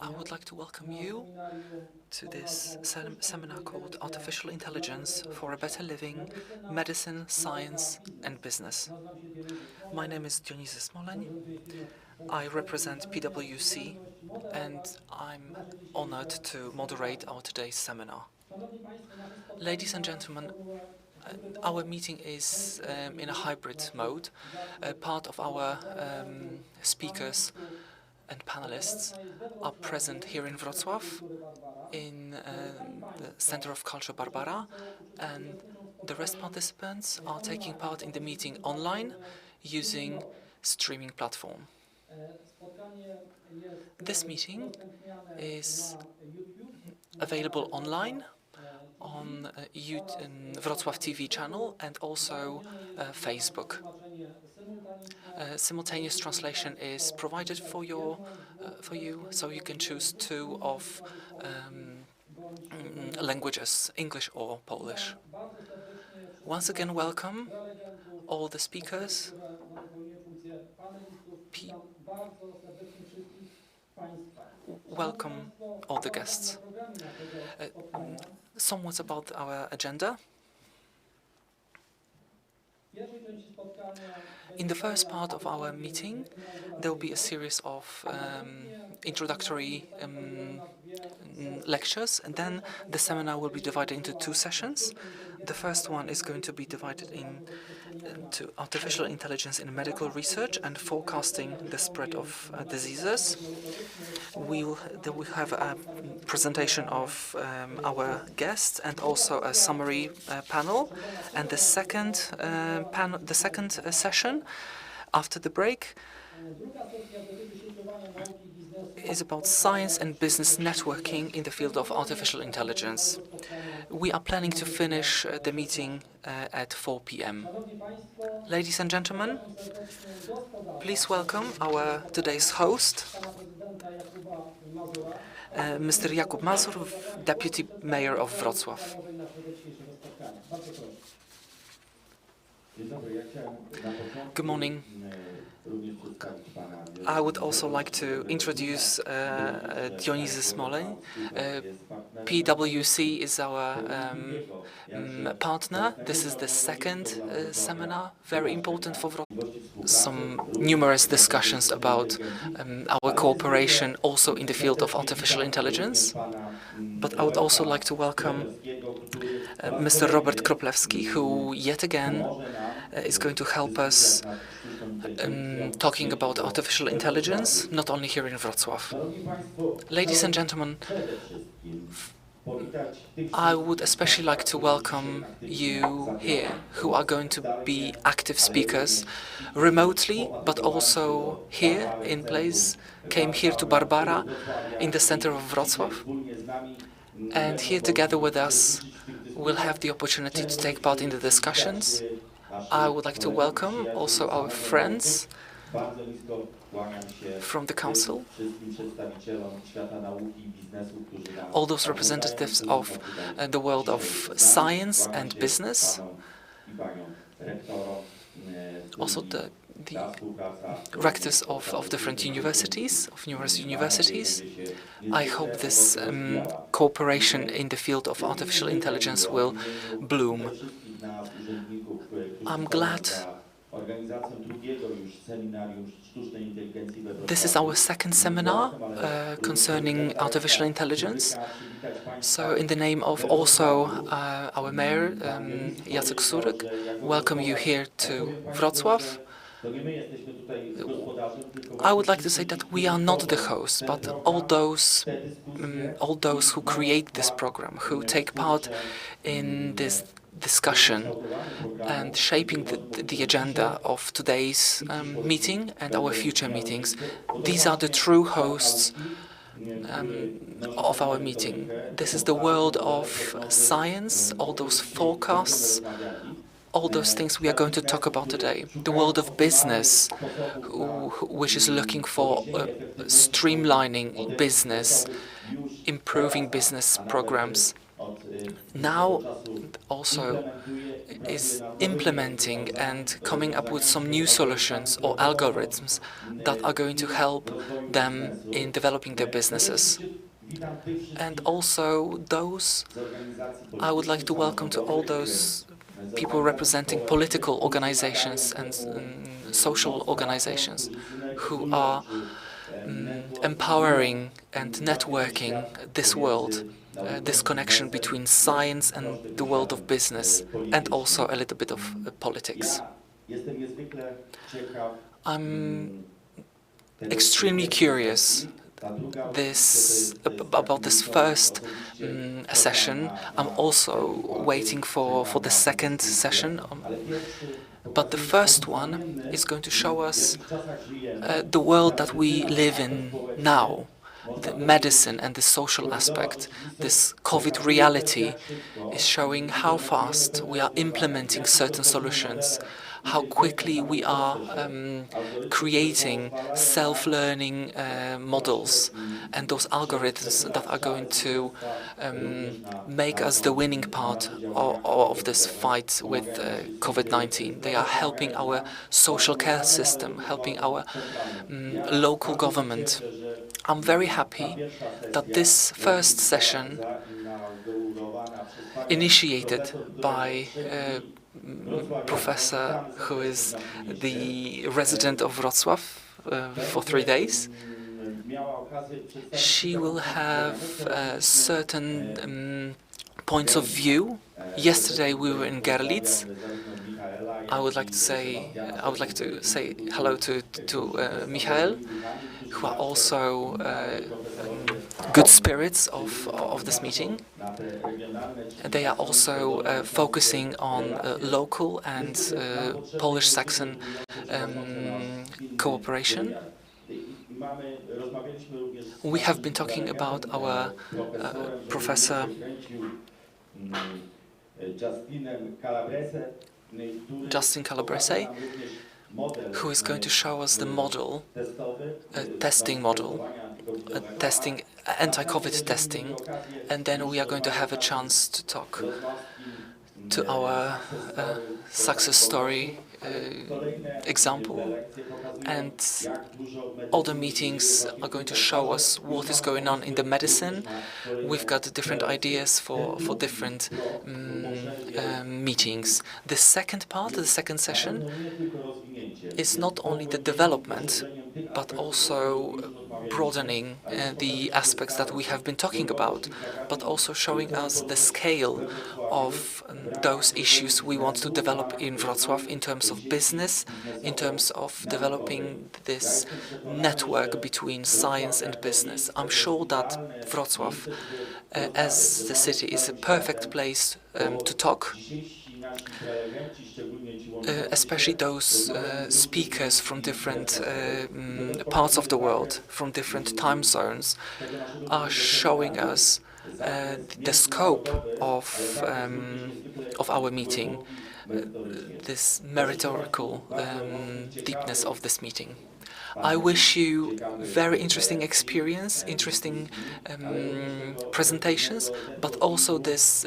I would like to welcome you to this seminar called Artificial Intelligence for a Better Living, Medicine, Science and Business. My name is Dionysus Smoleń. I represent PwC and I'm honored to moderate our today's seminar. Ladies and gentlemen, our meeting is in a hybrid mode. Part of our speakers and panelists are present here in Wrocław, in the Center of Culture Barbara, and the rest participants are taking part in the meeting online using streaming platform. This meeting is available online on Wrocław TV channel and also Facebook. Simultaneous translation is provided for you, so you can choose two of languages, English or Polish. Once again, welcome all the speakers. Welcome all the guests. Somewhat about our agenda. In the first part of our meeting, there will be a series of introductory lectures, and then the seminar will be divided into two sessions. The first one is going to be divided into artificial intelligence in medical research and forecasting the spread of diseases. We'll have a presentation of our guests and also a summary panel. And the second session after the break is about science and business networking in the field of artificial intelligence. We are planning to finish the meeting at 4 p.m. Ladies and gentlemen, please welcome our today's host, Mr. Jakub Mazur, Deputy Mayor of Wrocław. Good morning. I would also like to introduce Dionysus Smoleń. PwC is our partner. This is the second seminar, very important for Wrocław. Some numerous discussions about our cooperation also in the field of artificial intelligence. But I would also like to welcome Mr. Robert Kroplewski, who yet again is going to help us talking about artificial intelligence, not only here in Wrocław. Ladies and gentlemen, I would especially like to welcome you here, who are going to be active speakers remotely, but also here in place, came here to Barbara in the center of Wrocław. And here together with us, we'll have the opportunity to take part in the discussions. I would like to welcome also our friends from the Council, all those representatives of the world of science and business, also the rectors of different universities, of numerous universities. I hope this cooperation in the field of artificial intelligence will bloom. I'm glad this is our second seminar concerning artificial intelligence. So in the name of also our mayor, Jacek Surek, welcome you here to Wrocław. I would like to say that we are not the hosts, but all those who create this program, who take part in this discussion and shaping the agenda of today's meeting and our future meetings. These are the true hosts of our meeting. This is the world of science, all those forecasts, all those things we are going to talk about today. The world of business, which is looking for streamlining business, improving business programs. Now, also is implementing and coming up with some new solutions or algorithms that are going to help them in developing their businesses. And also I would like to welcome to all those people representing political organizations and social organizations who are empowering and networking this world, this connection between science and the world of business, and also a little bit of politics. I'm extremely curious about this first session. I'm also waiting for the second session, but the first one is going to show us the world that we live in now, the medicine and the social aspect. This COVID reality is showing how fast we are implementing certain solutions, how quickly we are creating self-learning models and those algorithms that are going to make us the winning part of this fight with COVID-19. They are helping our social care system, helping our local government. I'm very happy that this first session, initiated by professor who is the resident of Wrocław for 3 days. She will have certain points of view. Yesterday we were in Görlitz. I would like to say hello to Michael, who are also good spirits of this meeting. They are also focusing on local and Polish-Saxon cooperation. We have been talking about our Professor Justin Calabrese, who is going to show us the model, testing model, anti-COVID testing, and then we are going to have a chance to talk to our success story example, and other meetings are going to show us what is going on in the medicine. We've got different ideas for different meetings. The second part, the second session, is not only the development, but also broadening the aspects that we have been talking about, but also showing us the scale of those issues we want to develop in Wrocław in terms of business, in terms of developing this network between science and business. I'm sure that Wrocław, as the city, is a perfect place to talk. Especially those speakers from different parts of the world, from different time zones, are showing us the scope of our meeting, this meritorical deepness of this meeting. I wish you very interesting experience, interesting presentations, but also this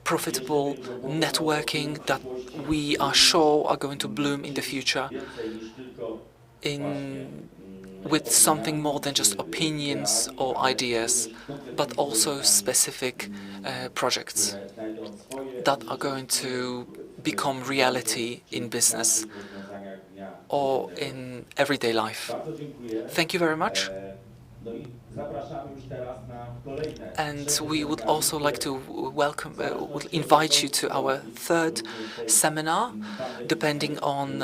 profitable networking that we are sure are going to bloom in the future with something more than just opinions or ideas, but also specific projects that are going to become reality in business or in everyday life. Thank you very much. And we would also like to would invite you to our third seminar, depending on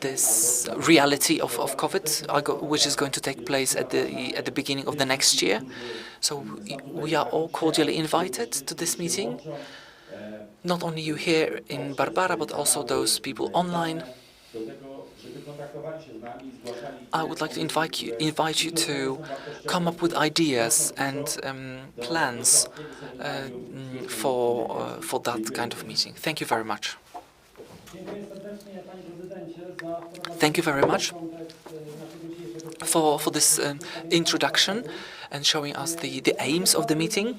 this reality of COVID, which is going to take place at the beginning of the next year. So we are all cordially invited to this meeting. Not only you here in Barbara, but also those people online. I would like to invite you to come up with ideas and plans for that kind of meeting. Thank you very much. Thank you very much for this introduction. and showing us the aims of the meeting.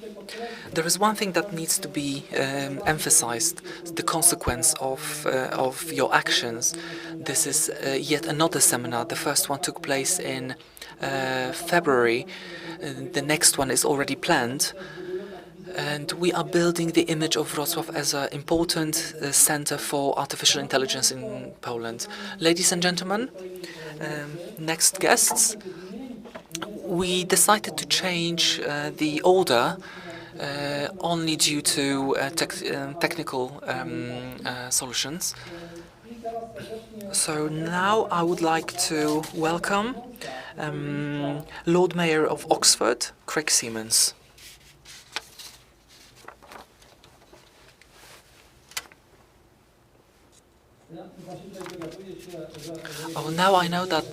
There is one thing that needs to be emphasized, the consequence of your actions. This is yet another seminar. The first one took place in February. The next one is already planned. And we are building the image of Wrocław as an important center for artificial intelligence in Poland. Ladies and gentlemen, next guests, we decided to change the order only due to technical solutions. So now I would like to welcome Lord Mayor of Oxford, Craig Symonds. Oh, now I know that.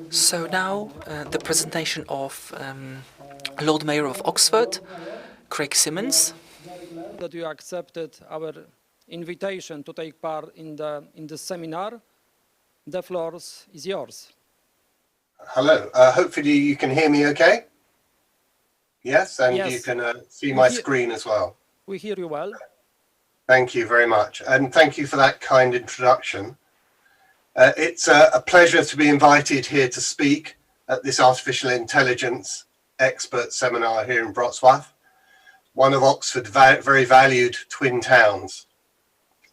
So now the presentation of Lord Mayor of Oxford, Craig Symonds. That you accepted our invitation to take part in the seminar. The floor is yours. Hello. Hopefully you can hear me okay? Yes, and yes. You can see my screen as well. We hear you well. Thank you very much. And thank you for that kind introduction. It's a pleasure to be invited here to speak at this artificial intelligence expert seminar here in Wrocław, one of Oxford's very valued twin towns.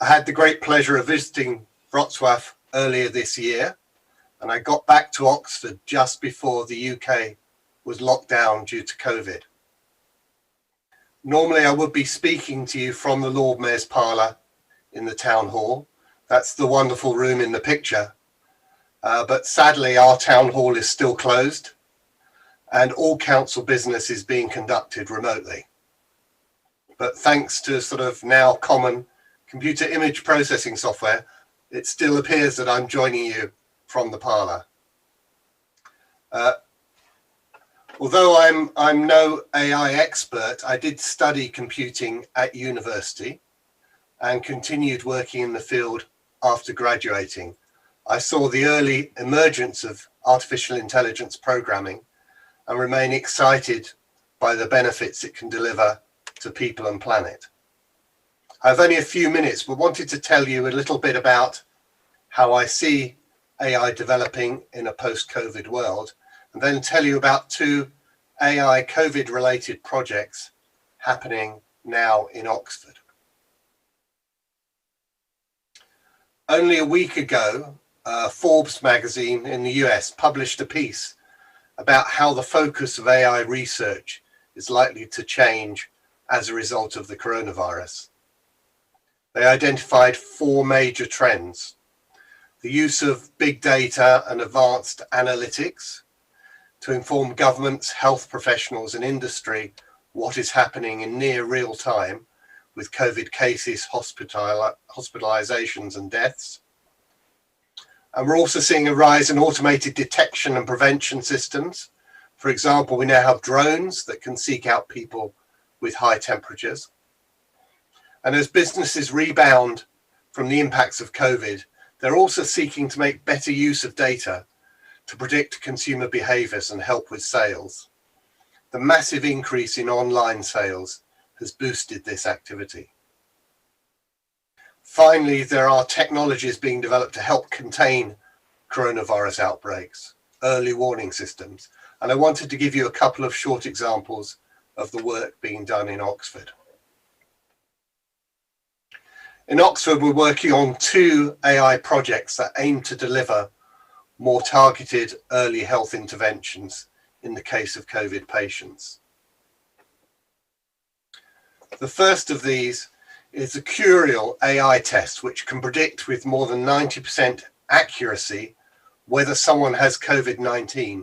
I had the great pleasure of visiting Wrocław earlier this year, and I got back to Oxford just before the UK was locked down due to COVID. Normally I would be speaking to you from the Lord Mayor's Parlour in the town hall. That's the wonderful room in the picture. But sadly our town hall is still closed and all council business is being conducted remotely. But thanks to sort of now common computer image processing software, it still appears that I'm joining you from the parlour. Although I'm no AI expert, I did study computing at university and continued working in the field after graduating. I saw the early emergence of artificial intelligence programming and remain excited by the benefits it can deliver to people and planet. I have only a few minutes, but wanted to tell you a little bit about how I see AI developing in a post-COVID world, and then tell you about two AI COVID-related projects happening now in Oxford. Only a week ago, Forbes magazine in the US published a piece about how the focus of AI research is likely to change as a result of the coronavirus. They identified four major trends: the use of big data and advanced analytics to inform governments, health professionals and industry what is happening in near real time with COVID cases, hospitalizations and deaths. And we're also seeing a rise in automated detection and prevention systems. For example, we now have drones that can seek out people with high temperatures. And as businesses rebound from the impacts of COVID, they're also seeking to make better use of data to predict consumer behaviors and help with sales. The massive increase in online sales has boosted this activity. Finally, there are technologies being developed to help contain coronavirus outbreaks, early warning systems. And I wanted to give you a couple of short examples of the work being done in Oxford. In Oxford, we're working on two AI projects that aim to deliver more targeted early health interventions in the case of COVID patients. The first of these is the Curial AI test, which can predict with more than 90% accuracy whether someone has COVID-19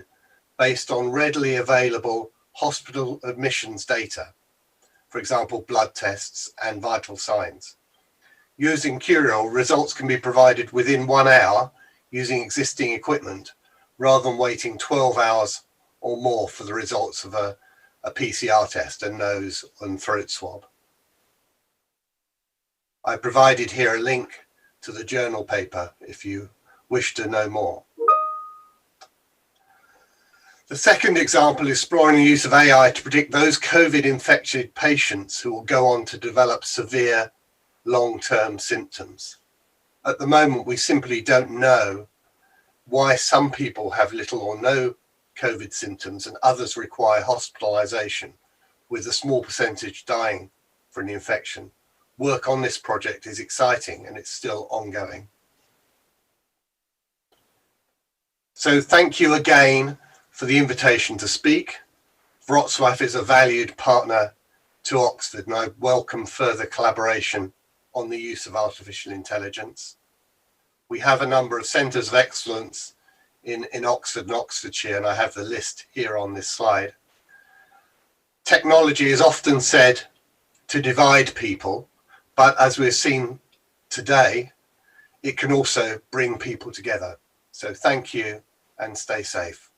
based on readily available hospital admissions data, for example, blood tests and vital signs. Using Curial, results can be provided within 1 hour using existing equipment, rather than waiting 12 hours or more for the results of a PCR test, a nose and throat swab. I provided here a link to the journal paper if you wish to know more. The second example is exploring the use of AI to predict those COVID-infected patients who will go on to develop severe long-term symptoms. At the moment, we simply don't know why some people have little or no COVID symptoms and others require hospitalization, with a small percentage dying from the infection. Work on this project is exciting and it's still ongoing. So thank you again for the invitation to speak. Wrocław is a valued partner to Oxford, and I welcome further collaboration on the use of artificial intelligence. We have a number of centres of excellence in Oxford and Oxfordshire, and I have the list here on this slide. Technology is often said to divide people, but as we've seen today, it can also bring people together. So thank you and stay safe.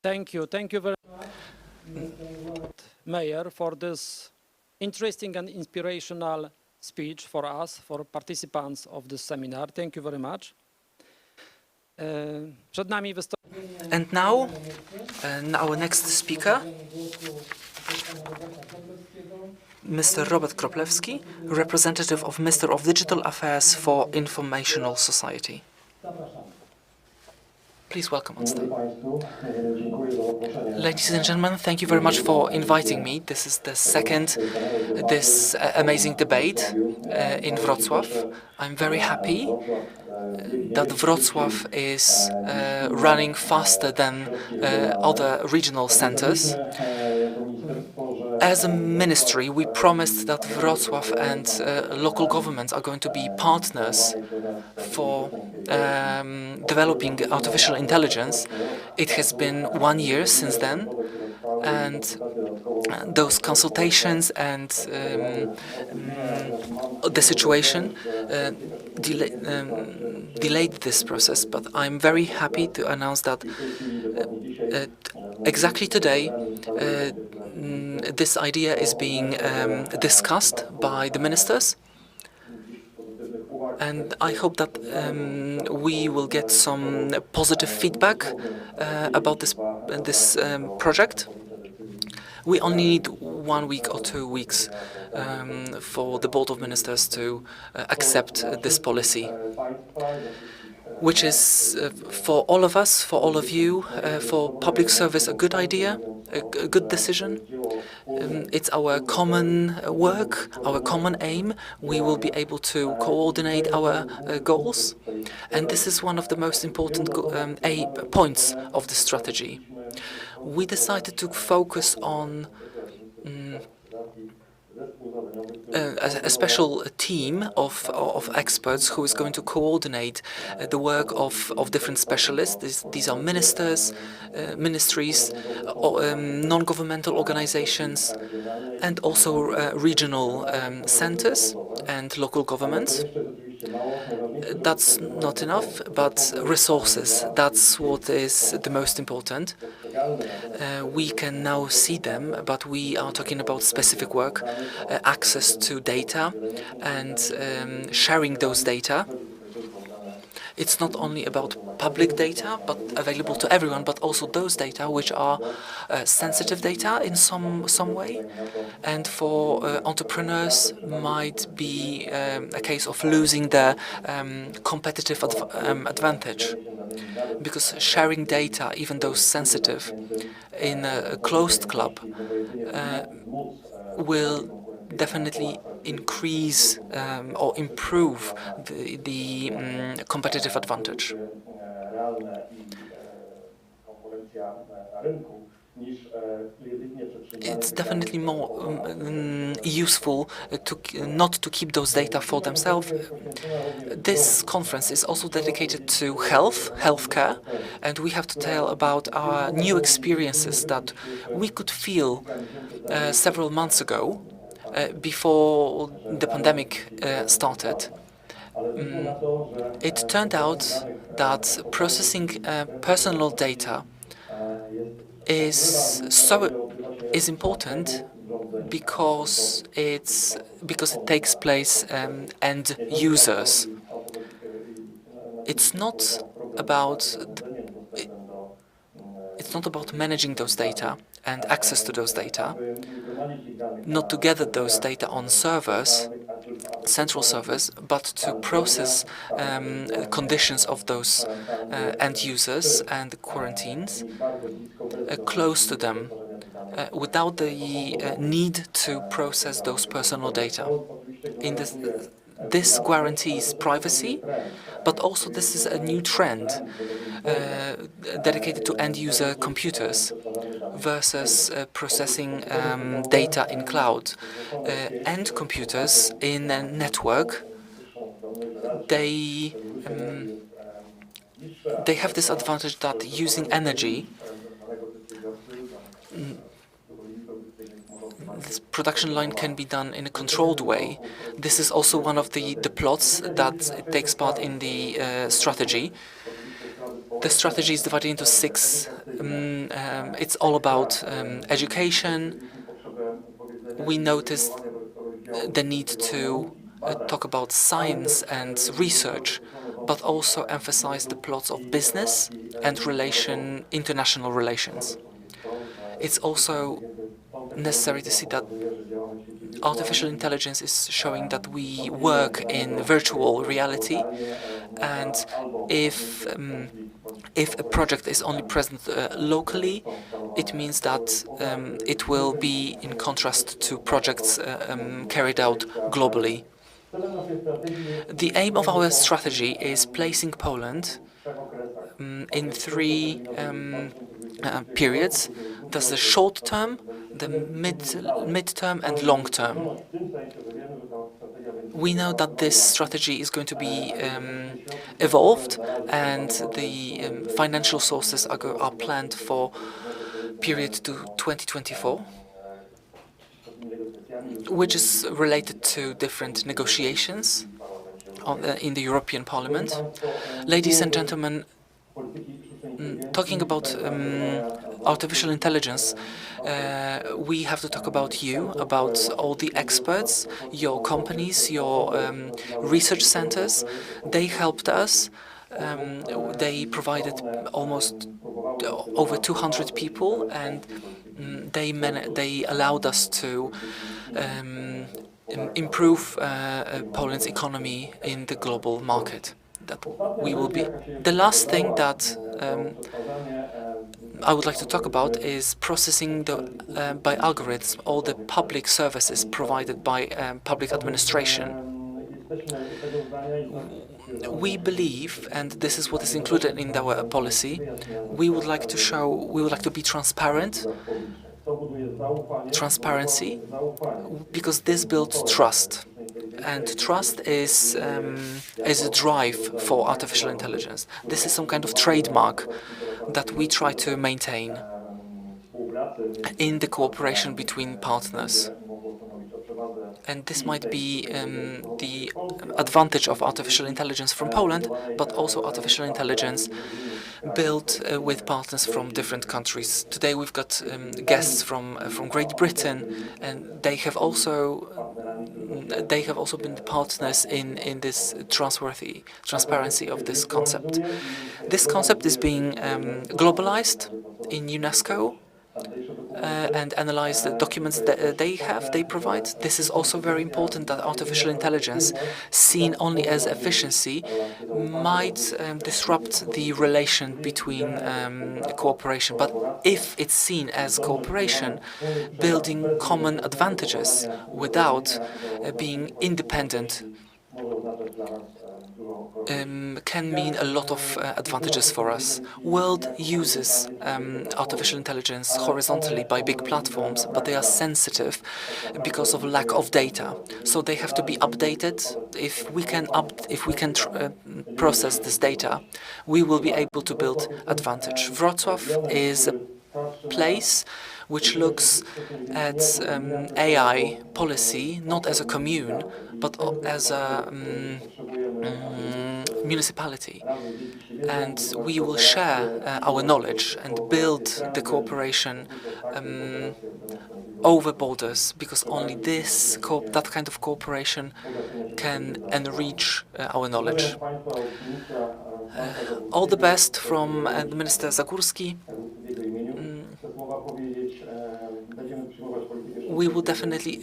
Thank you very much, Mayor, for this interesting and inspirational speech for us, for participants of this seminar. Thank you very much. Przed nami And now, our next speaker, Mr. Robert Kroplewski, representative of Minister of Digital Affairs for Informational Society. Please welcome on stage. Ladies and gentlemen, thank you very much for inviting me. This is the second amazing debate in Wrocław. I'm very happy that Wrocław is running faster than other regional centers. As a ministry, we promised that Wrocław and local governments are going to be partners for developing artificial intelligence. It has been 1 year since then, and those consultations and the situation delayed this process. But I'm very happy to announce that exactly today, this idea is being discussed by the ministers, and I hope that we will get some positive feedback about this project. We only need 1 week or 2 weeks for the Board of Ministers to accept this policy, which is for all of us, for all of you, for public service, a good idea, a good decision. It's our common work, our common aim. We will be able to coordinate our goals, and this is one of the most important points of the strategy. We decided to focus on a special team of experts who is going to coordinate the work of different specialists. These are ministers, ministries, non-governmental organizations, and also regional centers and local governments. That's not enough, but resources, that's what is the most important. We can now see them, but we are talking about specific work, access to data and sharing those data. It's not only about public data, but available to everyone, but also those data which are sensitive data in some way. And for entrepreneurs, might be a case of losing their competitive advantage. Because sharing data, even though sensitive, in a closed club will definitely increase or improve the competitive advantage. It's definitely more useful not to keep those data for themselves. This conference is also dedicated to healthcare, and we have to tell about our new experiences that we could feel several months ago, before the pandemic started. it turned out that processing personal data is important because it takes place end users. It's not about managing those data and access to those data, not to gather those data on servers, central servers, but to process conditions of those end users and quarantines close to them, without the need to process those personal data. This guarantees privacy, but also this is a new trend dedicated to end-user computers versus processing data in cloud. End computers in a network, they have this advantage that using energy, this production line can be done in a controlled way. This is also one of the plots that takes part in the strategy. The strategy is divided into 6. It's all about education. We noticed the need to talk about science and research, but also emphasize the plots of business and international relations. It's also necessary to see that artificial intelligence is showing that we work in virtual reality, and if a project is only present locally, it means that it will be in contrast to projects carried out globally. The aim of our strategy is placing Poland in 3 periods. There's the short term, the mid-term and long term. We know that this strategy is going to be evolved, and the financial sources are planned for period to 2024, which is related to different negotiations in the European Parliament. Ladies and gentlemen, talking about artificial intelligence, we have to talk about you, about all the experts, your companies, your research centers. They helped us. They provided almost over 200 people, and they allowed us to improve Poland's economy in the global market. That we will be. The last thing that I would like to talk about is processing by algorithms all the public services provided by public administration. We believe, and this is what is included in our policy, we would like to be transparency, because this builds trust. And trust is a drive for artificial intelligence. This is some kind of trademark that we try to maintain in the cooperation between partners. And this might be the advantage of artificial intelligence from Poland, but also artificial intelligence built with partners from different countries. Today we've got guests from Great Britain, and they have also been partners in this transparency of this concept. This concept is being globalized in UNESCO, and analyze the documents that they provide. This is also very important, that artificial intelligence, seen only as efficiency, might disrupt the relation between cooperation. But if it's seen as cooperation, building common advantages without being independent, can mean a lot of advantages for us. World uses artificial intelligence horizontally by big platforms, but they are sensitive because of lack of data. So they have to be updated. If we can process this data, we will be able to build advantage. Wrocław is a place which looks at AI policy not as a commune, but as a municipality, and we will share our knowledge and build the cooperation over borders, because only that kind of cooperation can enrich our knowledge. All the best from Minister Zagórski. We will definitely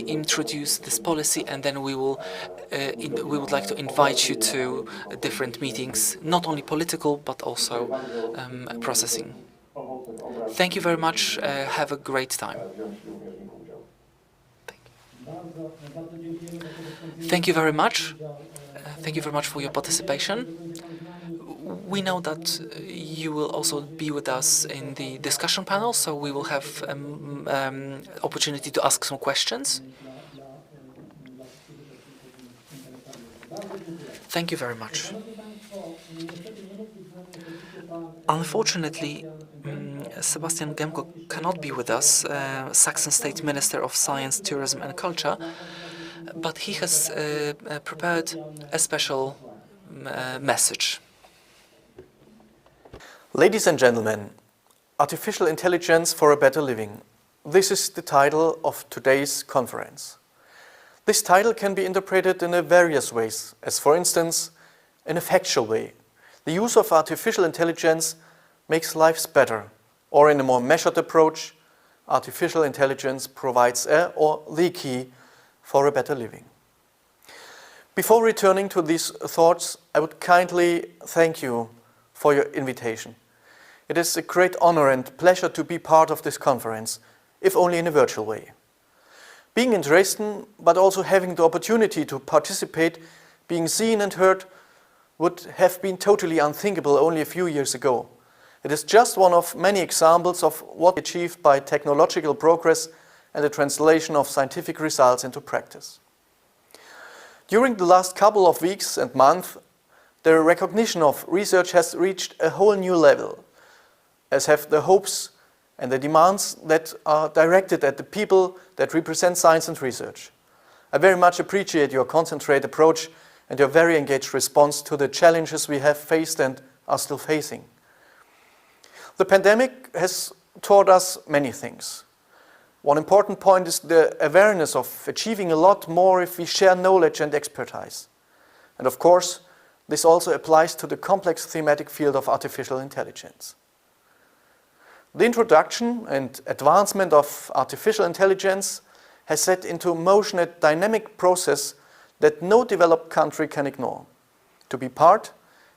introduce this policy, and then we would like to invite you to different meetings, not only political but also processing. Thank you very much. Have a great time. Thank you very much. Thank you very much for your participation. We know that you will also be with us in the discussion panel, so we will have opportunity to ask some questions. Thank you very much. Unfortunately, Sebastian Gemko cannot be with us, Saxon State Minister of Science, Tourism and Culture, but he has prepared a special message. Ladies and gentlemen, Artificial Intelligence for a Better Living. This is the title of today's conference. This title can be interpreted in various ways, as for instance, in a factual way. The use of artificial intelligence makes lives better, or in a more measured approach, artificial intelligence provides the key for a better living. Before returning to these thoughts, I would kindly thank you for your invitation. It is a great honor and pleasure to be part of this conference, if only in a virtual way. Being in Dresden, but also having the opportunity to participate, being seen and heard, would have been totally unthinkable only a few years ago. It is just one of many examples of what is achieved by technological progress and the translation of scientific results into practice. During the last couple of weeks and months, the recognition of research has reached a whole new level, as have the hopes and the demands that are directed at the people that represent science and research. I very much appreciate your concentrated approach and your very engaged response to the challenges we have faced and are still facing. The pandemic has taught us many things. One important point is the awareness of achieving a lot more if we share knowledge and expertise. And of course, this also applies to the complex thematic field of artificial intelligence. The introduction and advancement of artificial intelligence has set into motion a dynamic process that no developed country can ignore. To be part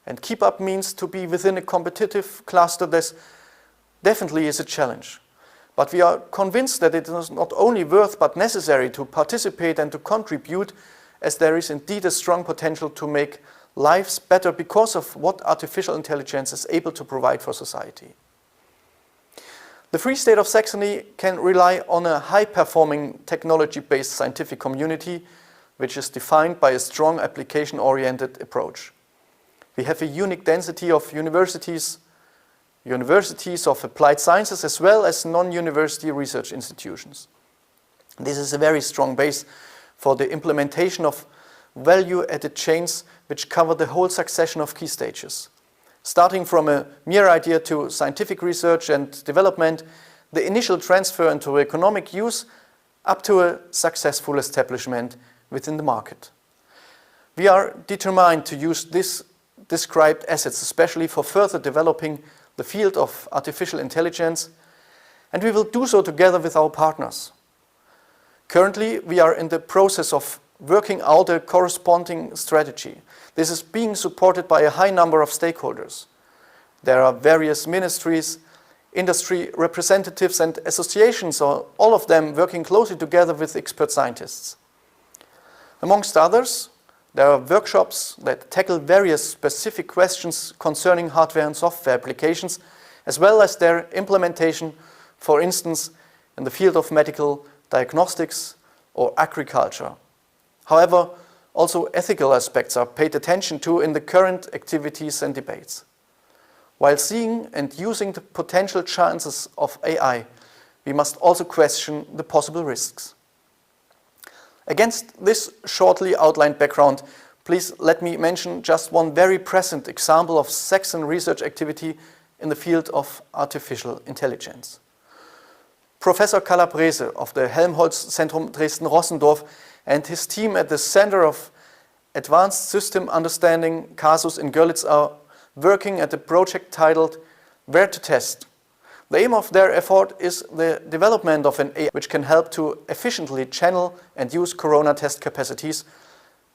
and keep up means to be within a competitive cluster that definitely is a challenge. But we are convinced that it is not only worth but necessary to participate and to contribute, as there is indeed a strong potential to make lives better because of what artificial intelligence is able to provide for society. The Free State of Saxony can rely on a high-performing technology-based scientific community, which is defined by a strong application-oriented approach. We have a unique density of universities of applied sciences, as well as non-university research institutions. This is a very strong base for the implementation of value-added chains which cover the whole succession of key stages. Starting from a mere idea to scientific research and development, the initial transfer into economic use, up to a successful establishment within the market. We are determined to use these described assets, especially for further developing the field of artificial intelligence, and we will do so together with our partners. Currently, we are in the process of working out a corresponding strategy. This is being supported by a high number of stakeholders. There are various ministries, industry representatives and associations, all of them working closely together with expert scientists. Amongst others, there are workshops that tackle various specific questions concerning hardware and software applications, as well as their implementation, for instance, in the field of medical diagnostics or agriculture. However, also ethical aspects are paid attention to in the current activities and debates. While seeing and using the potential chances of AI, we must also question the possible risks. Against this shortly outlined background, please let me mention just one very present example of Saxon research activity in the field of artificial intelligence. Professor Calabrese of the Helmholtz-Zentrum Dresden-Rossendorf and his team at the Center of Advanced System Understanding CASUS in Görlitz are working at a project titled Where to Test. The aim of their effort is the development of an AI which can help to efficiently channel and use corona test capacities,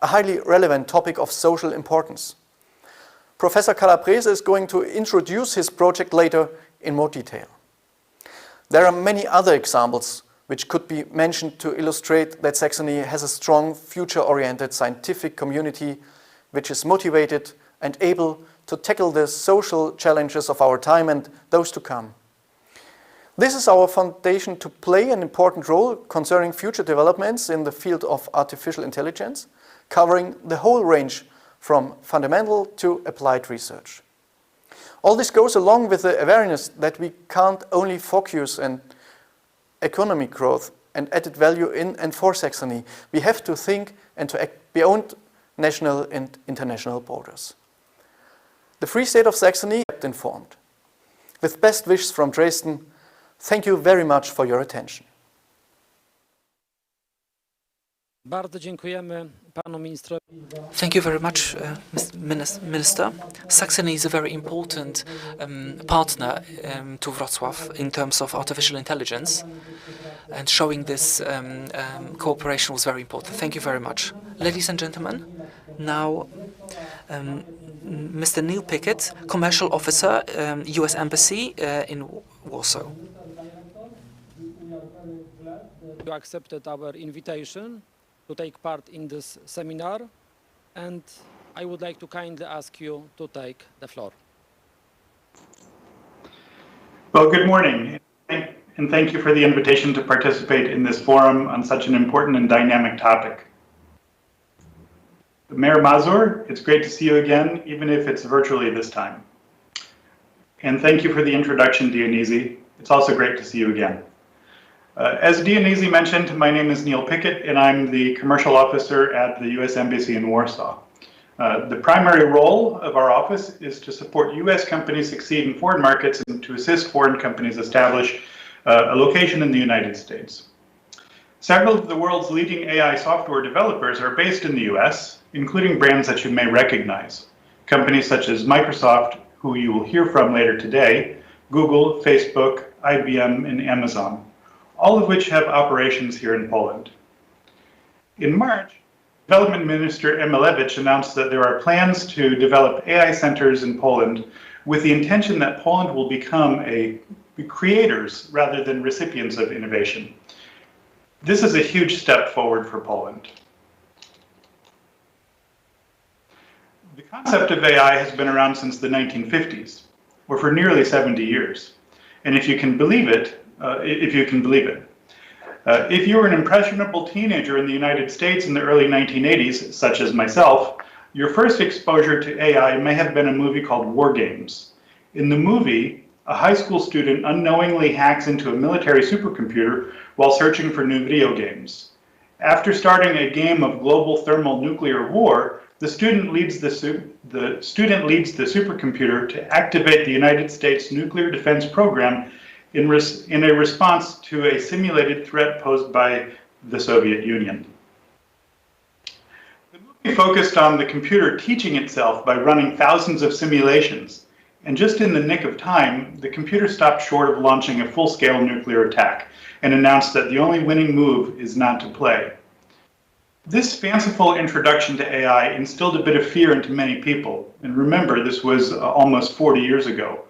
a highly relevant topic of social importance. Professor Calabrese is going to introduce his project later in more detail. There are many other examples which could be mentioned to illustrate that Saxony has a strong future-oriented scientific community which is motivated and able to tackle the social challenges of our time and those to come. This is our foundation to play an important role concerning future developments in the field of artificial intelligence, covering the whole range from fundamental to applied research. All this goes along with the awareness that we can't only focus on economic growth and added value in and for Saxony. We have to think and to act beyond national and international borders. The Free State of Saxony kept informed. With best wishes from Dresden, thank you very much for your attention. Bardzo dziękujemy panu ministrowi. Thank you very much, Minister. Saxony is a very important partner to Wrocław in terms of artificial intelligence, and showing this cooperation was very important. Thank you very much. Ladies and gentlemen, now Mr. Neil Pickett, Commercial Officer, US Embassy in Warsaw. You accepted our invitation to take part in this seminar, and I would like to kindly ask you to take the floor. Well, good morning, and thank you for the invitation to participate in this forum on such an important and dynamic topic. Mayor Mazur, it's great to see you again, even if it's virtually this time. And thank you for the introduction, Dionisi. It's also great to see you again. As Dionisi mentioned, my name is Neil Pickett, and I'm the commercial officer at the U.S. Embassy in Warsaw. The primary role of our office is to support U.S. companies succeed in foreign markets and to assist foreign companies establish a location in the United States. Several of the world's leading AI software developers are based in the U.S., including brands that you may recognize. Companies such as Microsoft, who you will hear from later today, Google, Facebook, IBM, and Amazon, all of which have operations here in Poland. In March, Development Minister Emilewicz announced that there are plans to develop AI centers in Poland with the intention that Poland will become creators rather than recipients of innovation. This is a huge step forward for Poland. The concept of AI has been around since the 1950s, or for nearly 70 years. And if you can believe it, if you were an impressionable teenager in the United States in the early 1980s, such as myself, your first exposure to AI may have been a movie called War Games. In the movie, a high school student unknowingly hacks into a military supercomputer while searching for new video games. After starting a game of global thermonuclear war, the student leads the supercomputer to activate the United States nuclear defense program in a response to a simulated threat posed by the Soviet Union. The movie focused on the computer teaching itself by running thousands of simulations, and just in the nick of time, the computer stopped short of launching a full-scale nuclear attack and announced that the only winning move is not to play. This fanciful introduction to AI instilled a bit of fear into many people, and remember, this was almost 40 years ago.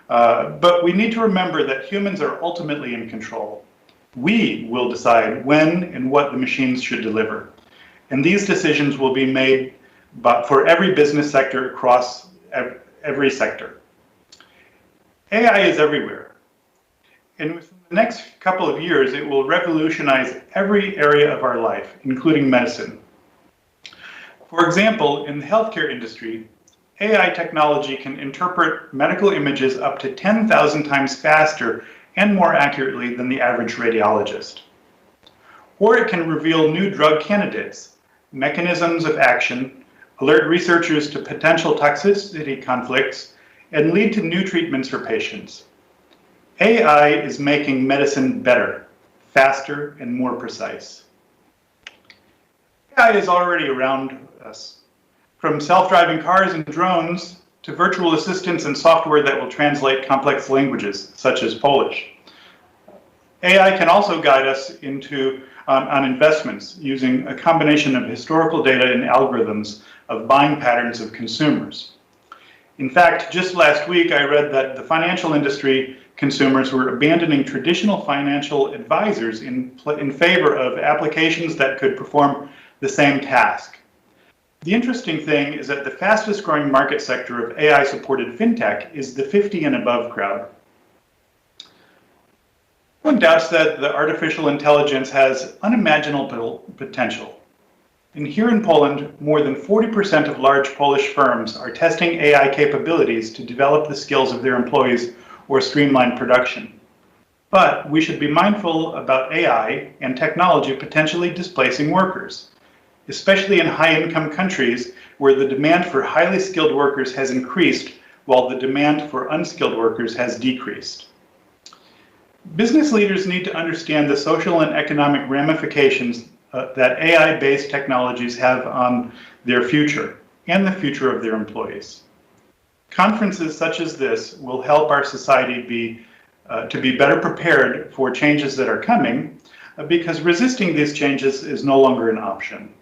But we need to remember that humans are ultimately in control. We will decide when and what the machines should deliver. And these decisions will be made for every business sector across every sector. AI is everywhere. And within the next couple of years, it will revolutionize every area of our life, including medicine. For example, in the healthcare industry, AI technology can interpret medical images up to 10,000 times faster and more accurately than the average radiologist. or it can reveal new drug candidates, mechanisms of action, alert researchers to potential toxicity conflicts, and lead to new treatments for patients. AI is making medicine better, faster, and more precise. AI is already around us, from self-driving cars and drones to virtual assistants and software that will translate complex languages, such as Polish. AI can also guide us on investments using a combination of historical data and algorithms of buying patterns of consumers. In fact, just last week I read that the financial industry consumers were abandoning traditional financial advisors in favor of applications that could perform the same task. The interesting thing is that the fastest growing market sector of AI-supported fintech is the 50 and above crowd. No one doubts that the artificial intelligence has unimaginable potential. And here in Poland, more than 40% of large Polish firms are testing AI capabilities to develop the skills of their employees or streamline production. But we should be mindful about AI and technology potentially displacing workers, especially in high-income countries where the demand for highly skilled workers has increased while the demand for unskilled workers has decreased. Business leaders need to understand the social and economic ramifications that AI-based technologies have on their future and the future of their employees. Conferences such as this will help our society to be better prepared for changes that are coming, because resisting these changes is no longer an option.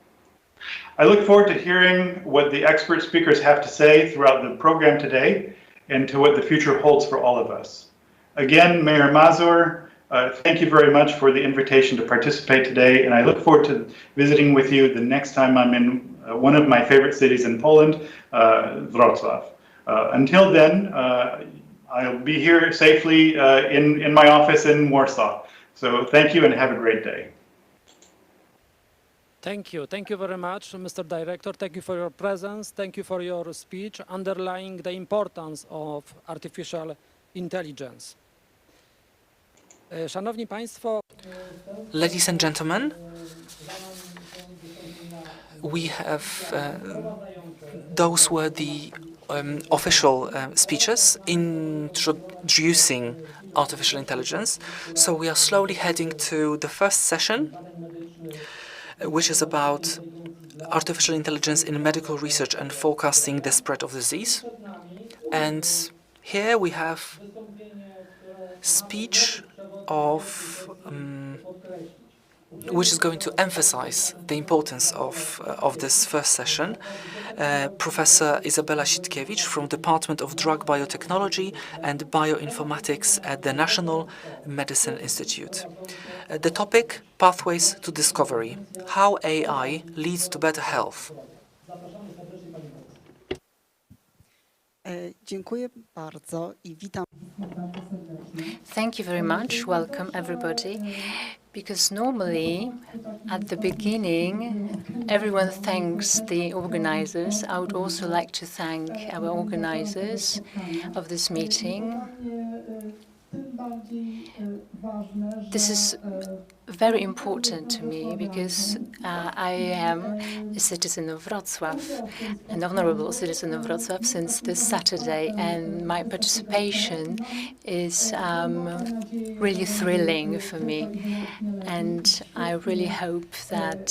I look forward to hearing what the expert speakers have to say throughout the program today and to what the future holds for all of us. Again, Mayor Mazur, thank you very much for the invitation to participate today, and I look forward to visiting with you the next time I'm in one of my favorite cities in Poland, Wrocław. Until then, I'll be here safely in my office in Warsaw. So thank you and have a great day. Thank you. Thank you very much, Mr. Director. Thank you for your presence. Thank you for your speech, underlying the importance of artificial intelligence. Szanowni Państwo, Ladies and gentlemen, we have those were the official speeches introducing artificial intelligence. So we are slowly heading to the first session, which is about artificial intelligence in medical research and forecasting the spread of disease. And here we have speech of which is going to emphasize the importance of this first session. Professor Izabela Sitkiewicz from Department of Drug Biotechnology and Bioinformatics at the National Medicine Institute. The topic, Pathways to Discovery, how AI leads to better health. Dziękuję bardzo I witam. Thank you very much. Welcome, everybody. Because normally, at the beginning, everyone thanks the organizers. I would also like to thank our organizers of this meeting. This is very important to me because I am a citizen of Wrocław, an honorable citizen of Wrocław since this Saturday, and my participation is really thrilling for me. And I really hope that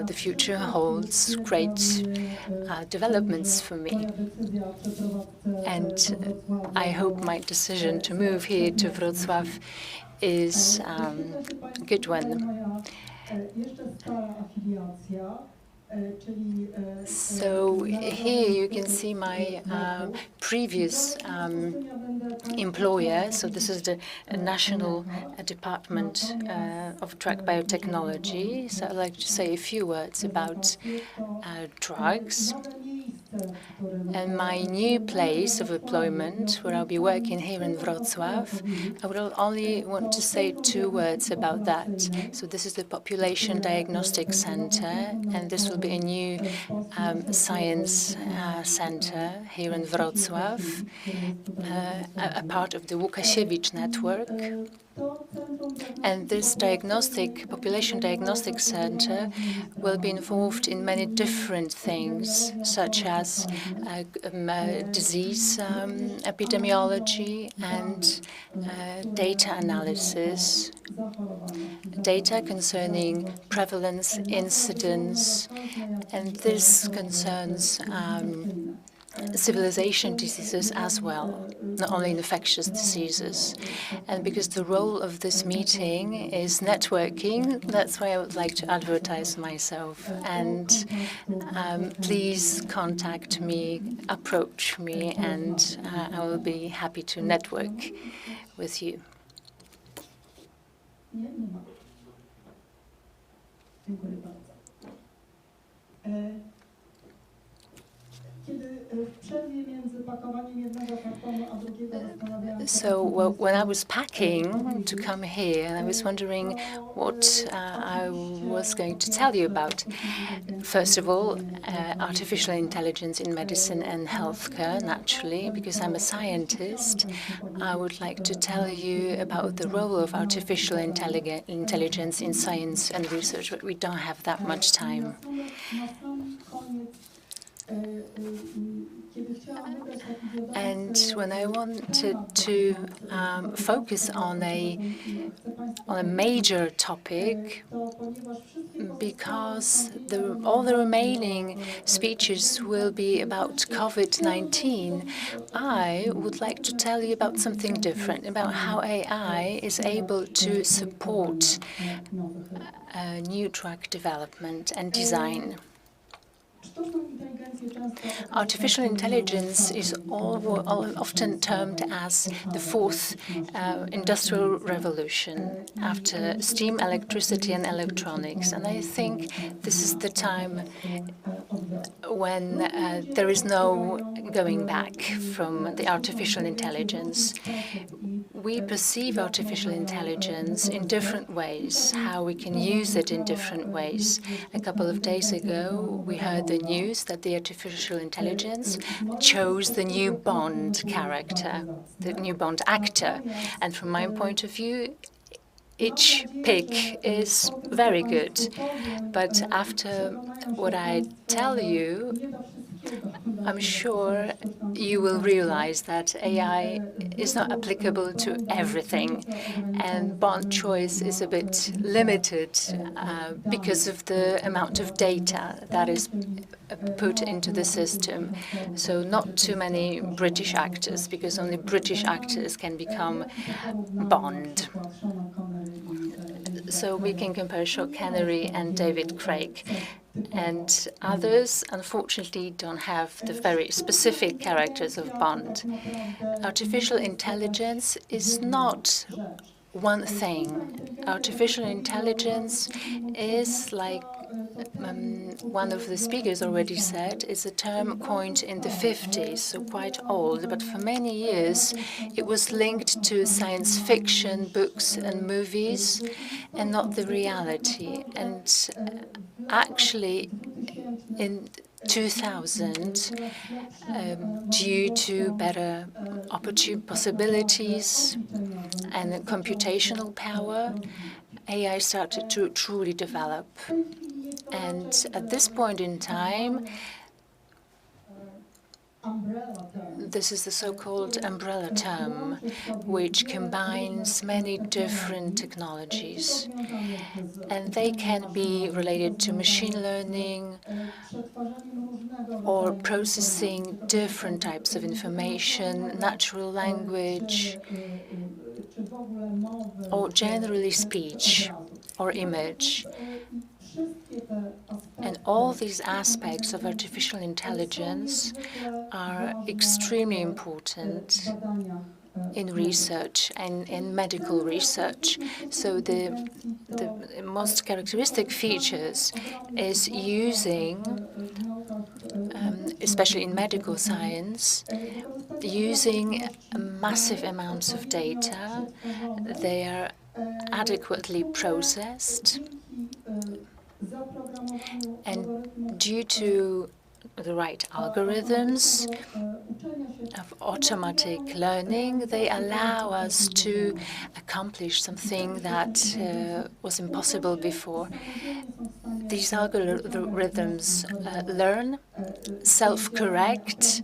the future holds great developments for me. And I hope my decision to move here to Wrocław is a good one. So here you can see my previous employer. So this is the National Department of Drug Biotechnology. So I'd like to say a few words about drugs. And my new place of employment, where I'll be working here in Wrocław, I would only want to say 2 words about that. So this is the Population Diagnostic Center, and this will be a new science center here in Wrocław, a part of the Łukasiewicz network. And this population diagnostic center will be involved in many different things, such as disease epidemiology and data analysis, data concerning prevalence, incidence, and this concerns civilization diseases as well, not only infectious diseases. And because the role of this meeting is networking, that's why I would like to advertise myself. And please contact me, approach me, and I will be happy to network with you. So when I was packing to come here, I was wondering what I was going to tell you about. First of all, artificial intelligence in medicine and healthcare, naturally, because I'm a scientist. I would like to tell you about the role of artificial intelligence in science and research, but we don't have that much time. And when I wanted to focus on a major topic, because all the remaining speeches will be about COVID-19, I would like to tell you about something different, about how AI is able to support new drug development and design. Artificial intelligence is often termed as the fourth industrial revolution after steam, electricity, and electronics. And I think this is the time when there is no going back from the artificial intelligence. We perceive artificial intelligence in different ways, how we can use it in different ways. A couple of days ago, we heard the news that the artificial intelligence chose the new Bond character, the new Bond actor. And from my point of view, each pick is very good. But after what I tell you, I'm sure you will realize that AI is not applicable to everything, and Bond choice is a bit limited because of the amount of data that is put into the system. So not too many British actors, because only British actors can become Bond. So we can compare Sean Connery and David Craig. And others, unfortunately, don't have the very specific characters of Bond. Artificial intelligence is not one thing. Artificial intelligence is, like one of the speakers already said, is a term coined in the 50s, so quite old, but for many years it was linked to science fiction books and movies and not the reality. And actually, in 2000, due to better possibilities and computational power, AI started to truly develop. And at this point in time, this is the so-called umbrella term, which combines many different technologies. And they can be related to machine learning or processing different types of information, natural language, or generally speech or image. And all these aspects of artificial intelligence are extremely important in research and in medical research. So the most characteristic features is using, especially in medical science, using massive amounts of data. They are adequately processed. And due to the right algorithms of automatic learning. They allow us to accomplish something that was impossible before. These algorithms learn, self-correct,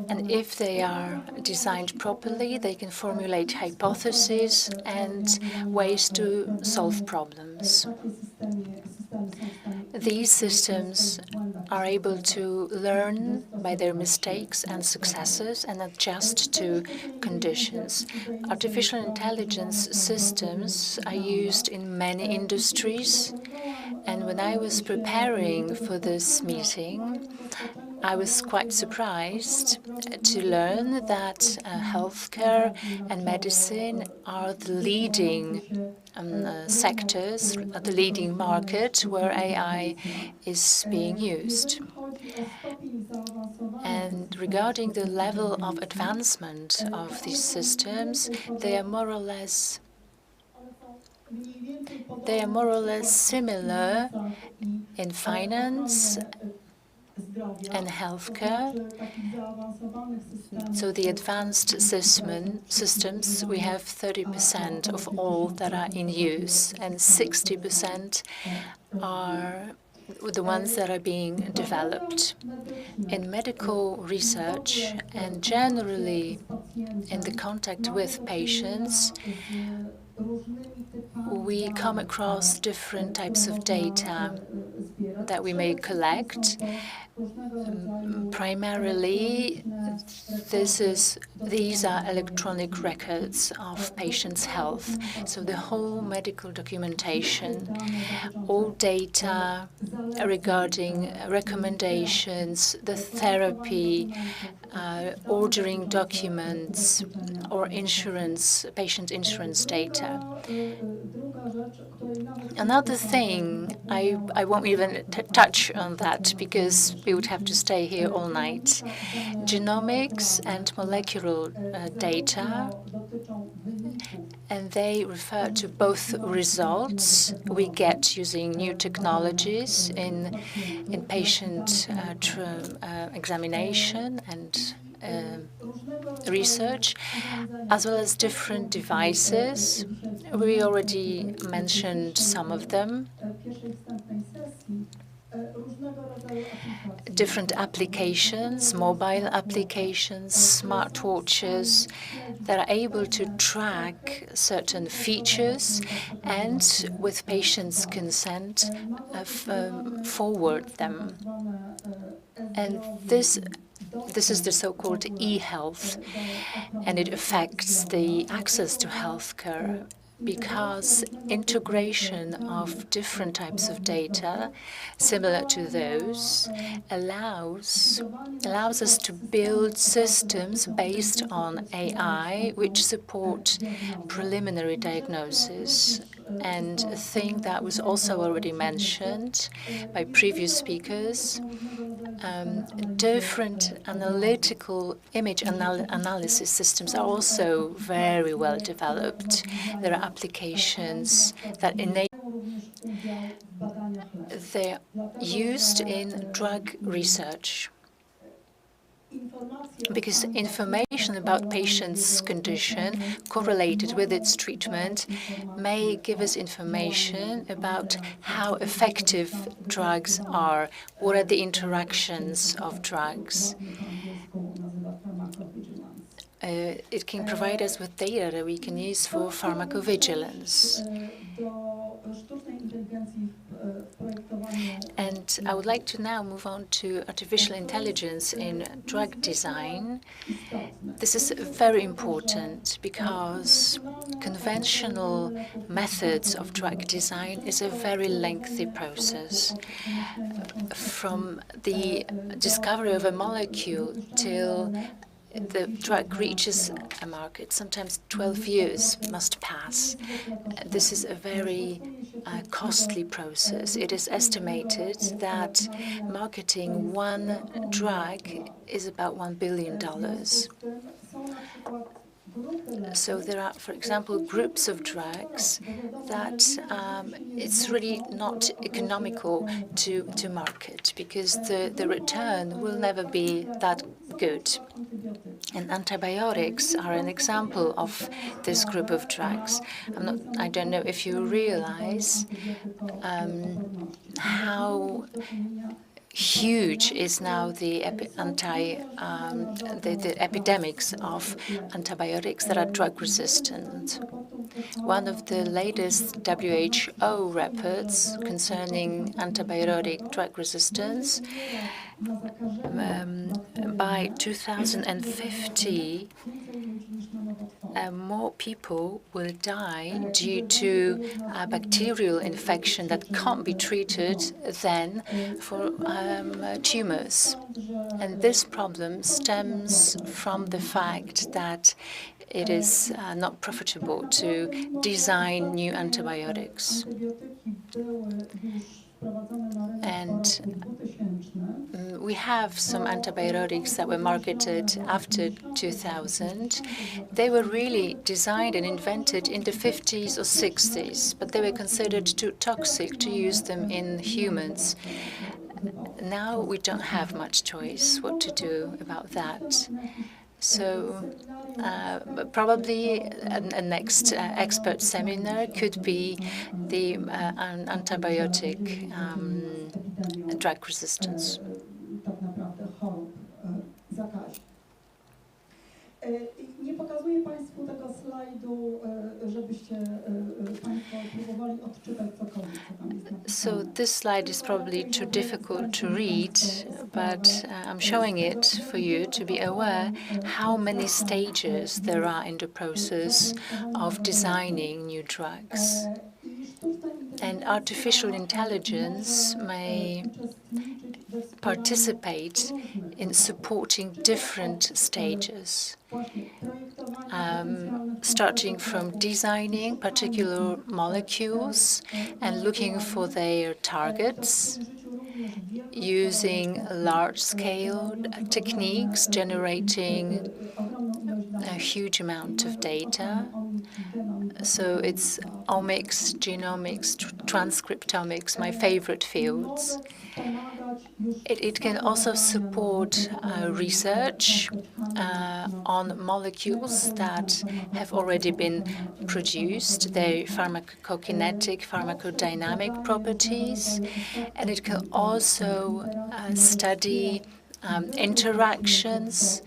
and if they are designed properly, they can formulate hypotheses and ways to solve problems. These systems are able to learn by their mistakes and successes and adjust to conditions. Artificial intelligence systems are used in many industries, and when I was preparing for this meeting, I was quite surprised to learn that healthcare and medicine are the leading sectors, the leading market where AI is being used. And regarding the level of advancement of these systems, they are more or less similar in finance and healthcare. So the advanced systems, we have 30% of all that are in use, and 60% are the ones that are being developed. In medical research and generally in the contact with patients, we come across different types of data that we may collect. Primarily, these are electronic records of patients' health. So the whole medical documentation, all data regarding recommendations, the therapy, ordering documents, or insurance, patient insurance data. Another thing, I won't even touch on that because we would have to stay here all night. Genomics and molecular data, and they refer to both results we get using new technologies in patient examination and research, as well as different devices. We already mentioned some of them. Different applications, mobile applications, smartwatches that are able to track certain features and, with patients' consent, forward them. And this is the so-called e-health, and it affects the access to healthcare because integration of different types of data similar to those allows us to build systems based on AI which support preliminary diagnosis. And a thing that was also already mentioned by previous speakers, different analytical image analysis systems are also very well developed. There are applications that they're used in drug research because information about patient's condition correlated with its treatment may give us information about how effective drugs are, what are the interactions of drugs. It can provide us with data that we can use for pharmacovigilance. And I would like to now move on to artificial intelligence in drug design. This is very important because conventional methods of drug design is a very lengthy process. From the discovery of a molecule till the drug reaches a market, sometimes 12 years must pass. This is a very costly process. It is estimated that marketing one drug is about $1 billion. So there are, for example, groups of drugs that it's really not economical to market because the return will never be that good. And antibiotics are an example of this group of drugs. I don't know if you realize how huge is now the epidemics of antibiotics that are drug resistant. One of the latest WHO reports concerning antibiotic drug resistance, by 2050, more people will die due to a bacterial infection that can't be treated than for tumors. And this problem stems from the fact that it is not profitable to design new antibiotics. And we have some antibiotics that were marketed after 2000. They were really designed and invented in the 50s or 60s, but they were considered too toxic to use them in humans. Now we don't have much choice what to do about that. So probably a next expert seminar could be the antibiotic drug resistance. Nie pokazuję Państwu tego slajdu, żebyście Państwo próbowali odczytać cokolwiek, co tam jest napisane. So this slide is probably too difficult to read, but I'm showing it for you to be aware how many stages there are in the process of designing new drugs. And artificial intelligence may participate in supporting different stages, starting from designing particular molecules and looking for their targets, using large-scale techniques, generating a huge amount of data. So it's omics, genomics, transcriptomics, my favorite fields. It can also support research on molecules that have already been produced, their pharmacokinetic, pharmacodynamic properties, and it can also study interactions.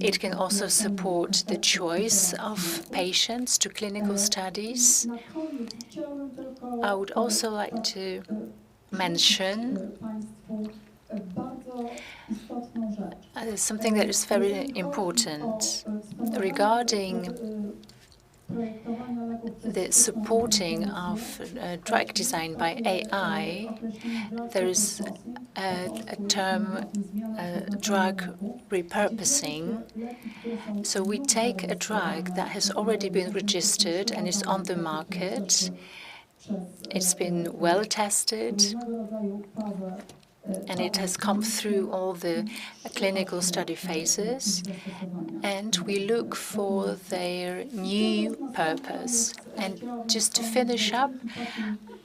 It can also support the choice of patients to clinical studies. I would also like to mention something that is very important regarding the supporting of drug design by AI. There is a term, drug repurposing. So we take a drug that has already been registered and is on the market. It's been well tested, and it has come through all the clinical study phases, and we look for their new purpose. And just to finish up,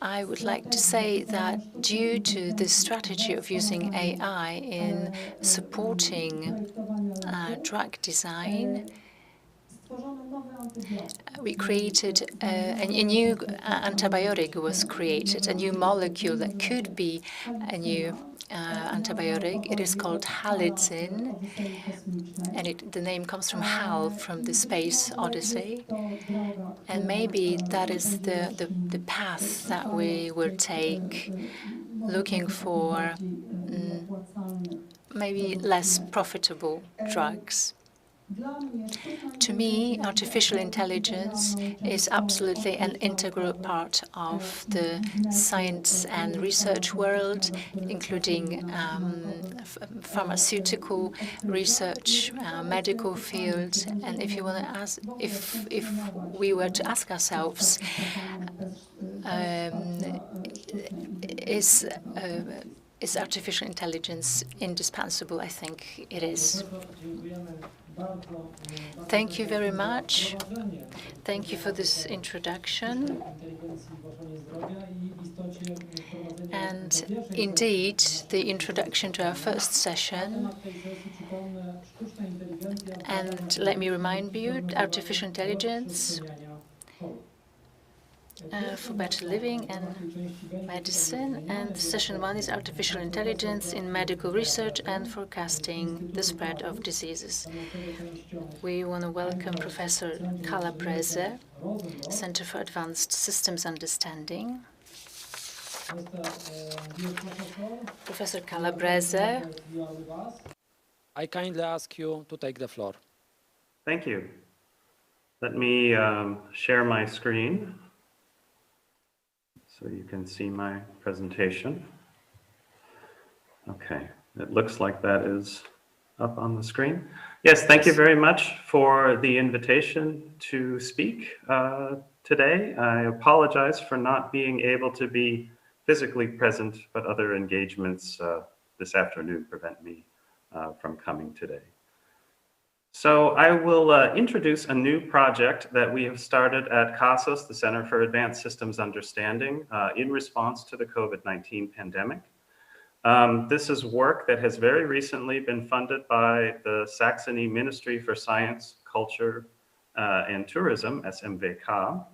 I would like to say that due to this strategy of using AI in supporting drug design, we created a new antibiotic was created, a new molecule that could be a new antibiotic. It is called Halicin, and the name comes from HAL, from the Space Odyssey. And maybe that is the path that we will take, looking for maybe less profitable drugs. To me, artificial intelligence is absolutely an integral part of the science and research world, including pharmaceutical research, medical field. And if you want to ask, if we were to ask is artificial intelligence indispensable? I think it is. Thank you very much. Thank you for this introduction. And indeed, the introduction to our first session. And let me remind you, artificial intelligence for better living and medicine. And session 1 is artificial intelligence in medical research and forecasting the spread of diseases. We want to welcome Professor Calabrese, Center for Advanced Systems Understanding. Professor Calabrese. I kindly ask you to take the floor. Thank you. Let me share my screen so you can see my presentation. Okay, it looks like that is up on the screen. Yes, thank you very much for the invitation to speak today. I apologize for not being able to be physically present, but other engagements this afternoon prevent me from coming today. So I will introduce a new project that we have started at CASAS, the Center for Advanced Systems Understanding, in response to the COVID-19 pandemic. This is work that has very recently been funded by the Saxony Ministry for Science, Culture, and Tourism, SMVK,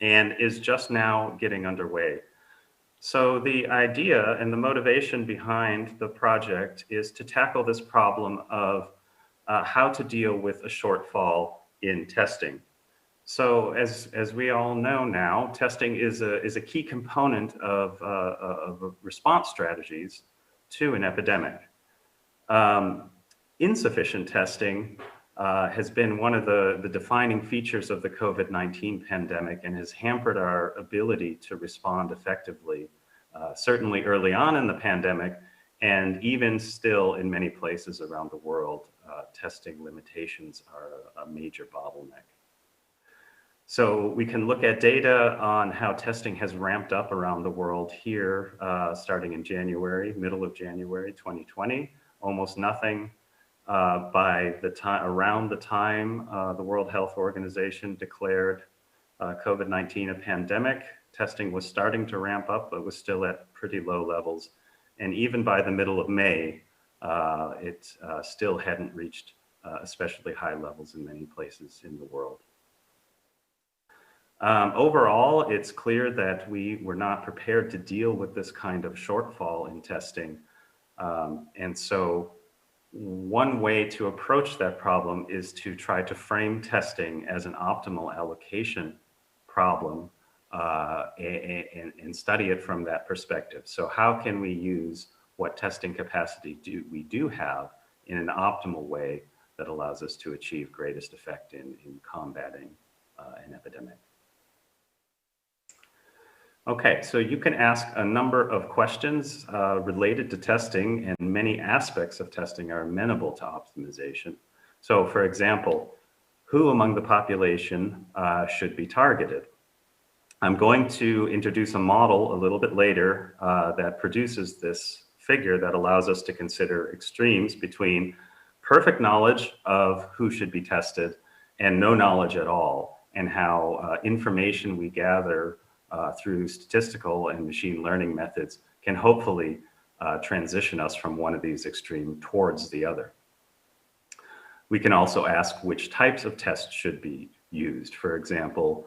and is just now getting underway. So the idea and the motivation behind the project is to tackle this problem of how to deal with a shortfall in testing. So as we all know now, testing is a key component of response strategies to an epidemic. Insufficient testing has been one of the defining features of the COVID-19 pandemic and has hampered our ability to respond effectively, certainly early on in the pandemic, and even still in many places around the world, testing limitations are a major bottleneck. So we can look at data on how testing has ramped up around the world here, starting in January, middle of January 2020, almost nothing. By the time, around the time the World Health Organization declared COVID-19 a pandemic, testing was starting to ramp up, but was still at pretty low levels. And even by the middle of May, it still hadn't reached especially high levels in many places in the world. Overall, it's clear that we were not prepared to deal with this kind of shortfall in testing. And so one way to approach that problem is to try to frame testing as an optimal allocation problem and study it from that perspective. So how can we use what testing capacity we do have in an optimal way that allows us to achieve greatest effect in combating an epidemic? Okay, so you can ask a number of questions related to testing, and many aspects of testing are amenable to optimization. So for example, who among the population should be targeted? I'm going to introduce a model a little bit later that produces this figure that allows us to consider extremes between perfect knowledge of who should be tested and no knowledge at all, and how information we gather through statistical and machine learning methods can hopefully transition us from one of these extremes towards the other. We can also ask which types of tests should be used. For example,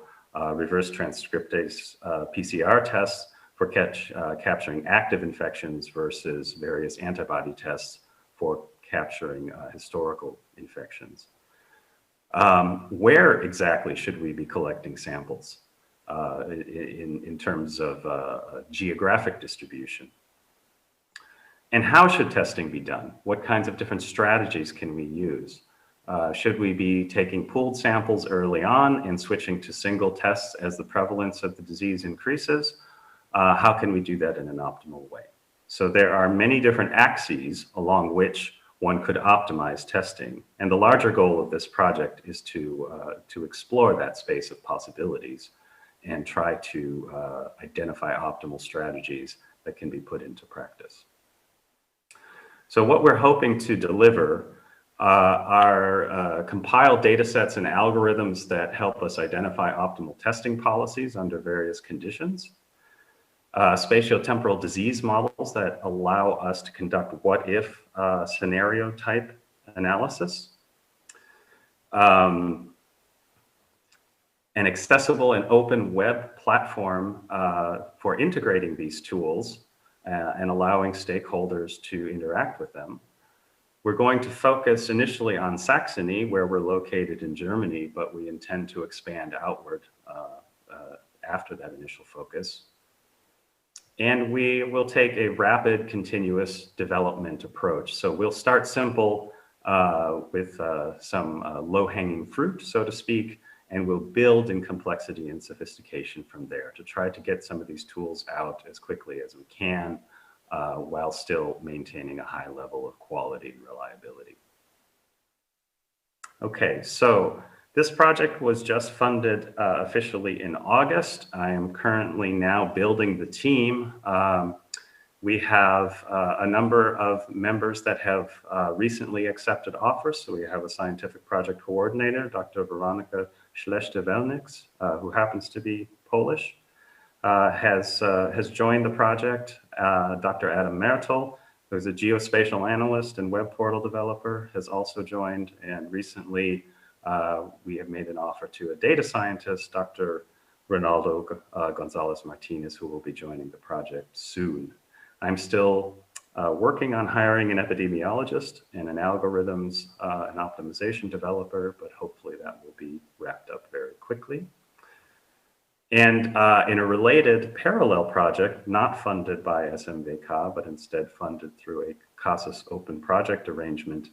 reverse transcriptase PCR tests for capturing active infections versus various antibody tests for capturing historical infections. Where exactly should we be collecting samples in terms of geographic distribution? And how should testing be done? What kinds of different strategies can we use? Should we be taking pooled samples early on and switching to single tests as the prevalence of the disease increases? How can we do that in an optimal way? So there are many different axes along which one could optimize testing. And the larger goal of this project is to explore that space of possibilities and try to identify optimal strategies that can be put into practice. So what we're hoping to deliver are compiled data sets and algorithms that help us identify optimal testing policies under various conditions, spatiotemporal disease models that allow us to conduct what-if scenario type analysis, an accessible and open web platform for integrating these tools and allowing stakeholders to interact with them. We're going to focus initially on Saxony, where we're located in Germany, but we intend to expand outward after that initial focus. And we will take a rapid, continuous development approach. So we'll start simple with some low-hanging fruit, so to speak, and we'll build in complexity and sophistication from there to try to get some of these tools out as quickly as we can, while still maintaining a high level of quality and reliability. Okay, so this project was just funded officially in August. I am currently now building the team. We have a number of members that have recently accepted offers. So we have a scientific project coordinator, Dr. Weronika Schlechte-Welnix, who happens to be Polish. Has joined the project. Dr. Adam Mertel, who's a geospatial analyst and web portal developer, has also joined. And recently, we have made an offer to a data scientist, Dr. Ronaldo Gonzalez Martinez, who will be joining the project soon. I'm still working on hiring an epidemiologist and an algorithms and optimization developer, but hopefully that will be wrapped up very quickly. And in a related parallel project, not funded by SMVK, but instead funded through a CASAS open project arrangement,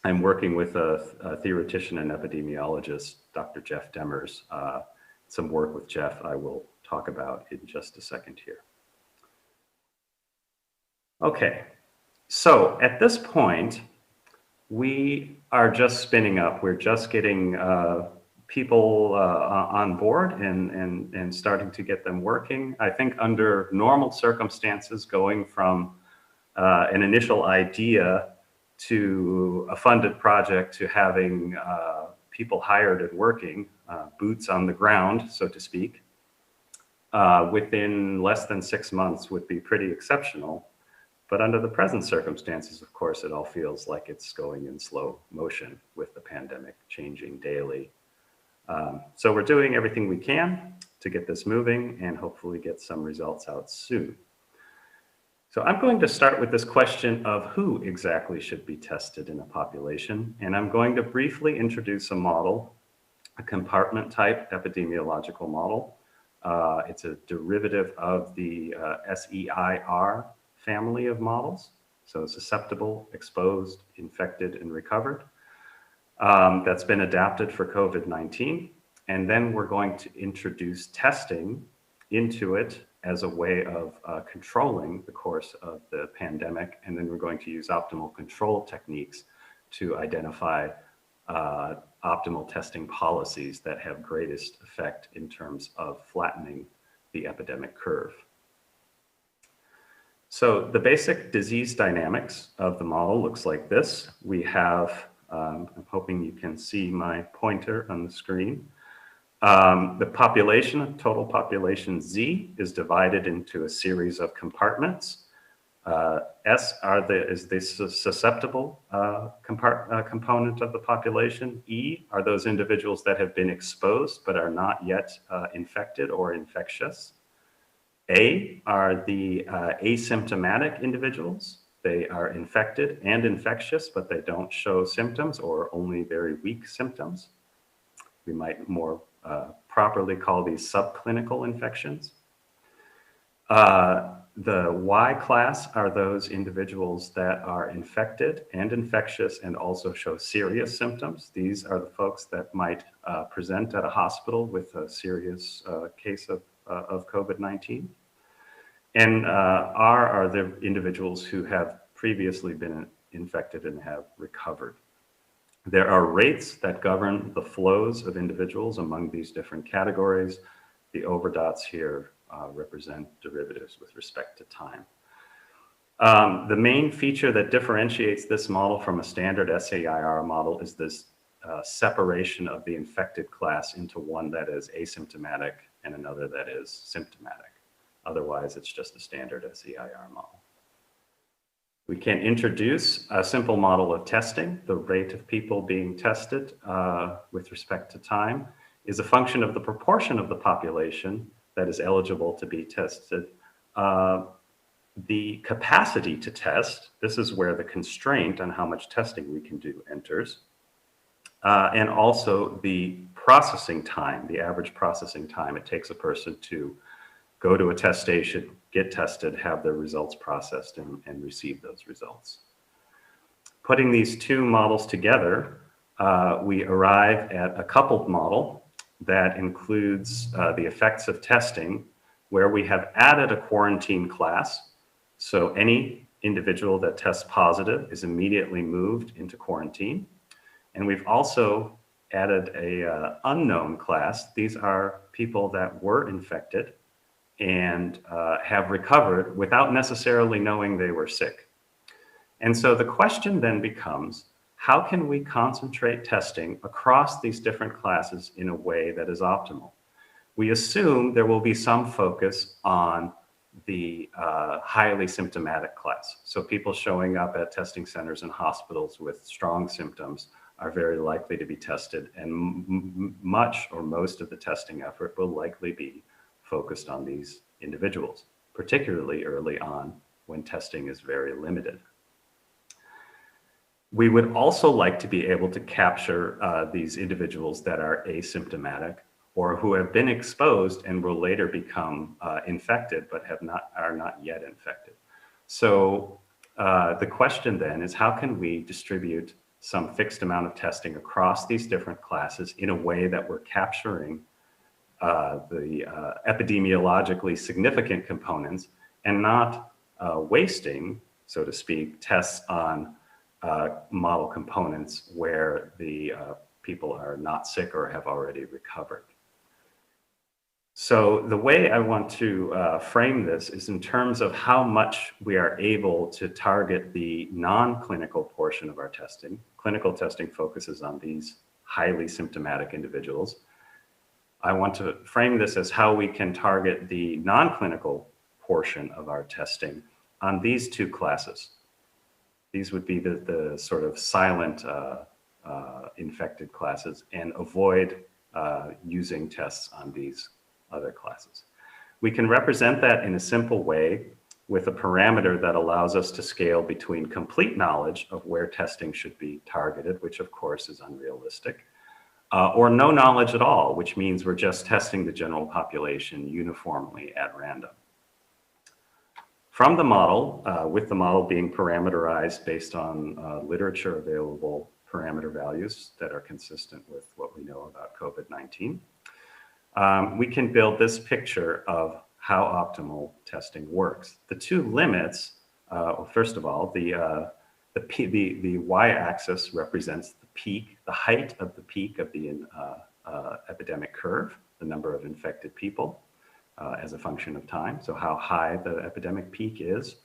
I'm working with a theoretician and epidemiologist, Dr. Jeff Demers. Some work with Jeff I will talk about in just a second here. Okay, so at this point, we are just spinning up. We're just getting people on board and starting to get them working. I think under normal circumstances, going from an initial idea to a funded project to having people hired and working, boots on the ground, so to speak, within less than 6 months would be pretty exceptional. But under the present circumstances, of course, it all feels like it's going in slow motion with the pandemic changing daily. So we're doing everything we can to get this moving and hopefully get some results out soon. So I'm going to start with this question of who exactly should be tested in a population. And I'm going to briefly introduce a model, a compartment type epidemiological model. It's a derivative of the SEIR family of models. So susceptible, exposed, infected, and recovered. That's been adapted for COVID-19. And then we're going to introduce testing into it as a way of controlling the course of the pandemic. And then we're going to use optimal control techniques to identify optimal testing policies that have greatest effect in terms of flattening the epidemic curve. So the basic disease dynamics of the model looks like this. We have, I'm hoping you can see my pointer on the screen. The population, total population Z, is divided into a series of compartments. S is the susceptible component of the population. E are those individuals that have been exposed but are not yet infected or infectious. A are the asymptomatic individuals. They are infected and infectious, but they don't show symptoms or only very weak symptoms. We might more properly call these subclinical infections. The Y class are those individuals that are infected and infectious and also show serious symptoms. These are the folks that might present at a hospital with a serious case of COVID-19. And R are the individuals who have previously been infected and have recovered. There are rates that govern the flows of individuals among these different categories. The overdots here represent derivatives with respect to time. The main feature that differentiates this model from a standard SAIR model is this separation of the infected class into one that is asymptomatic and another that is symptomatic. Otherwise, it's just a standard SAIR model. We can introduce a simple model of testing. The rate of people being tested with respect to time is a function of the proportion of the population that is eligible to be tested. The capacity to test, this is where the constraint on how much testing we can do enters. And also the processing time, the average processing time it takes a person to go to a test station, get tested, have their results processed, and receive those results. Putting these two models together, we arrive at a coupled model that includes the effects of testing, where we have added a quarantine class. So any individual that tests positive is immediately moved into quarantine. And we've also added a unknown class. These are people that were infected and have recovered without necessarily knowing they were sick. And so the question then becomes, how can we concentrate testing across these different classes in a way that is optimal? We assume there will be some focus on the highly symptomatic class. So people showing up at testing centers and hospitals with strong symptoms are very likely to be tested, and much or most of the testing effort will likely be focused on these individuals, particularly early on when testing is very limited. We would also like to be able to capture these individuals that are asymptomatic or who have been exposed and will later become infected but are not yet infected. So the question then is, how can we distribute some fixed amount of testing across these different classes in a way that we're capturing the epidemiologically significant components and not wasting, so to speak, tests on model components where the people are not sick or have already recovered. So the way I want to frame this is in terms of how much we are able to target the non-clinical portion of our testing. Clinical testing focuses on these highly symptomatic individuals. I want to frame this as how we can target the non-clinical portion of our testing on these two classes. These would be the sort of silent infected classes, and avoid using tests on these other classes. We can represent that in a simple way with a parameter that allows us to scale between complete knowledge of where testing should be targeted, which of course is unrealistic, or no knowledge at all, which means we're just testing the general population uniformly at random. From the model, with the model being parameterized based on literature available parameter values that are consistent with what we know about COVID-19, we can build this picture of how optimal testing works. The two limits, well, first of all, the y-axis represents the peak, the height of the peak of the epidemic curve, the number of infected people as a function of time, so how high the epidemic peak is.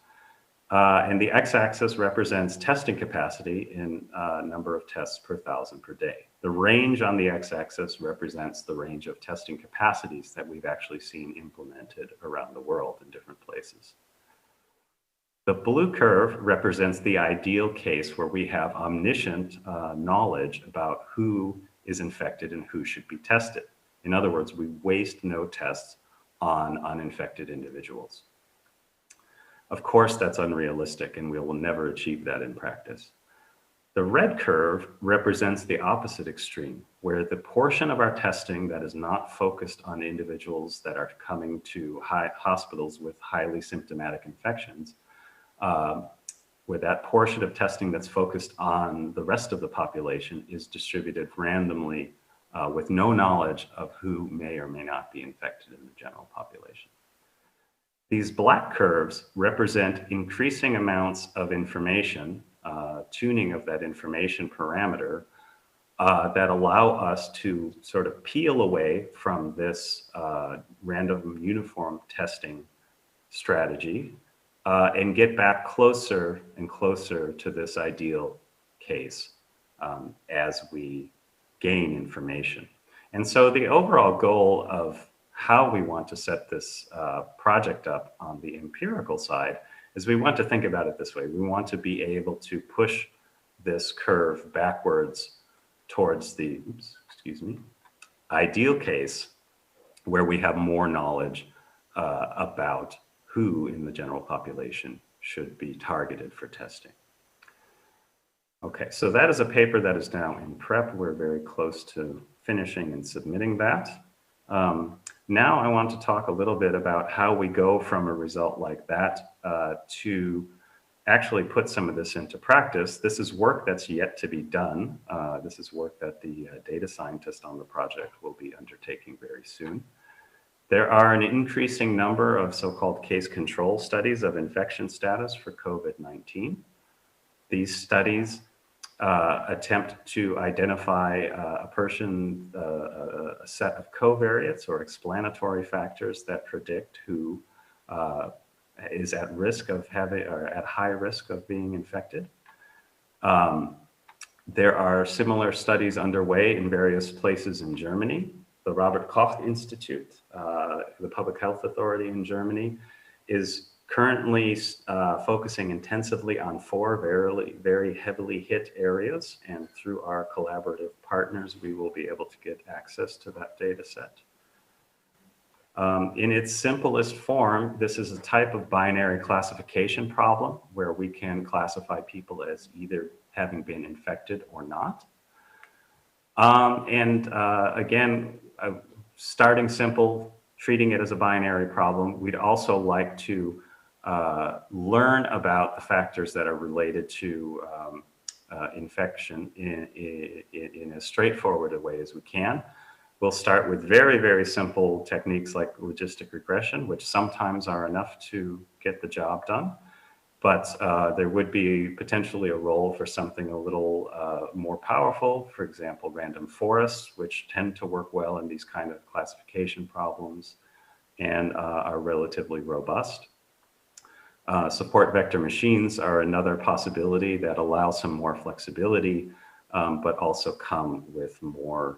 And the x-axis represents testing capacity in number of tests per thousand per day. The range on the x-axis represents the range of testing capacities that we've actually seen implemented around the world in different places. The blue curve represents the ideal case where we have omniscient knowledge about who is infected and who should be tested. In other words, we waste no tests on uninfected individuals. Of course, that's unrealistic, and we will never achieve that in practice. The red curve represents the opposite extreme, where the portion of our testing that is not focused on individuals that are coming to hospitals with highly symptomatic infections, where that portion of testing that's focused on the rest of the population is distributed randomly with no knowledge of who may or may not be infected in the general population. These black curves represent increasing amounts of information, tuning of that information parameter that allow us to sort of peel away from this random uniform testing strategy and get back closer and closer to this ideal case as we gain information. And so the overall goal of how we want to set this project up on the empirical side is we want to think about it this way. We want to be able to push this curve backwards towards the, ideal case where we have more knowledge about who in the general population should be targeted for testing. Okay, so that is a paper that is now in prep. We're very close to finishing and submitting that. Now I want to talk a little bit about how we go from a result like that to actually put some of this into practice. This is work that's yet to be done. This is work that the data scientist on the project will be undertaking very soon. There are an increasing number of so-called case control studies of infection status for COVID-19. These studies attempt to identify a person, a set of covariates or explanatory factors that predict who is at risk of having, or at high risk of being infected. There are similar studies underway in various places in Germany. The Robert Koch Institute, the public health authority in Germany, is currently focusing intensively on 4 very heavily hit areas. And through our collaborative partners, we will be able to get access to that data set. In its simplest form, this is a type of binary classification problem where we can classify people as either having been infected or not. Again, starting simple, treating it as a binary problem, we'd also like to learn about the factors that are related to infection in as straightforward a way as we can. We'll start with very, very simple techniques like logistic regression, which sometimes are enough to get the job done. But there would be potentially a role for something a little more powerful, for example, random forests, which tend to work well in these kind of classification problems and are relatively robust. Support vector machines are another possibility that allow some more flexibility, but also come with more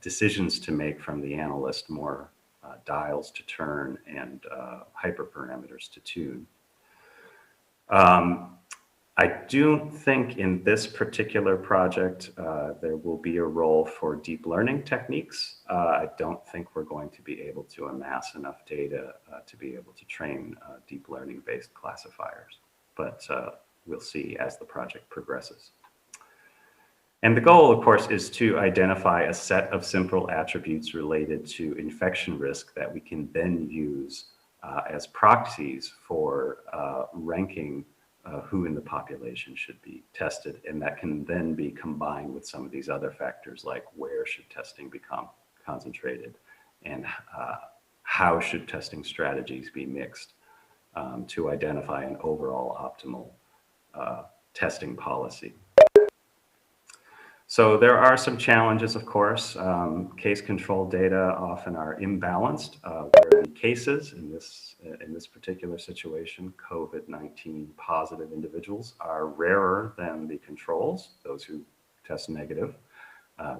decisions to make from the analyst, more dials to turn and hyperparameters to tune. I do think in this particular project, there will be a role for deep learning techniques. I don't think we're going to be able to amass enough data to be able to train deep learning based classifiers, but we'll see as the project progresses. And the goal, of course, is to identify a set of simple attributes related to infection risk that we can then use as proxies for ranking who in the population should be tested. And that can then be combined with some of these other factors like where should testing become concentrated and how should testing strategies be mixed to identify an overall optimal testing policy. So there are some challenges, of course. Case control data often are imbalanced, where the cases in this particular situation, COVID-19 positive individuals, are rarer than the controls, those who test negative.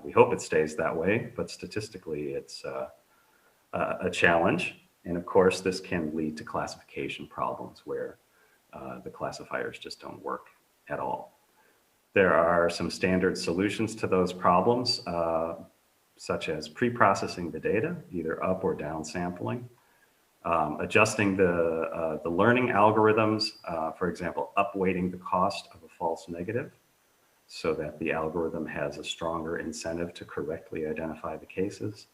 We hope it stays that way, but statistically it's a challenge. And of course, this can lead to classification problems where the classifiers just don't work at all. There are some standard solutions to those problems, such as pre-processing the data, either up or down sampling, adjusting the learning algorithms, for example, upweighting the cost of a false negative so that the algorithm has a stronger incentive to correctly identify the cases,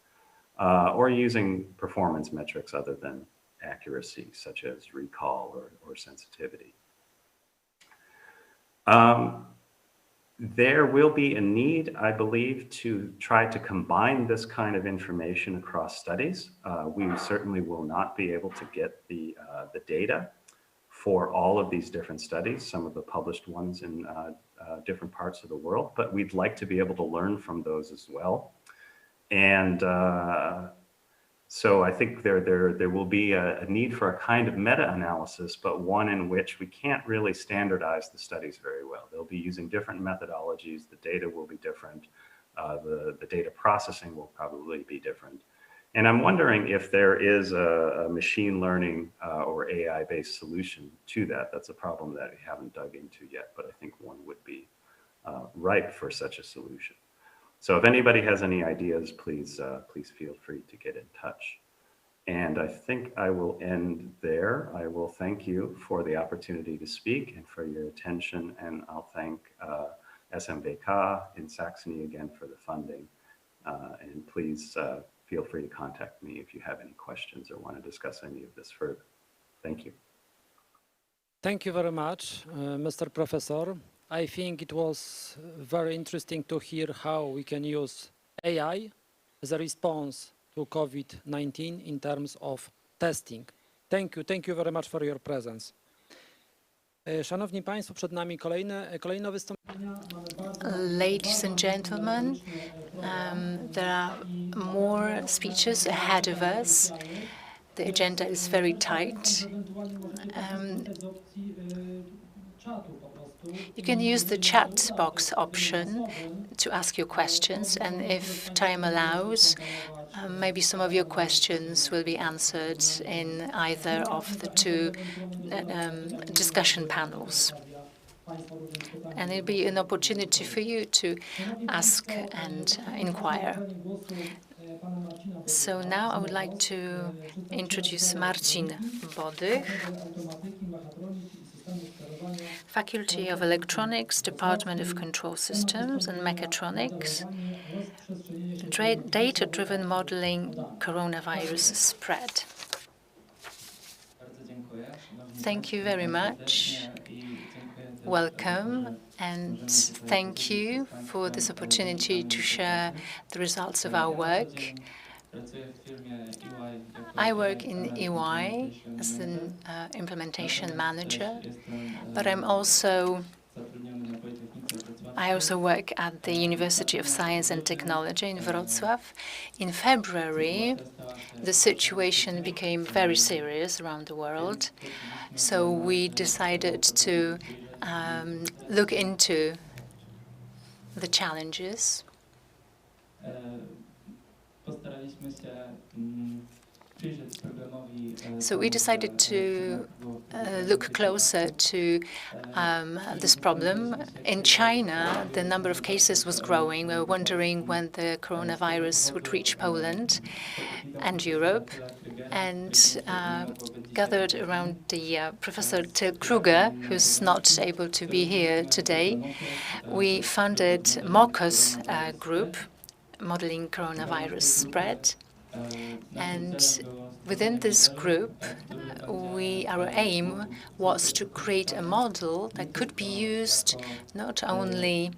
or using performance metrics other than accuracy, such as recall or sensitivity. There will be a need, I believe, to try to combine this kind of information across studies. We certainly will not be able to get the data for all of these different studies. Some of the published ones in different parts of the world, but we'd like to be able to learn from those as well. And so I think there will be a need for a kind of meta-analysis, but one in which we can't really standardize the studies very well. They'll be using different methodologies. The data will be different. The data processing will probably be different. And I'm wondering if there is a machine learning or AI-based solution to that. That's a problem that we haven't dug into yet, but I think one would be ripe for such a solution. So if anybody has any ideas, please feel free to get in touch. And I think I will end there. I will thank you for the opportunity to speak and for your attention. And I'll thank SMVK in Saxony again for the funding. And please feel free to contact me if you have any questions or want to discuss any of this further. Thank you. Thank you very much, Mr. Professor. I think it was very interesting to hear how we can use AI as a response to COVID-19 in terms of testing. Thank you very much for your presence. Szanowni Państwo, przed nami kolejne wystąpienia. Ladies and gentlemen, there are more speeches ahead of us. The agenda is very tight. You can use the chat box option to ask your questions, and if time allows, maybe some of your questions will be answered in either of the two discussion panels. And it'll be an opportunity for you to ask and inquire. So now I would like to introduce Marcin Bodych, Faculty of Electronics, Department of Control Systems and Mechatronics, Data-Driven Modeling Coronavirus Spread. Thank you very much. Welcome, and thank you for this opportunity to share the results of our work. I work in EY as an implementation manager, but I also work at the University of Science and Technology in Wrocław. In February, the situation became very serious around the world, so we decided to look into the challenges. So we decided to look closer to this problem. In China, the number of cases was growing. We were wondering when the coronavirus would reach Poland and Europe, and gathered around the Professor Till Kruger, who's not able to be here today. We funded MOCOS group, Modeling Coronavirus Spread. And within this group, our aim was to create a model that could be used not only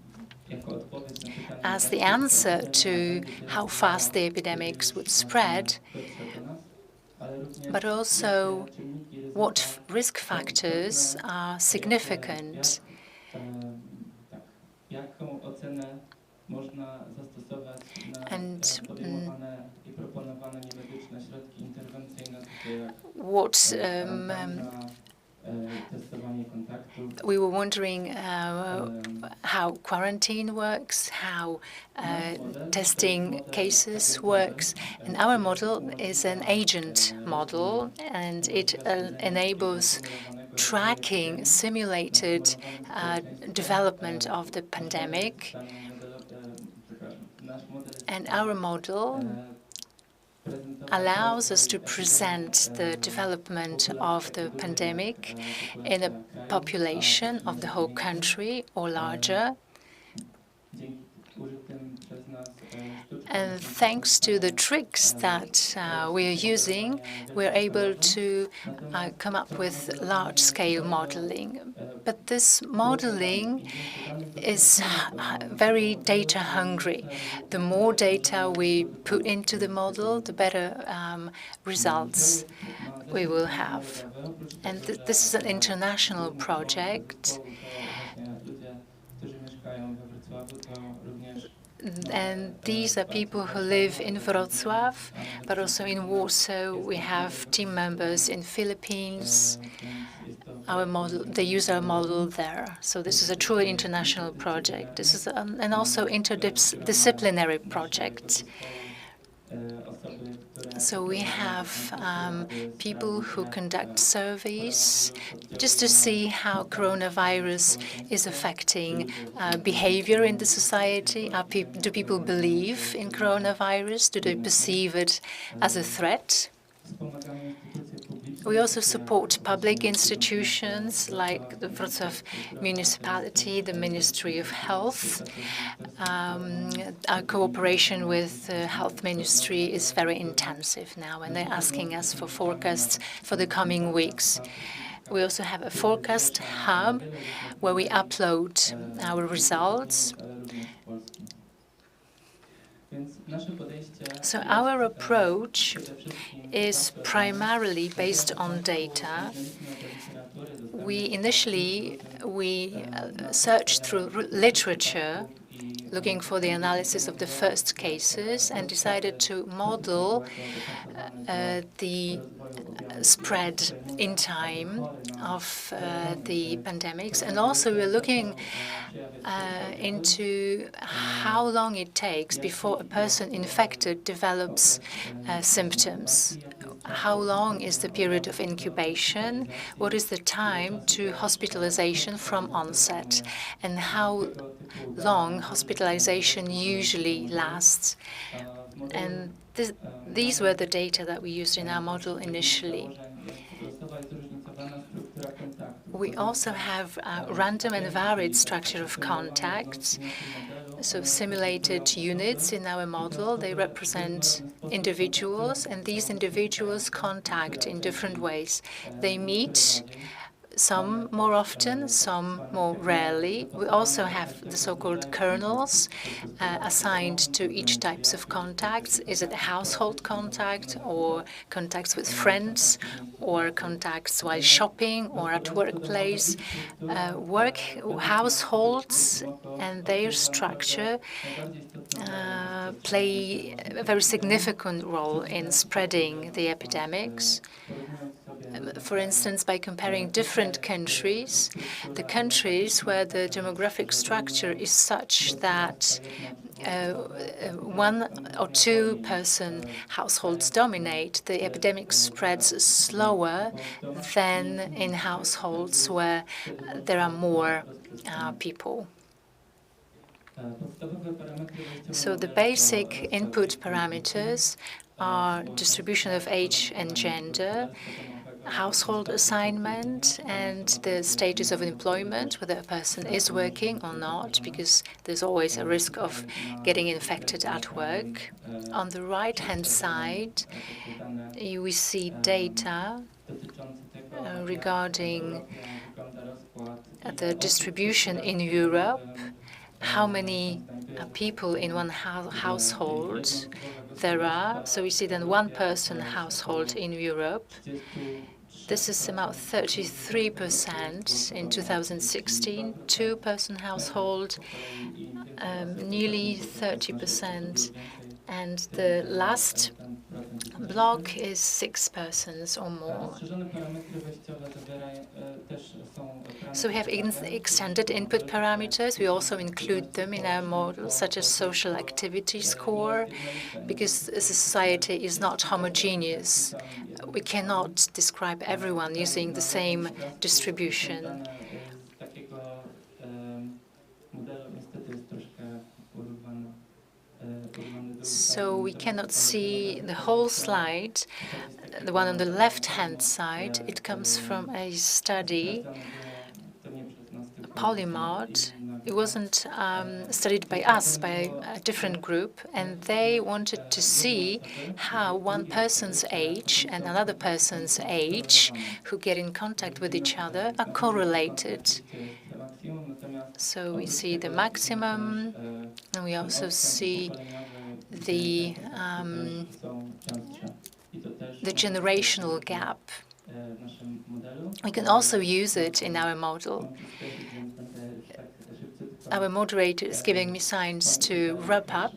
as the answer to how fast the epidemics would spread, but also what risk factors are significant and what we were wondering how quarantine works, how testing cases works. And our model is an agent model, and it enables tracking simulated development of the pandemic. And our model allows us to present the development of the pandemic in a population of the whole country or larger. And thanks to the tricks that we are using, we're able to come up with large-scale modeling. But this modeling is very data-hungry. The more data we put into the model, the better results we will have. And this is an international project. And these are people who live in Wrocław, but also in Warsaw. We have team members in Philippines. Our model, they use our model there. So this is a truly international project. This is and also interdisciplinary project. So we have people who conduct surveys just to see how coronavirus is affecting behavior in the society. Do people believe in coronavirus? Do they perceive it as a threat? We also support public institutions like the Wrocław municipality, the Ministry of Health. Our cooperation with the Health Ministry is very intensive now, and they're asking us for forecasts for the coming weeks. We also have a forecast hub where we upload our results. So our approach is primarily based on data. We searched through literature, looking for the analysis of the first cases, and decided to model the spread in time of the pandemics. And also we're looking into how long it takes before a person infected develops symptoms. How long is the period of incubation? What is the time to hospitalization from onset? And how long hospitalization usually lasts? And these were the data that we used in our model initially. We also have a random and varied structure of contacts. So simulated units in our model, they represent individuals, and these individuals contact in different ways. They meet, some more often, some more rarely. We also have the so-called kernels assigned to each types of contacts. Is it a household contact, or contacts with friends, or contacts while shopping or at workplace? Households and their structure play a very significant role in spreading the epidemics. For instance, by comparing different countries, the countries where the demographic structure is such that one or two person households dominate, the epidemic spreads slower than in households where there are more people. So the basic input parameters are distribution of age and gender, household assignment, and the status of employment, whether a person is working or not, because there's always a risk of getting infected at work. On the right-hand side, we see data regarding the distribution in Europe, how many people in one household there are. So we see then one-person household in Europe. This is about 33% in 2016. Two-person household, nearly 30%. And the last block is 6 persons or more. So we have extended input parameters. We also include them in our model, such as social activity score, because the society is not homogeneous. We cannot describe everyone using the same distribution. So we cannot see the whole slide. The one on the left-hand side, it comes from a study, Polymod. It wasn't studied by us, by a different group, and they wanted to see how one person's age and another person's age, who get in contact with each other, are correlated. So we see the maximum, and we also see the generational gap. We can also use it in our model. our moderator is giving me signs to wrap up.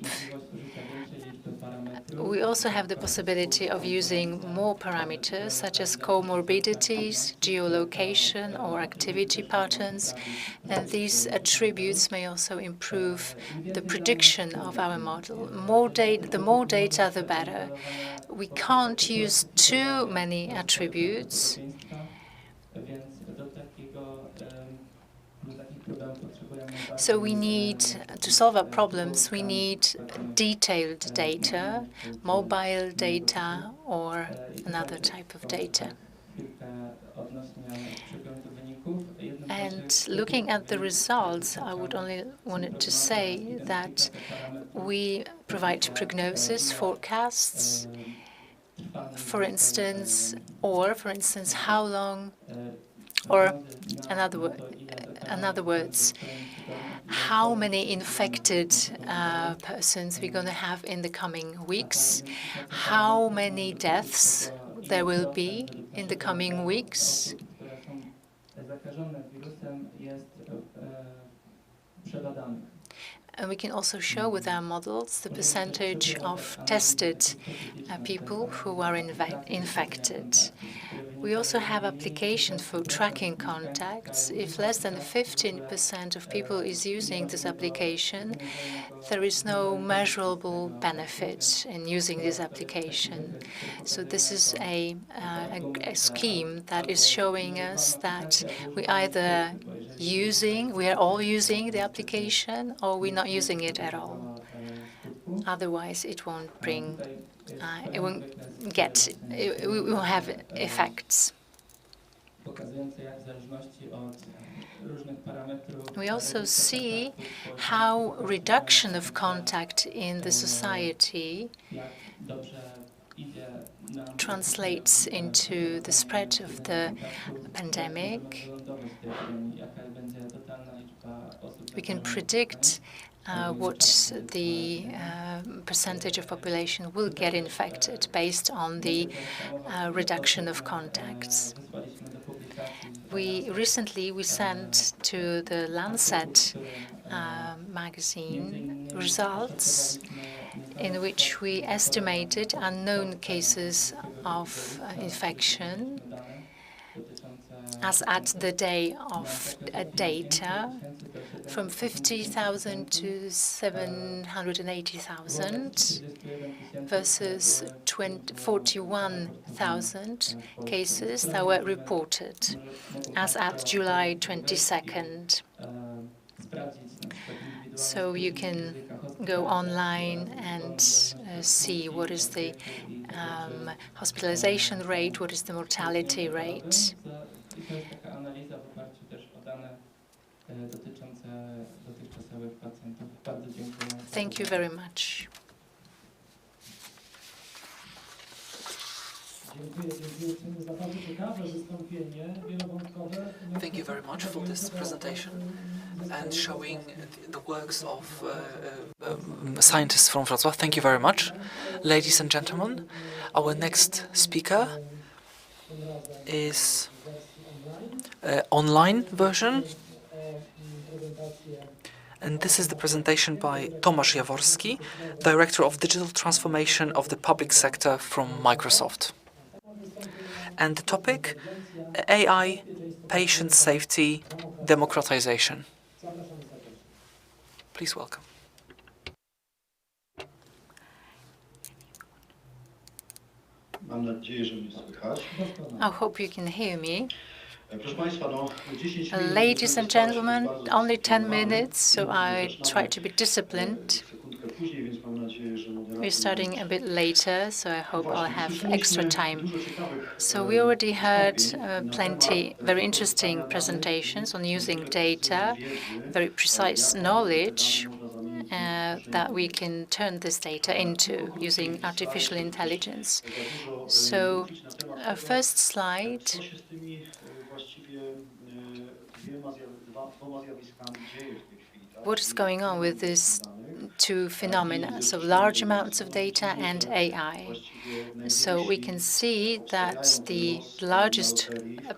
We also have the possibility of using more parameters, such as comorbidities, geolocation, or activity patterns. And these attributes may also improve the prediction of our model. The more data, the better. We can't use too many attributes. So we need, to solve our problems, we need detailed data, mobile data, or another type of data. And looking at the results, I would only wanted to say that we provide prognosis, forecasts, for instance, how long, or in other words, how many infected persons we're going to have in the coming weeks, how many deaths there will be in the coming weeks. And we can also show with our models the percentage of tested people who are infected. We also have applications for tracking contacts. If less than 15% of people is using this application, there is no measurable benefit in using this application. So this is a scheme that is showing us that we are all using the application, or we're not using it at all. Otherwise, it won't have effects. We also see how reduction of contact in the society translates into the spread of the pandemic. We can predict what the percentage of population will get infected based on the reduction of contacts. Recently we sent to the Lancet magazine results in which we estimated unknown cases of infection as at the day of data, from 50,000 to 780,000 versus 41,000 cases that were reported as at July 22nd. So you can go online and see what is the hospitalization rate, what is the mortality rate. Thank you very much. Thank you very much for this presentation and showing the works of scientists from Wrocław. Thank you very much. Ladies and gentlemen, our next speaker is online version. And this is the presentation by Tomasz Jaworski, Director of Digital Transformation of the Public Sector from Microsoft. And the topic, AI, Patient Safety, Democratization. Please welcome. I hope you can hear me. Ladies and gentlemen, only 10 minutes, so I try to be disciplined. We're starting a bit later, so I hope I'll have extra time. So we already heard plenty very interesting presentations on using data, very precise knowledge that we can turn this data into using artificial intelligence. So our first slide. What is going on with these two phenomena, so large amounts of data and AI? So we can see that the largest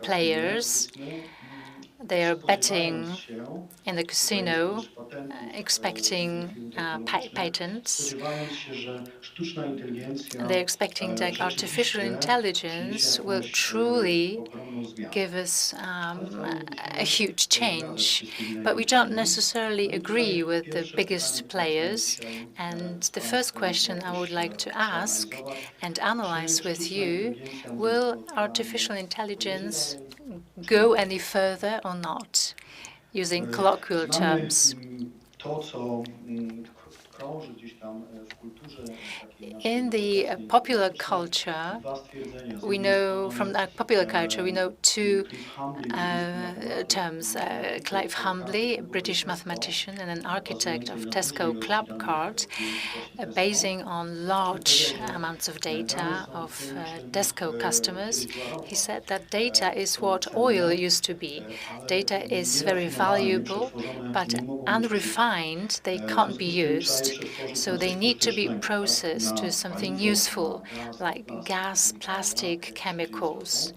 players, they are betting in the casino expecting patents. They're expecting that artificial intelligence will truly give us a huge change. But we don't necessarily agree with the biggest players. And the first question I would like to ask and analyze with you, will artificial intelligence go any further or not, using colloquial terms? In the popular culture, we know from popular culture, we know two terms. Clive Humbley, a British mathematician and an architect of Tesco Club Card, basing on large amounts of data of Tesco customers, he said that data is what oil used to be. Data is very valuable, but unrefined, they can't be used. So they need to be processed to something useful, like gas, plastic, chemicals.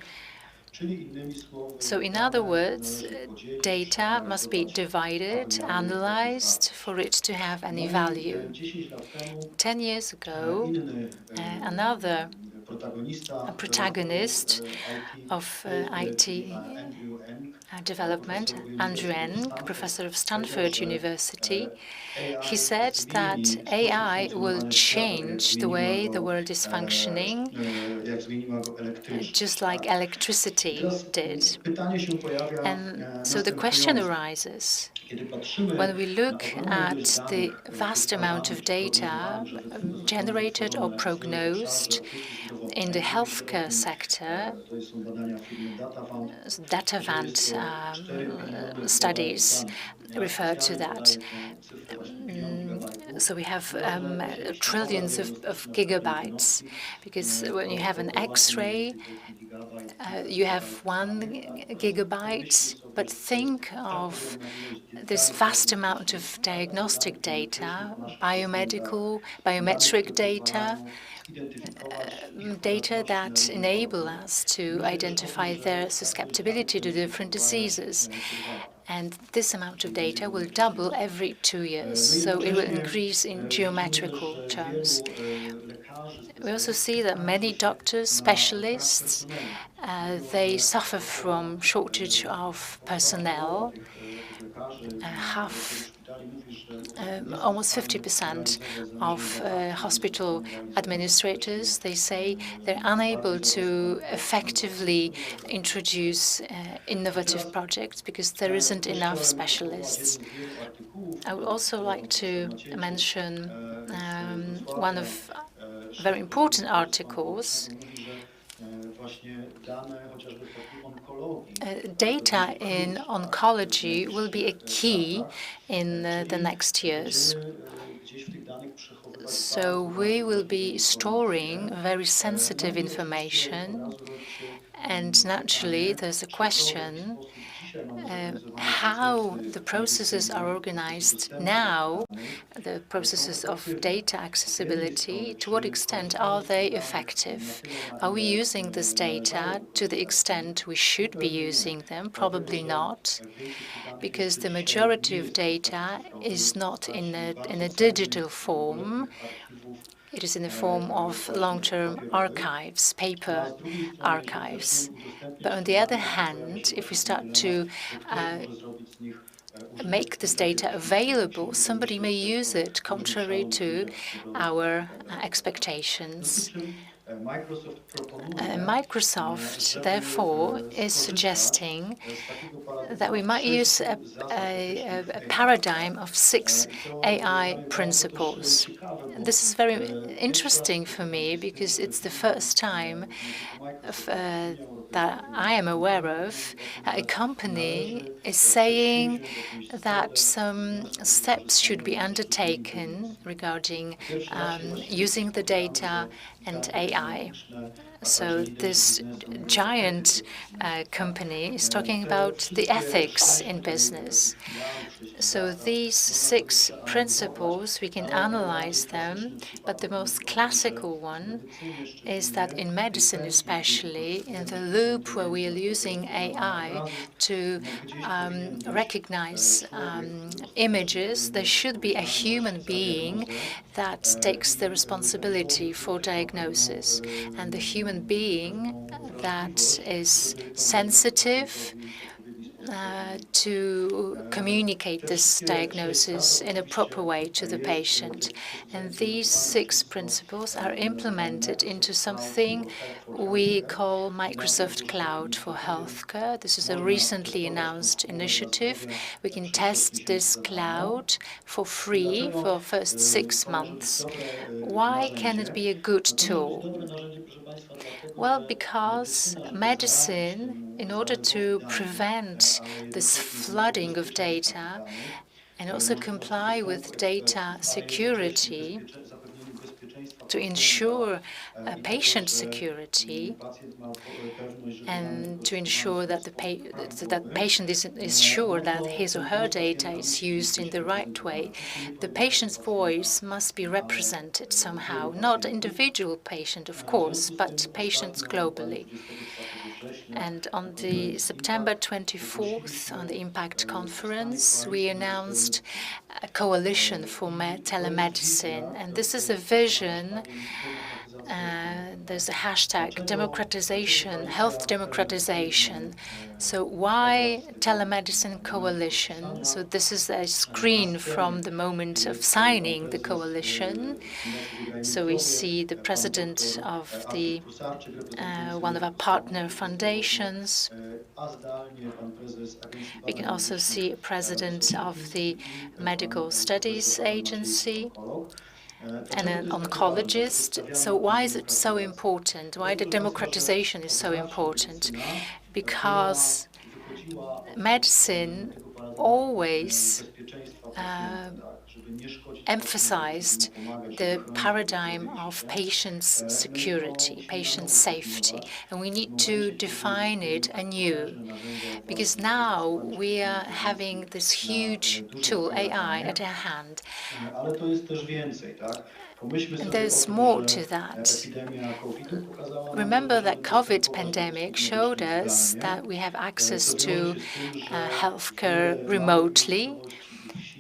So in other words, data must be divided, analyzed for it to have any value. 10 years ago, another protagonist of IT development, Andrew Ng, professor of Stanford University, he said that AI will change the way the world is functioning, just like electricity did. And so the question arises, when we look at the vast amount of data generated or prognosed in the healthcare sector, Datavant studies refer to that. So we have trillions of gigabytes, because when you have an X-ray, you have 1 gigabyte, but think of this vast amount of diagnostic data, biometric data, data that enable us to identify their susceptibility to different diseases. And this amount of data will double every 2 years, so it will increase in geometrical terms. We also see that many doctors, specialists, they suffer from shortage of personnel. Almost 50% of hospital administrators, they say they're unable to effectively introduce innovative projects because there isn't enough specialists. I would also like to mention one of very important articles. Data in oncology will be a key in the next years. So we will be storing very sensitive information, and naturally there's a question how the processes are organized now, the processes of data accessibility, to what extent are they effective? Are we using this data to the extent we should be using them? Probably not, because the majority of data is not in a digital form. It is in the form of long-term archives, paper archives. But on the other hand, if we start to make this data available, somebody may use it contrary to our expectations. Microsoft, therefore, is suggesting that we might use a paradigm of 6 AI principles. This is very interesting for me because it's the first time that I am aware of a company is saying that some steps should be undertaken regarding using the data and AI. So this giant company is talking about the ethics in business. So these 6 principles, we can analyze them, but the most classical one is that in medicine especially, in the loop where we are using AI to recognize images, there should be a human being that takes the responsibility for diagnosis. And the human being that is sensitive to communicate this diagnosis in a proper way to the patient. And these 6 principles are implemented into something we call Microsoft Cloud for Healthcare. This is a recently announced initiative. We can test this cloud for free for the first 6 months. Why can it be a good tool? Well, because medicine, in order to prevent this flooding of data and also comply with data security, to ensure patient security and to ensure that the patient is sure that his or her data is used in the right way, the patient's voice must be represented somehow. Not individual patient, of course, but patients globally. And on the September 24th, on the Impact Conference, we announced a coalition for telemedicine. And this is a vision. There's a hashtag, democratization, health democratization. So why telemedicine coalition? So this is a screen from the moment of signing the coalition. So we see the president of the one of our partner foundations. We can also see a president of the Medical Studies Agency and an oncologist. So why is it so important? Why the democratization is so important? Because medicine always emphasized the paradigm of patient's security, patient safety, and we need to define it anew. Because now we are having this huge tool, AI, at our hand. And there's more to that. Remember that COVID pandemic showed us that we have access to healthcare remotely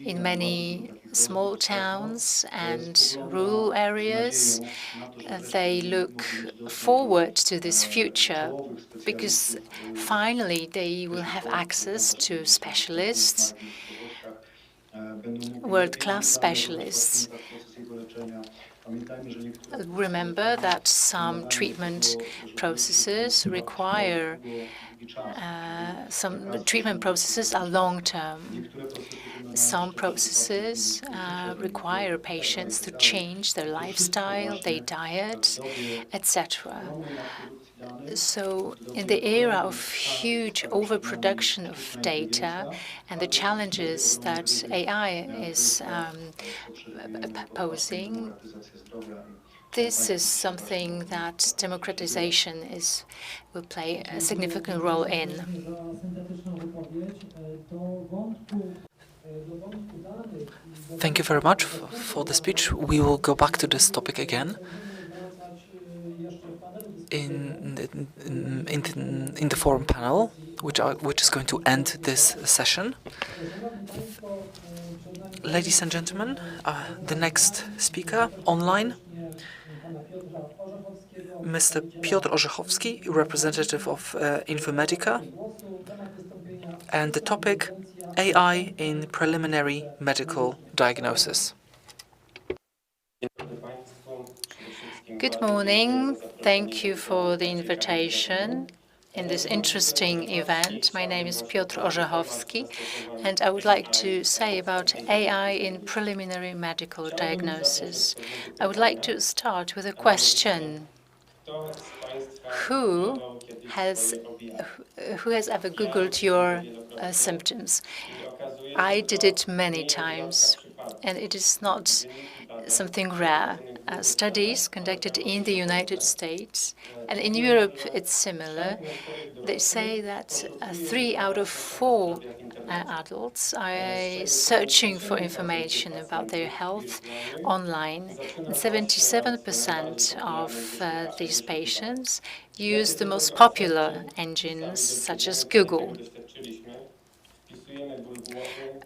in many small towns and rural areas. They look forward to this future because finally they will have access to specialists, world-class specialists. Remember that some treatment processes require some treatment processes are long-term. Some processes require patients to change their lifestyle, their diet, etc. So in the era of huge overproduction of data and the challenges that AI is posing, this is something that democratization will play a significant role in. Thank you very much for the speech. We will go back to this topic again in the forum panel, which is going to end this session. Ladies and gentlemen, the next speaker online, Mr. Piotr Orzechowski, representative of Infomedica, and the topic, AI in preliminary medical diagnosis. Good morning. Thank you for the invitation in this interesting event. My name is Piotr Orzechowski, and I would like to say about AI in preliminary medical diagnosis. I would like to start with a question. Who has ever Googled your symptoms? I did it many times, and it is not something rare. studies conducted in the United States, and in Europe it's similar. They say that 3 out of 4 adults are searching for information about their health online. And 77% of these patients use the most popular engines, such as Google.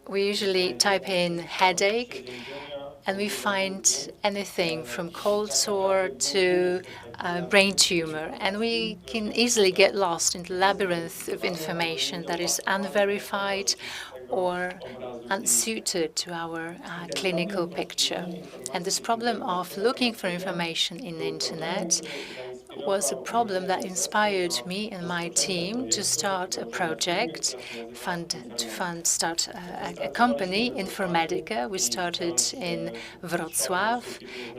We usually type in headache, and we find anything from cold sore to brain tumor. And we can easily get lost in the labyrinth of information that is unverified or unsuited to our clinical picture. And this problem of looking for information in the internet was a problem that inspired me and my team to start a project, start a company, Informatica. We started in Wrocław,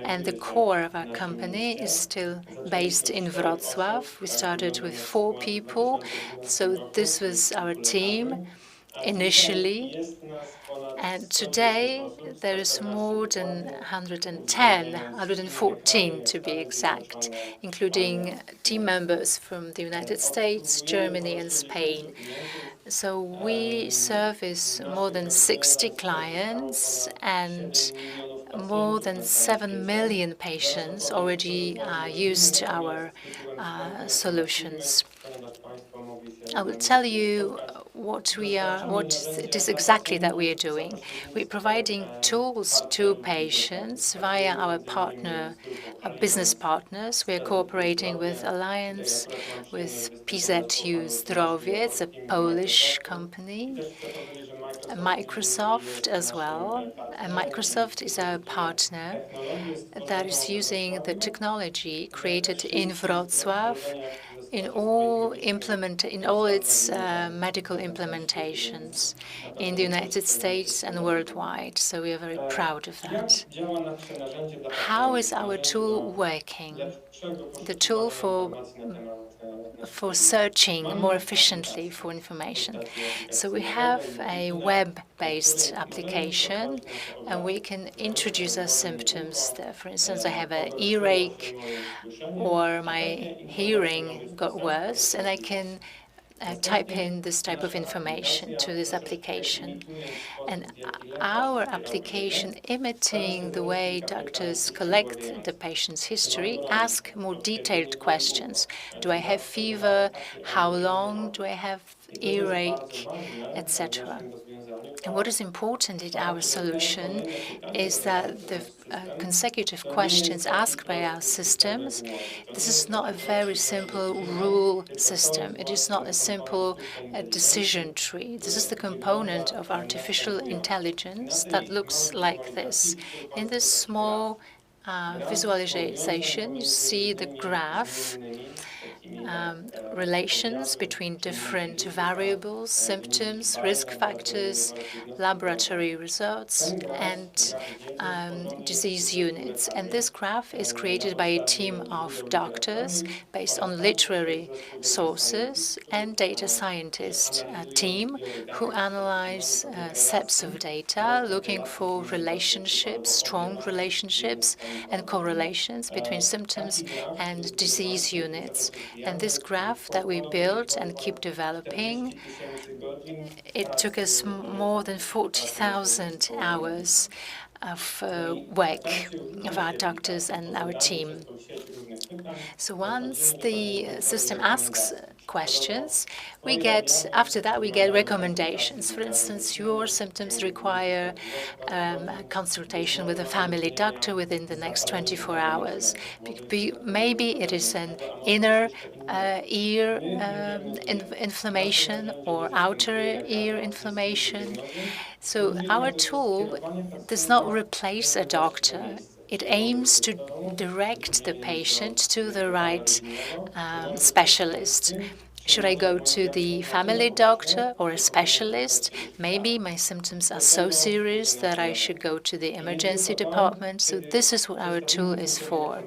and the core of our company is still based in Wrocław. We started with 4 people, so this was our team initially. And today there is more than 114 to be exact, including team members from the United States, Germany, and Spain. So we service more than 60 clients, and more than 7 million patients already used our solutions. I will tell you what it is exactly that we are doing. We're providing tools to patients via our business partners. We are cooperating with Alliance, with PZU Zdrowie, it's a Polish company, Microsoft as well. And Microsoft is our partner that is using the technology created in Wrocław in all its medical implementations in the United States and worldwide. So we are very proud of that. How is our tool working? The tool for searching more efficiently for information. So we have a web-based application, and we can introduce our symptoms there. For instance, I have an earache, or my hearing got worse, and I can type in this type of information to this application. And our application, imitating the way doctors collect the patient's history, ask more detailed questions. Do I have fever? How long do I have earache, etc. And what is important in our solution is that the consecutive questions asked by our systems, this is not a very simple rule system. It is not a simple decision tree. This is the component of artificial intelligence that looks like this. In this small visualization, you see the graph, relations between different variables, symptoms, risk factors, laboratory results, and disease units. And this graph is created by a team of doctors based on literary sources and data scientist team who analyze sets of data, looking for relationships, strong relationships and correlations between symptoms and disease units. And this graph that we built and keep developing, it took us more than 40,000 hours of work of our doctors and our team. So once the system asks questions, after that we get recommendations. For instance, your symptoms require a consultation with a family doctor within the next 24 hours. Maybe it is an inner ear inflammation or outer ear inflammation. So our tool does not replace a doctor. It aims to direct the patient to the right specialist. Should I go to the family doctor or a specialist? Maybe my symptoms are so serious that I should go to the emergency department. So this is what our tool is for.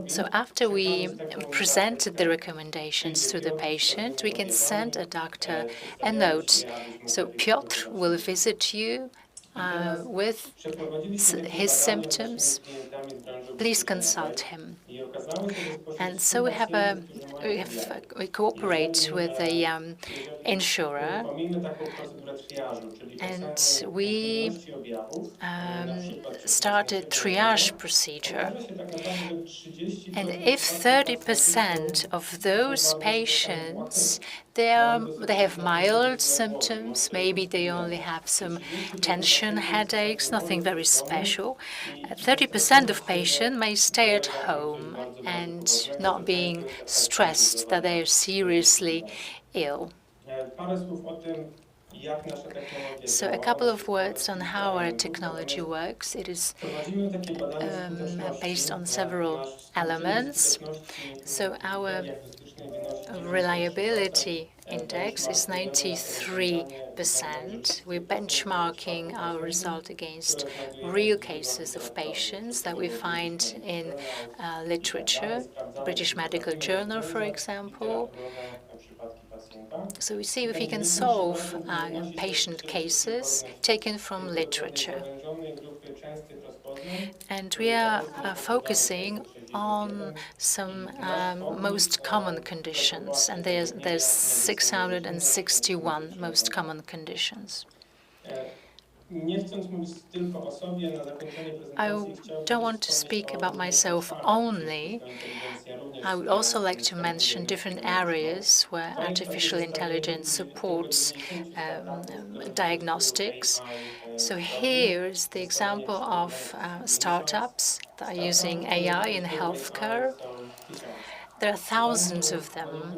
So after we presented the recommendations to the patient, we can send a doctor a note. So Piotr will visit you with his symptoms, please consult him. And so we cooperate with the insurer, and we started triage procedure. And if 30% of those patients, they have mild symptoms, maybe they only have some tension headaches, nothing very special, 30% of patients may stay at home and not being stressed that they are seriously ill. So a couple of words on how our technology works. It is based on several elements. So our reliability index is 93%. We're benchmarking our result against real cases of patients that we find in literature, British Medical Journal, for example. So we see if we can solve patient cases taken from literature. And we are focusing on some most common conditions, and there's 661 most common conditions. I don't want to speak about myself only. I would also like to mention different areas where artificial intelligence supports diagnostics. So here is the example of startups that are using AI in healthcare. There are thousands of them.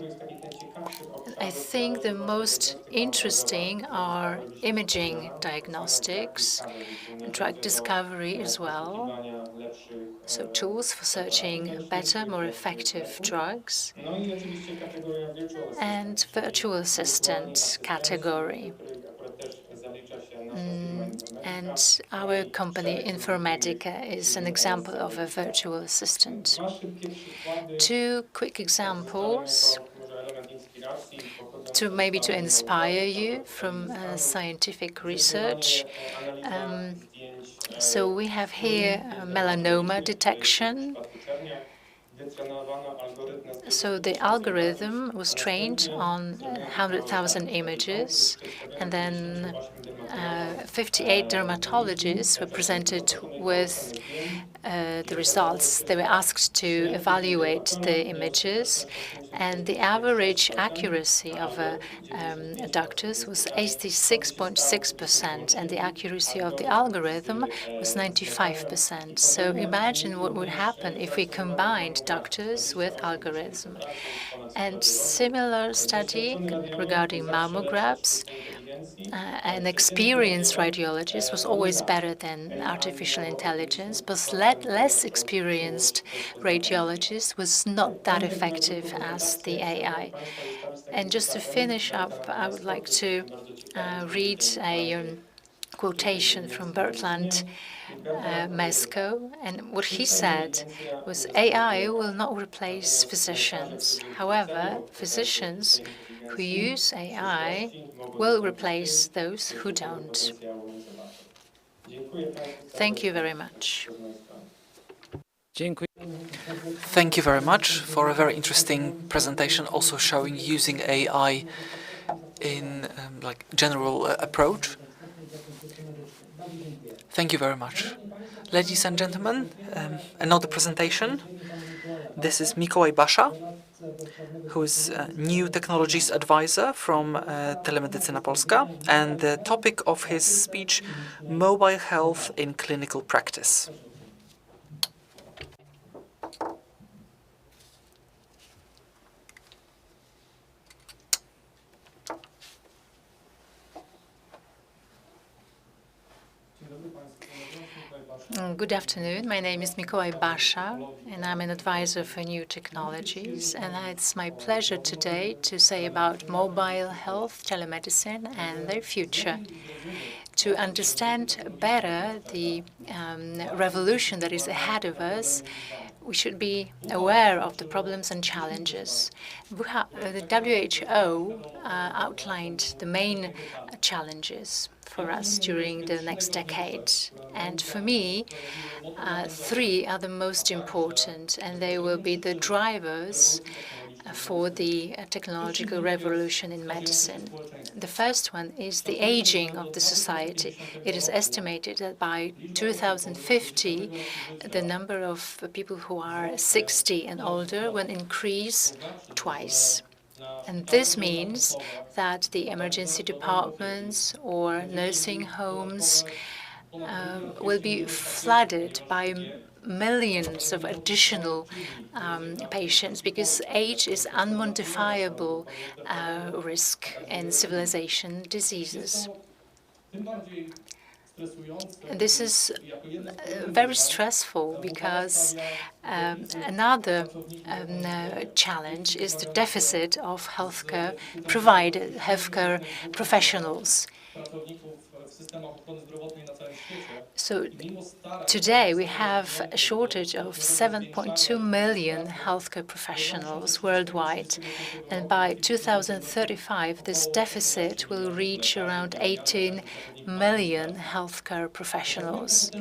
I think the most interesting are imaging diagnostics, drug discovery as well, so tools for searching better, more effective drugs, and virtual assistant category. And our company, Informatica, is an example of a virtual assistant. Two quick examples to inspire you from scientific research. So we have here melanoma detection. So the algorithm was trained on 100,000 images, and then 58 dermatologists were presented with the results. They were asked to evaluate the images, and the average accuracy of doctors was 86.6%, and the accuracy of the algorithm was 95%. So imagine what would happen if we combined doctors with algorithm. And similar study regarding mammographs, an experienced radiologist was always better than artificial intelligence, but less experienced radiologist was not that effective as the AI. And just to finish up, I would like to read a quotation from Bertrand Mesko, and what he said was, AI will not replace physicians. However, physicians who use AI will replace those who don't. Thank you very much. Thank you very much for a very interesting presentation, also showing using AI in general approach. Thank you very much. Ladies and gentlemen, another presentation. This is Mikołaj Basza, who is New Technologies Advisor from Telemedycyna Polska, and the topic of his speech, Mobile Health in Clinical Practice. Good afternoon. My name is Mikołaj Basza, and I'm an advisor for new technologies. And it's my pleasure today to say about mobile health, telemedicine, and their future. To understand better the revolution that is ahead of us, we should be aware of the problems and challenges. The WHO outlined the main challenges for us during the next decade. And for me, three are the most important, and they will be the drivers for the technological revolution in medicine. The first one is the aging of the society. It is estimated that by 2050, the number of people who are 60 and older will increase twice. And this means that the emergency departments or nursing homes will be flooded by millions of additional patients, because age is unmodifiable risk in civilization diseases. And this is very stressful because another challenge is the deficit of healthcare professionals. So today we have a shortage of 7.2 million healthcare professionals worldwide, and by 2035 this deficit will reach around 18 million healthcare professionals.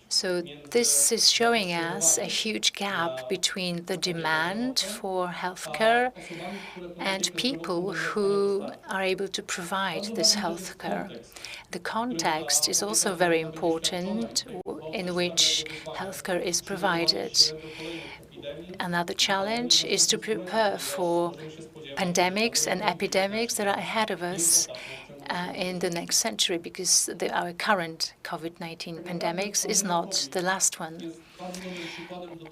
So this is showing us a huge gap between the demand for healthcare and people who are able to provide this healthcare. The context is also very important in which healthcare is provided. Another challenge is to prepare for pandemics and epidemics that are ahead of us in the next century, because our current COVID-19 pandemics is not the last one.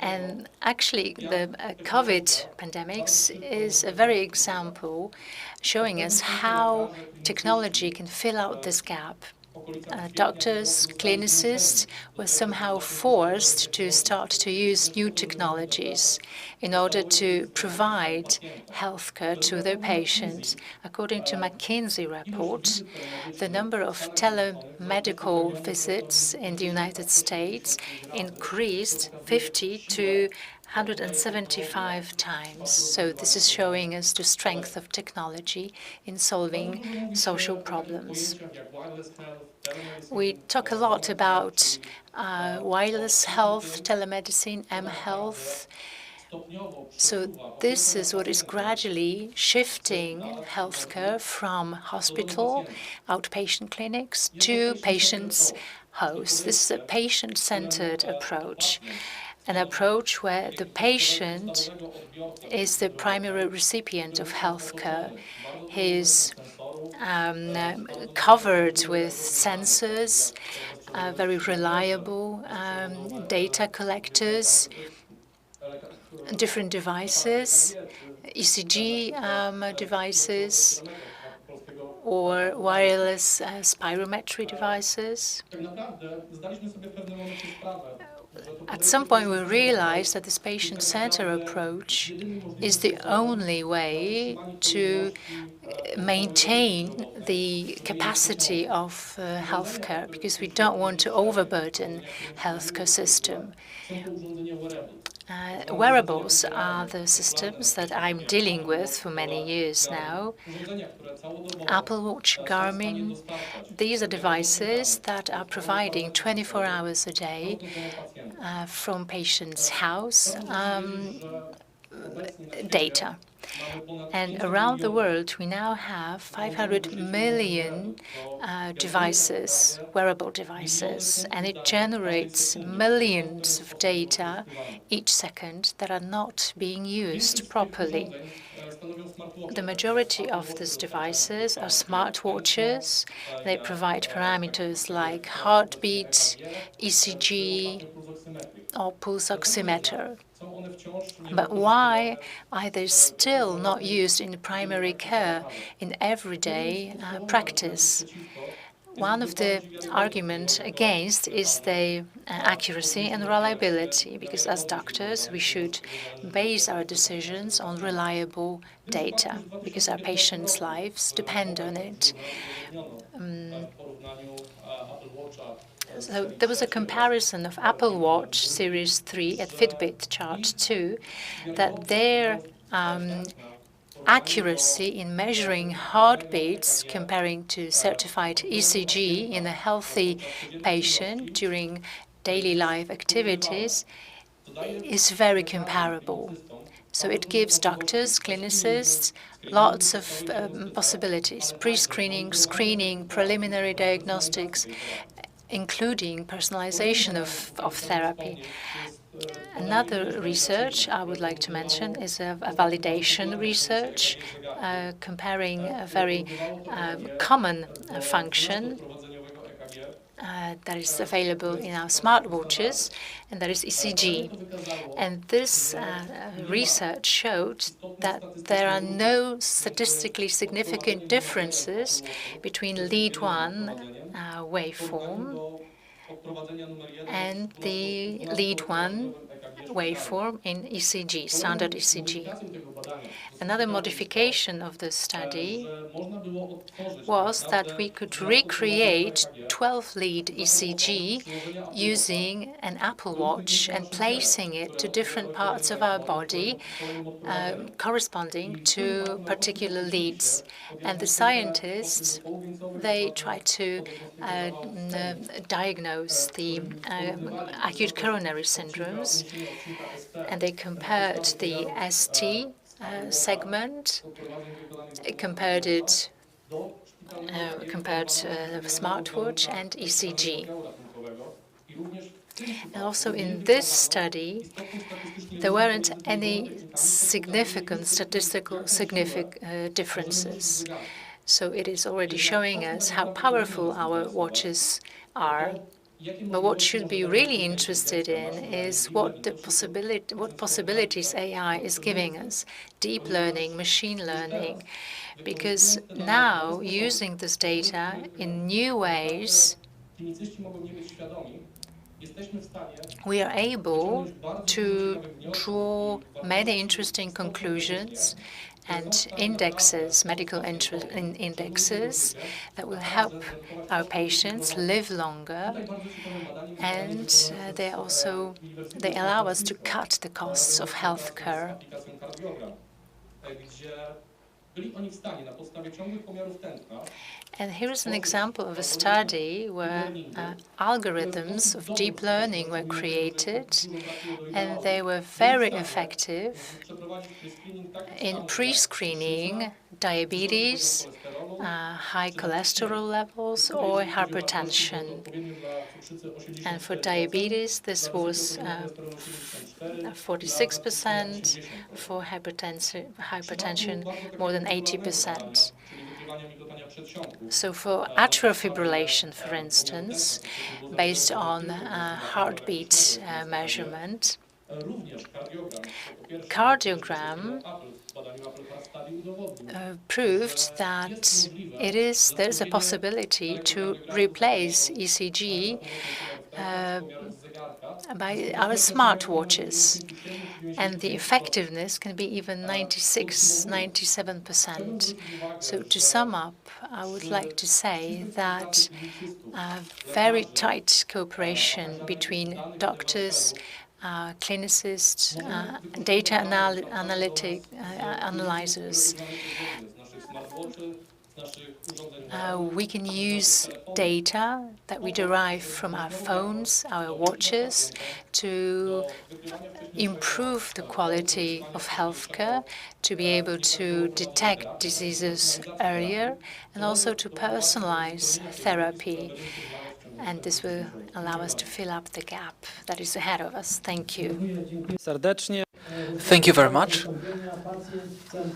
And actually, the COVID pandemics is a very example showing us how technology can fill out this gap. Doctors, clinicists were somehow forced to start to use new technologies in order to provide healthcare to their patients. According to McKinsey report, the number of telemedical visits in the United States increased 50 to 175 times. So this is showing us the strength of technology in solving social problems. We talk a lot about wireless health, telemedicine, mHealth. So this is what is gradually shifting healthcare from hospital, outpatient clinics, to patients' homes. This is a patient-centered approach, an approach where the patient is the primary recipient of healthcare. He is covered with sensors, very reliable data collectors, different devices, ECG devices, or wireless spirometry devices. At some point, we realized that this patient-centered approach is the only way to maintain the capacity of healthcare, because we don't want to overburden healthcare system. Wearables are the systems that I'm dealing with for many years now. Apple Watch, Garmin, these are devices that are providing 24 hours a day from patient's house data. And around the world, we now have 500 million devices, wearable devices, and it generates millions of data each second that are not being used properly. The majority of these devices are smartwatches. They provide parameters like heartbeat, ECG, or pulse oximeter. But why are they still not used in primary care, in everyday practice? One of the arguments against is the accuracy and reliability, because as doctors we should base our decisions on reliable data, because our patients' lives depend on it. So there was a comparison of Apple Watch Series 3 and Fitbit Charge 2, that their accuracy in measuring heartbeats comparing to certified ECG in a healthy patient during daily life activities is very comparable. So it gives doctors, clinicists, lots of possibilities: pre-screening, screening, preliminary diagnostics, including personalization of therapy. Another research I would like to mention is a validation research comparing a very common function that is available in our smartwatches, and that is ECG. And this research showed that there are no statistically significant differences between lead 1 waveform and the lead 1 waveform in ECG, standard ECG. Another modification of the study was that we could recreate 12-lead ECG using an Apple Watch and placing it to different parts of our body corresponding to particular leads. And the scientists, they tried to diagnose the acute coronary syndromes, and they compared the ST segment, compared smartwatch and ECG. And also in this study, there weren't any significant statistical differences. So it is already showing us how powerful our watches are. But what should be really interested in is what possibilities AI is giving us: deep learning, machine learning, because now using this data in new ways, we are able to draw many interesting conclusions and indexes, medical indexes, that will help our patients live longer, and they allow us to cut the costs of healthcare. And here is an example of a study where algorithms of deep learning were created, and they were very effective in pre-screening diabetes, high cholesterol levels, or hypertension. And for diabetes, this was 46%, for hypertension more than 80%. So for atrial fibrillation, for instance, based on heartbeat measurement, cardiogram proved that there's a possibility to replace ECG by our smartwatches, and the effectiveness can be even 96–97%. So to sum up, I would like to say that very tight cooperation between doctors, clinicists, data analyzers. We can use data that we derive from our phones, our watches, to improve the quality of healthcare, to be able to detect diseases earlier, and also to personalize therapy. And this will allow us to fill up the gap that is ahead of us. Thank you. Serdecznie. Thank you very much.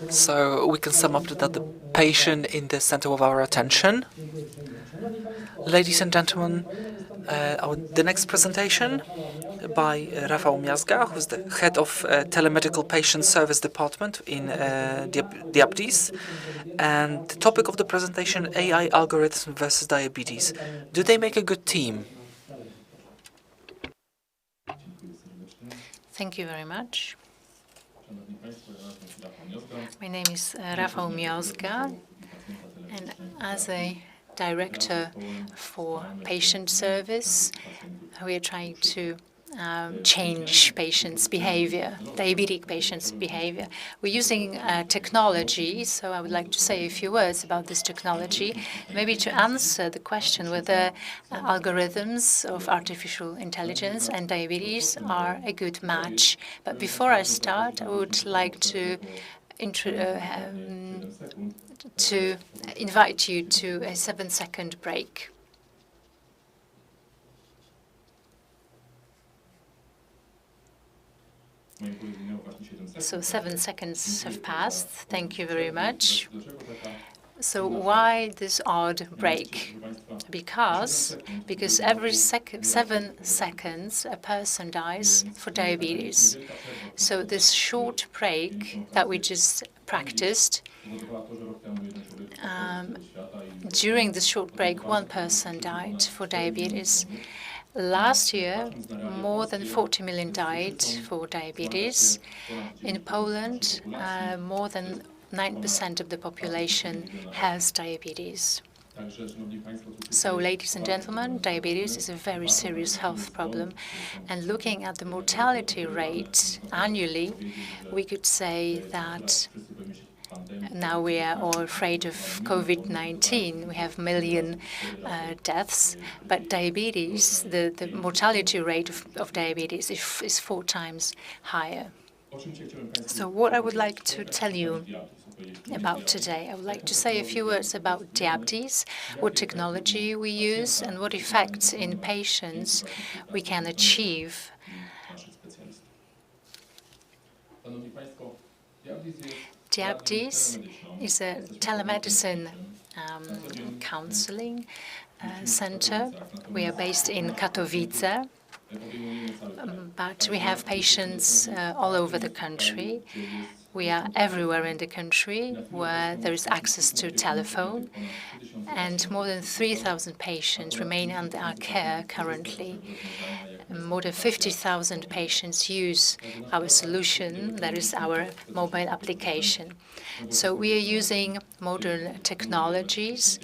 So we can sum up that the patient in the center of our attention. Ladies and gentlemen, the next presentation by Rafał Miazga, who's the head of Telemedical Patient Service Department in Diabetes. And the topic of the presentation, AI algorithm versus diabetes. Do they make a good team? Thank you very much. My name is Rafał Miazga, and as a director for patient service. We are trying to change patients' behavior, diabetic patients' behavior. We're using technology, so I would like to say a few words about this technology, maybe to answer the question whether algorithms of artificial intelligence and diabetes are a good match. But before I start, I would like to invite you to a 7-second break. So 7 seconds have passed. Thank you very much. So why this odd break? Because every 7 seconds a person dies for diabetes. So this short break that we just practiced, during this short break, one person died for diabetes. Last year, more than 40 million died for diabetes. In Poland, more than 9% of the population has diabetes. So, ladies and gentlemen, diabetes is a very serious health problem. And looking at the mortality rate annually, we could say that now we are all afraid of COVID-19. We have million deaths, but diabetes, the mortality rate of diabetes is 4 times higher. So what I would like to tell you about today, I would like to say a few words about diabetes, what technology we use, and what effects in patients we can achieve. Diabetes is a telemedicine counseling center. We are based in Katowice, but we have patients all over the country. We are everywhere in the country where there is access to telephone, and more than 3,000 patients remain under our care currently. More than 50,000 patients use our solution, that is our mobile application. So we are using modern technologies,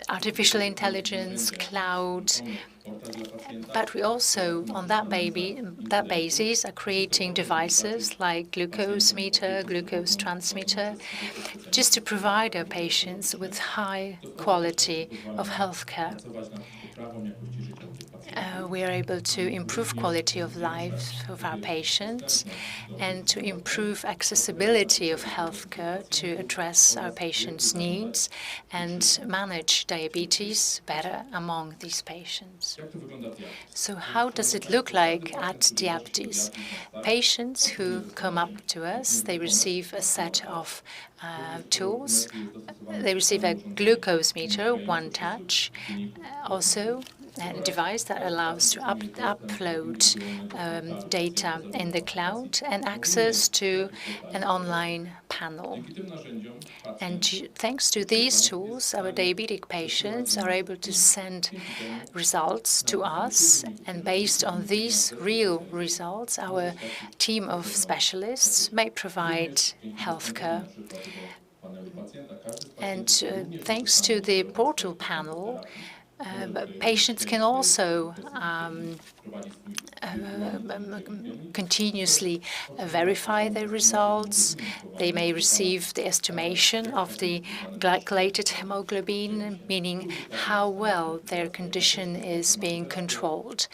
artificial intelligence, cloud, but we also, on that basis, are creating devices like glucose meter, glucose transmitter, just to provide our patients with high quality of healthcare. We are able to improve quality of life of our patients and to improve accessibility of healthcare to address our patients' needs and manage diabetes better among these patients. So how does it look like at diabetes? Patients who come up to us, they receive a set of tools. They receive a glucose meter, one touch, also a device that allows to upload data in the cloud and access to an online panel. And thanks to these tools, our diabetic patients are able to send results to us, and based on these real results, our team of specialists may provide healthcare. And thanks to the portal panel, patients can also continuously verify their results. They may receive the estimation of the glycolated hemoglobin, meaning how well their condition is being controlled.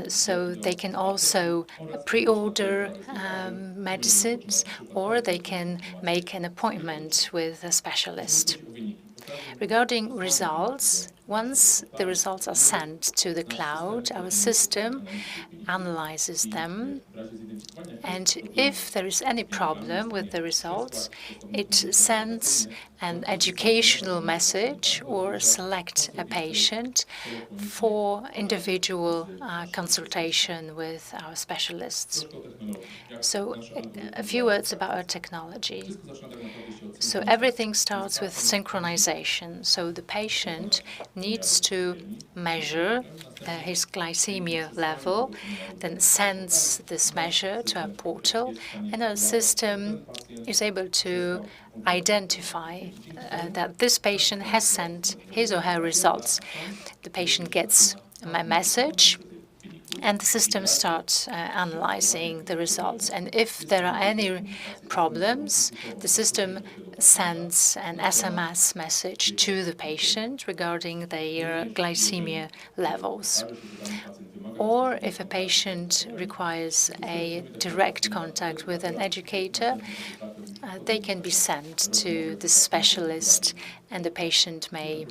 So they can also pre-order medicines, or they can make an appointment with a specialist. Regarding results, once the results are sent to the cloud, our system analyzes them, and if there is any problem with the results, it sends an educational message or select a patient for individual consultation with our specialists. So a few words about our technology. So everything starts with synchronization. So the patient needs to measure his glycemia level, then sends this measure to a portal, and our system is able to identify that this patient has sent his or her results. The patient gets a message, and the system starts analyzing the results. And if there are any problems, the system sends an SMS message to the patient regarding their glycemia levels. Or if a patient requires a direct contact with an educator, they can be sent to the specialist, and the patient may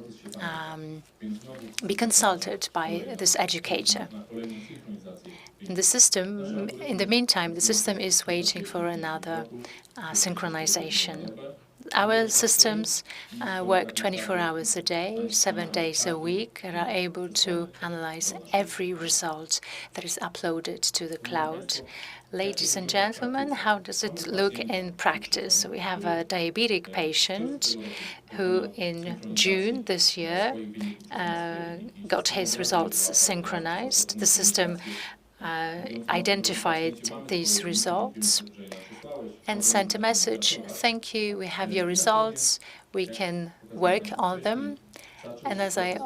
be consulted by this educator. In the meantime, the system is waiting for another synchronization. Our systems work 24 hours a day, 7 days a week, and are able to analyze every result that is uploaded to the cloud. Ladies and gentlemen, how does it look in practice? We have a diabetic patient who in June this year got his results synchronized. The system identified these results and sent a message: "Thank you, we have your results, we can work on them." And as I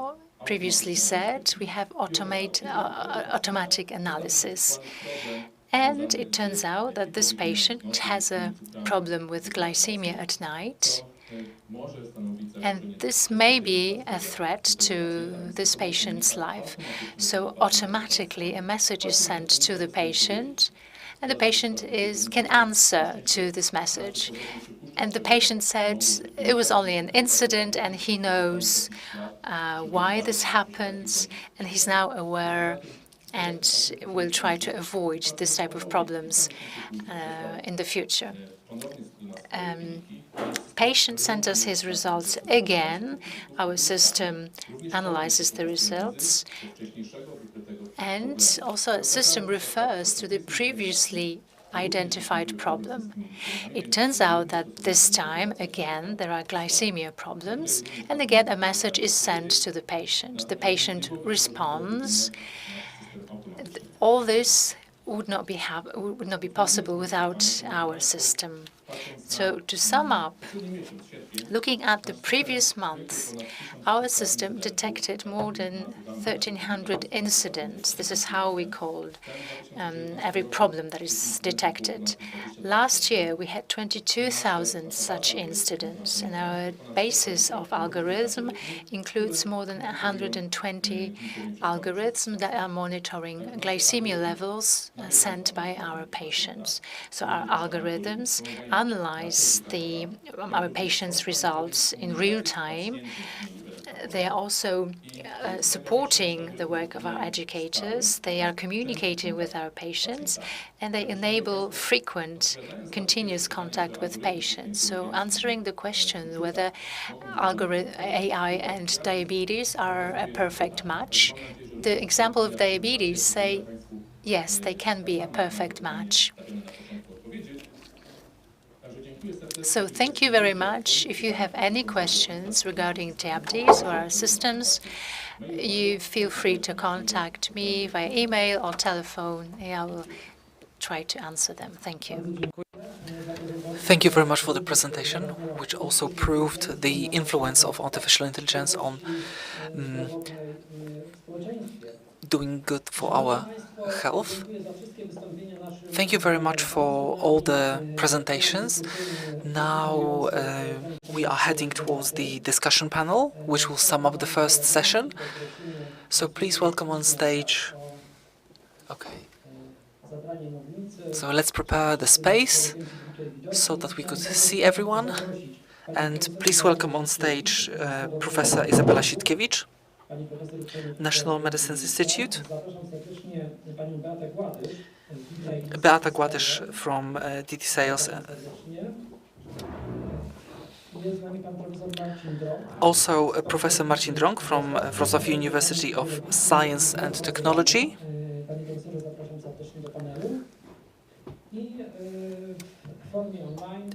previously said, we have automatic analysis. And it turns out that this patient has a problem with glycemia at night, and this may be a threat to this patient's life. So automatically a message is sent to the patient, and the patient can answer to this message. And the patient said it was only an incident, and he knows why this happens, and he's now aware and will try to avoid this type of problems in the future. Patient sent us his results again. Our system analyzes the results, and also a system refers to the previously identified problem. It turns out that this time, again, there are glycemia problems, and again, a message is sent to the patient. The patient responds. All this would not be possible without our system. So to sum up, looking at the previous month, our system detected more than 1,300 incidents. This is how we called every problem that is detected. Last year, we had 22,000 such incidents, and our basis of algorithm includes more than 120 algorithms that are monitoring glycemia levels sent by our patients. So our algorithms analyze our patients' results in real time. They are also supporting the work of our educators. They are communicating with our patients, and they enable frequent, continuous contact with patients. So answering the question whether AI and diabetes are a perfect match, the example of diabetes say, yes, they can be a perfect match. So thank you very much. If you have any questions regarding diabetes or our systems, you feel free to contact me via email or telephone, and I will try to answer them. Thank you. Thank you very much for the presentation, which also proved the influence of artificial intelligence on doing good for our health. Thank you very much for all the presentations. Now we are heading towards the discussion panel, which will sum up the first session. So please welcome on stage. Okay. So let's prepare the space so that we could see everyone. And please welcome on stage Professor Izabela Sitkiewicz, National Medicine Institute, Beata Gładysz from DT Sales, also Professor Marcin Drąg from Wrocław University of Science and Technology,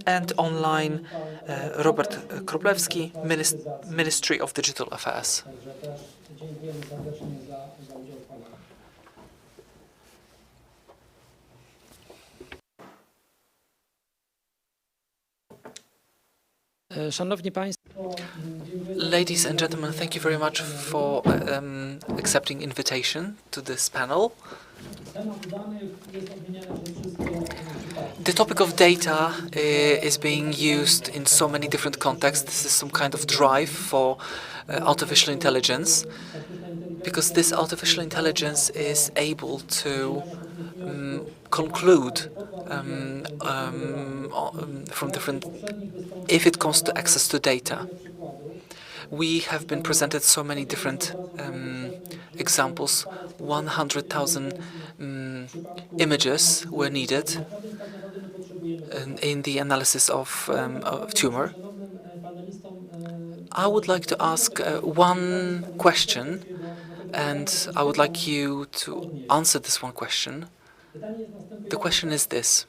and online Robert Kroplewski, Ministry of Digital Affairs. Szanowni Państwo, Ladies and gentlemen, thank you very much for accepting invitation to this panel. The topic of data is being used in so many different contexts. This is some kind of drive for artificial intelligence, because this artificial intelligence is able to conclude from different, if it comes to access to data. We have been presented so many different examples. 100,000 images were needed in the analysis of tumor. I would like to ask one question, and I would like you to answer this one question. The question is this: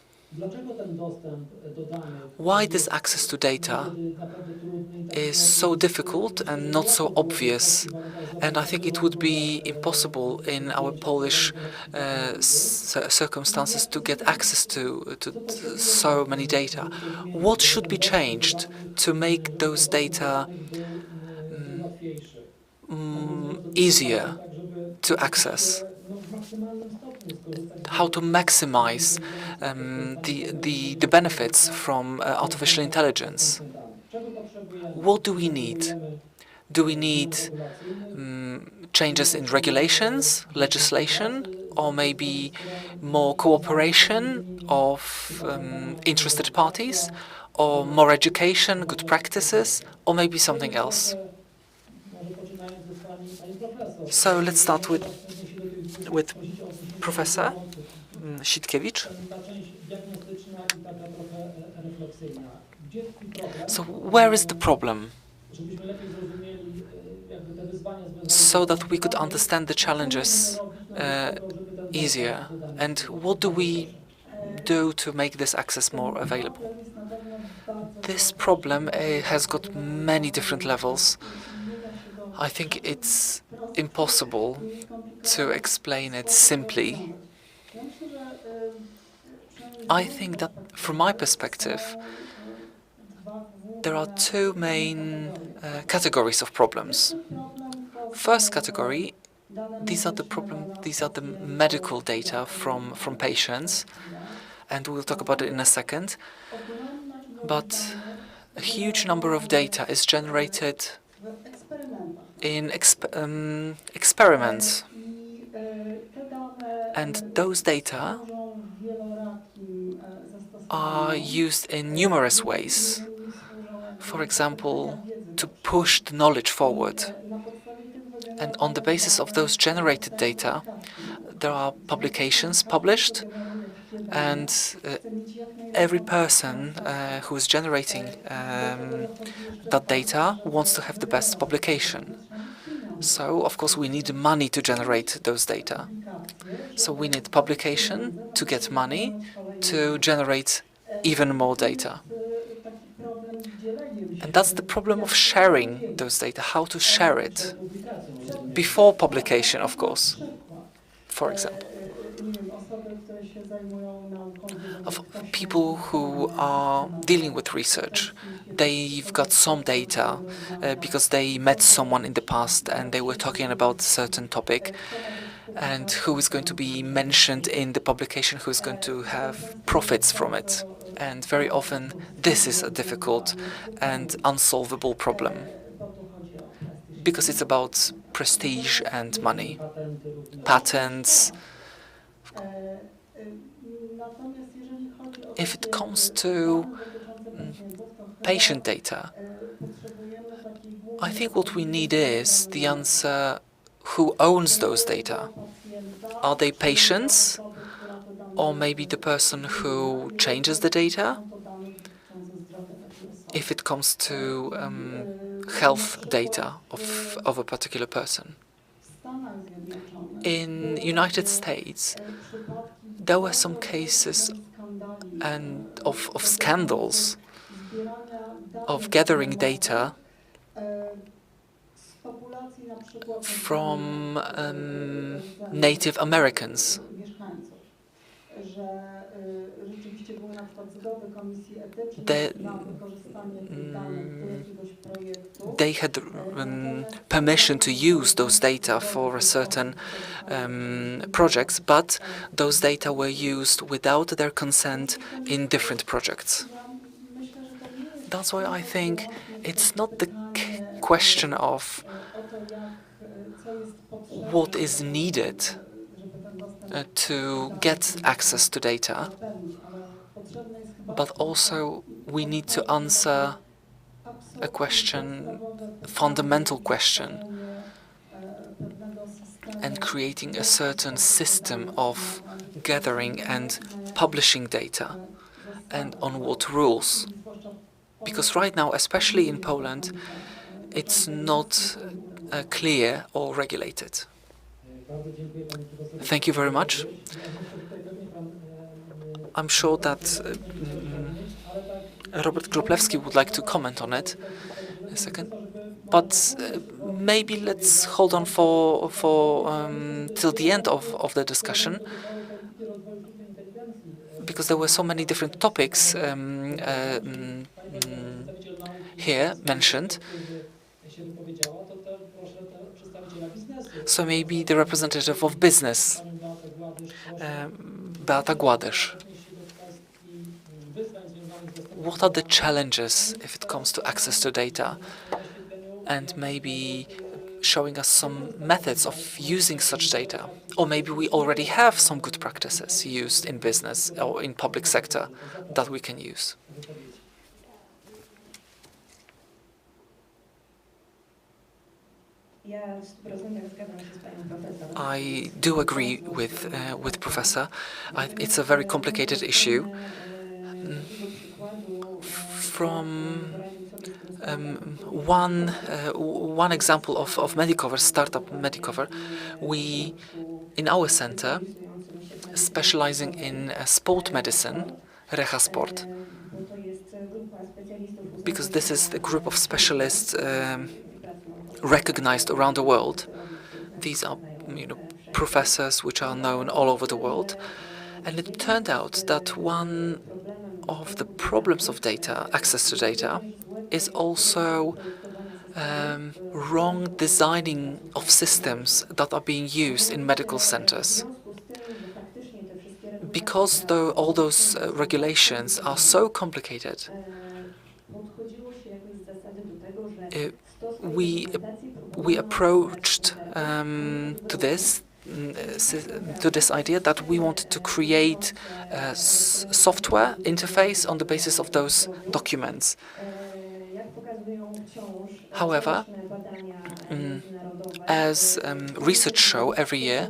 why this access to data is so difficult and not so obvious? And I think it would be impossible in our Polish circumstances to get access to so many data. What should be changed to make those data easier to access? How to maximize the benefits from artificial intelligence? What do we need? Do we need changes in regulations, legislation, or maybe more cooperation of interested parties, or more education, good practices, or maybe something else? So let's start with Professor Sitkiewicz. So where is the problem? So that we could understand the challenges easier. And what do we do to make this access more available? This problem has got many different levels. I think it's impossible to explain it simply. I think that, from my perspective, there are two main categories of problems. First category, these are the medical data from patients, and we'll talk about it in a second. But a huge number of data is generated in experiments, and those data are used in numerous ways. For example, to push the knowledge forward. And on the basis of those generated data, there are publications published, and every person who is generating that data wants to have the best publication. So, of course, we need money to generate those data. So we need publication to get money to generate even more data. And that's the problem of sharing those data, how to share it. Before publication, of course, for example. Of people who are dealing with research, they've got some data because they met someone in the past and they were talking about a certain topic, and who is going to be mentioned in the publication, who is going to have profits from it. And very often this is a difficult and unsolvable problem, because it's about prestige and money, patents. If it comes to patient data, I think what we need is the answer: who owns those data? Are they patients, or maybe the person who changes the data? If it comes to health data of a particular person. In United States, there were some cases and of scandals, of gathering data from Native Americans. They had permission to use those data for a certain projects, but those data were used without their consent in different projects. That's why I think it's not the question of what is needed to get access to data, but also we need to answer a question, a fundamental question, and creating a certain system of gathering and publishing data, and on what rules. Because right now, especially in Poland, it's not clear or regulated. Thank you very much. I'm sure that Robert Gruplewski would like to comment on it a second, but maybe let's hold on for till the end of the discussion, because there were so many different topics here mentioned. So maybe the representative of business, Beata Gładysz. What are the challenges if it comes to access to data? And maybe showing us some methods of using such data. Or maybe we already have some good practices used in business or in public sector that we can use. I do agree with Professor. It's a very complicated issue. From one example of Medicover, startup Medicover, we, in our center, specializing in sport medicine, Rehasport, because this is the group of specialists recognized around the world. These are, professors which are known all over the world, and it turned out that one of the problems of data, access to data, is also wrong designing of systems that are being used in medical centers. Because all those regulations are so complicated, we approached to this idea that we wanted to create a software interface on the basis of those documents. However, as research show every year,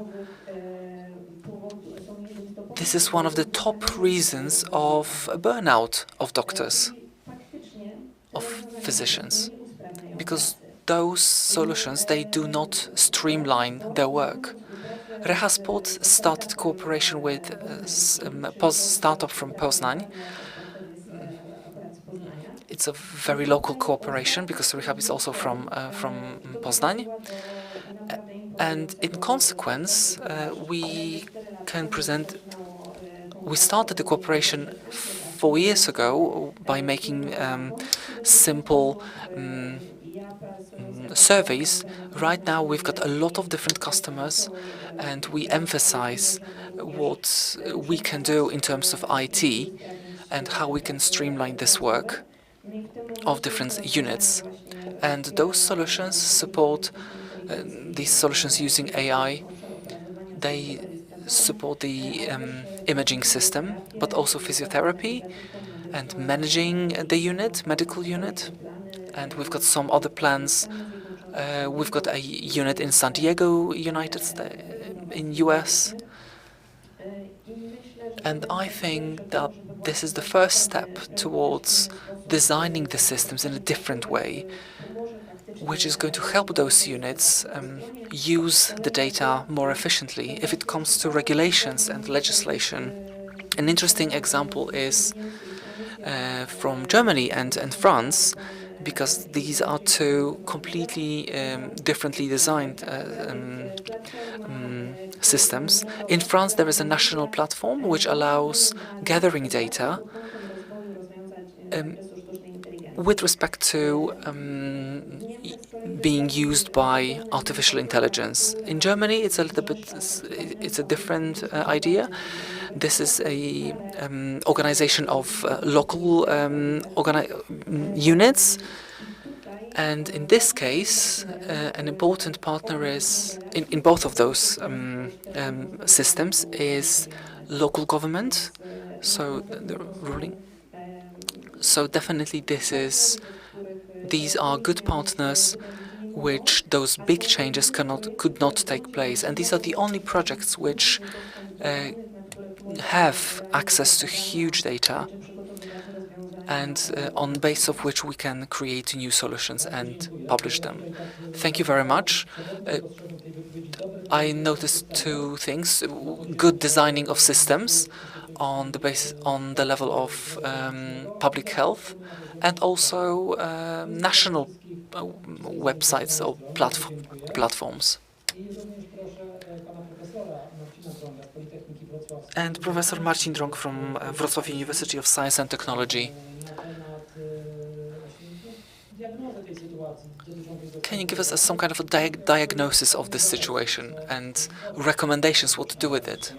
this is one of the top reasons of burnout of doctors, of physicians, because those solutions, they do not streamline their work. Rehasport started cooperation with a startup from Poznań. It's a very local cooperation because Rehab is also from Poznań. And in consequence, we started the cooperation 4 years ago by making simple surveys. Right now we've got a lot of different customers, and we emphasize what we can do in terms of IT and how we can streamline this work of different units. And those solutions support these solutions using AI. They support the imaging system, but also physiotherapy and managing the unit, medical unit. And we've got some other plans. We've got a unit in San Diego, United States, in US. And I think that this is the first step towards designing the systems in a different way, which is going to help those units use the data more efficiently. If it comes to regulations and legislation, An interesting example is from Germany and France, because these are two completely differently designed systems. In France, there is a national platform which allows gathering data with respect to being used by artificial intelligence. In Germany, it's a different idea. This is a organization of local units, and in this case, an important partner is in both of those systems is local government, so the ruling. So definitely these are good partners which those big changes could not take place. And these are the only projects which have access to huge data and on the basis of which we can create new solutions and publish them. Thank you very much. I noticed two things: good designing of systems on the level of public health, and also national websites or platforms. And Professor Marcin Drąg from Wrocław University of Science and Technology. Can you give us some kind of a diagnosis of this situation and recommendations what to do with it?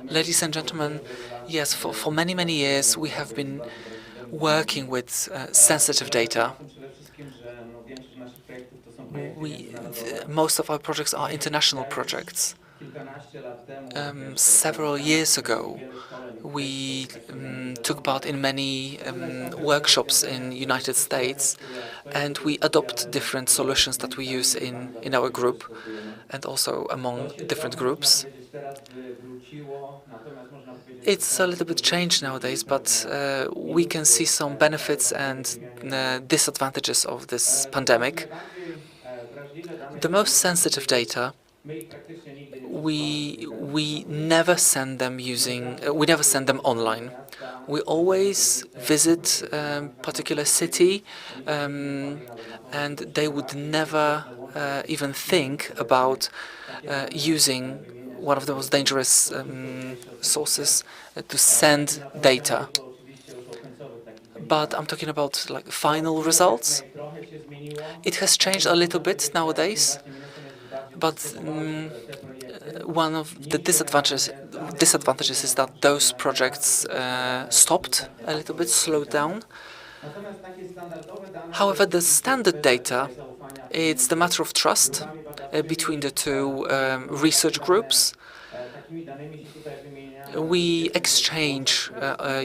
Ladies and gentlemen, yes, for many, many years we have been working with sensitive data. Most of our projects are international projects. Several years ago, we took part in many workshops in the United States, and we adopt different solutions that we use in our group and also among different groups. It's a little bit changed nowadays, but we can see some benefits and disadvantages of this pandemic. The most sensitive data, we never send them online. We always visit a particular city, and they would never even think about using one of the most dangerous sources to send data. But I'm talking about like final results. It has changed a little bit nowadays, but one of the disadvantages is that those projects stopped a little bit, slowed down. However, the standard data, it's the matter of trust between the two research groups. We exchange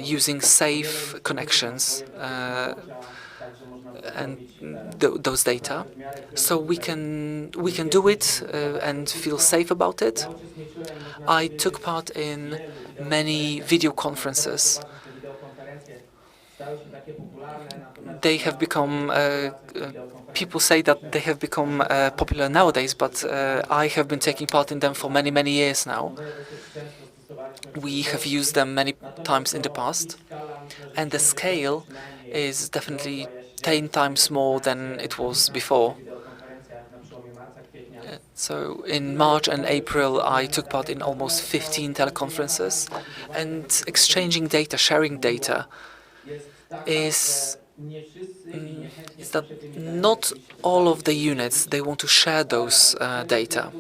using safe connections and those data, so we can do it and feel safe about it. I took part in many video conferences. They have become people say that they have become popular nowadays, but I have been taking part in them for many, many years now. We have used them many times in the past, and the scale is definitely 10 times more than it was before. So in March and April, I took part in almost 15 teleconferences, and exchanging data, sharing data, is that not all of the units, they want to share those data,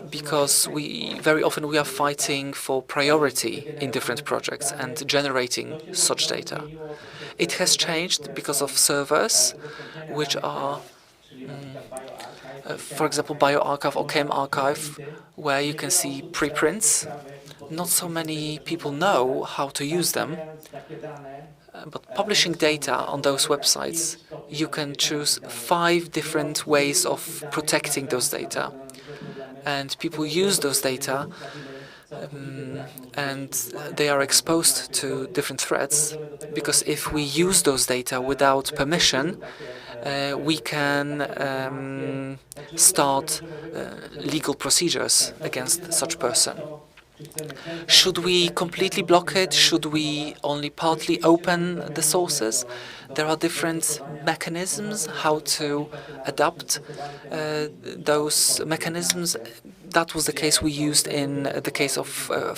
because very often we are fighting for priority in different projects and generating such data. It has changed because of servers, which are, for example, bioRxiv or chemarchive, where you can see preprints. Not so many people know how to use them, but publishing data on those websites, you can choose 5 different ways of protecting those data. And people use those data, and they are exposed to different threats, because if we use those data without permission, we can start legal procedures against such person. Should we completely block it? Should we only partly open the sources? There are different mechanisms how to adapt those mechanisms. That was the case we used in the case of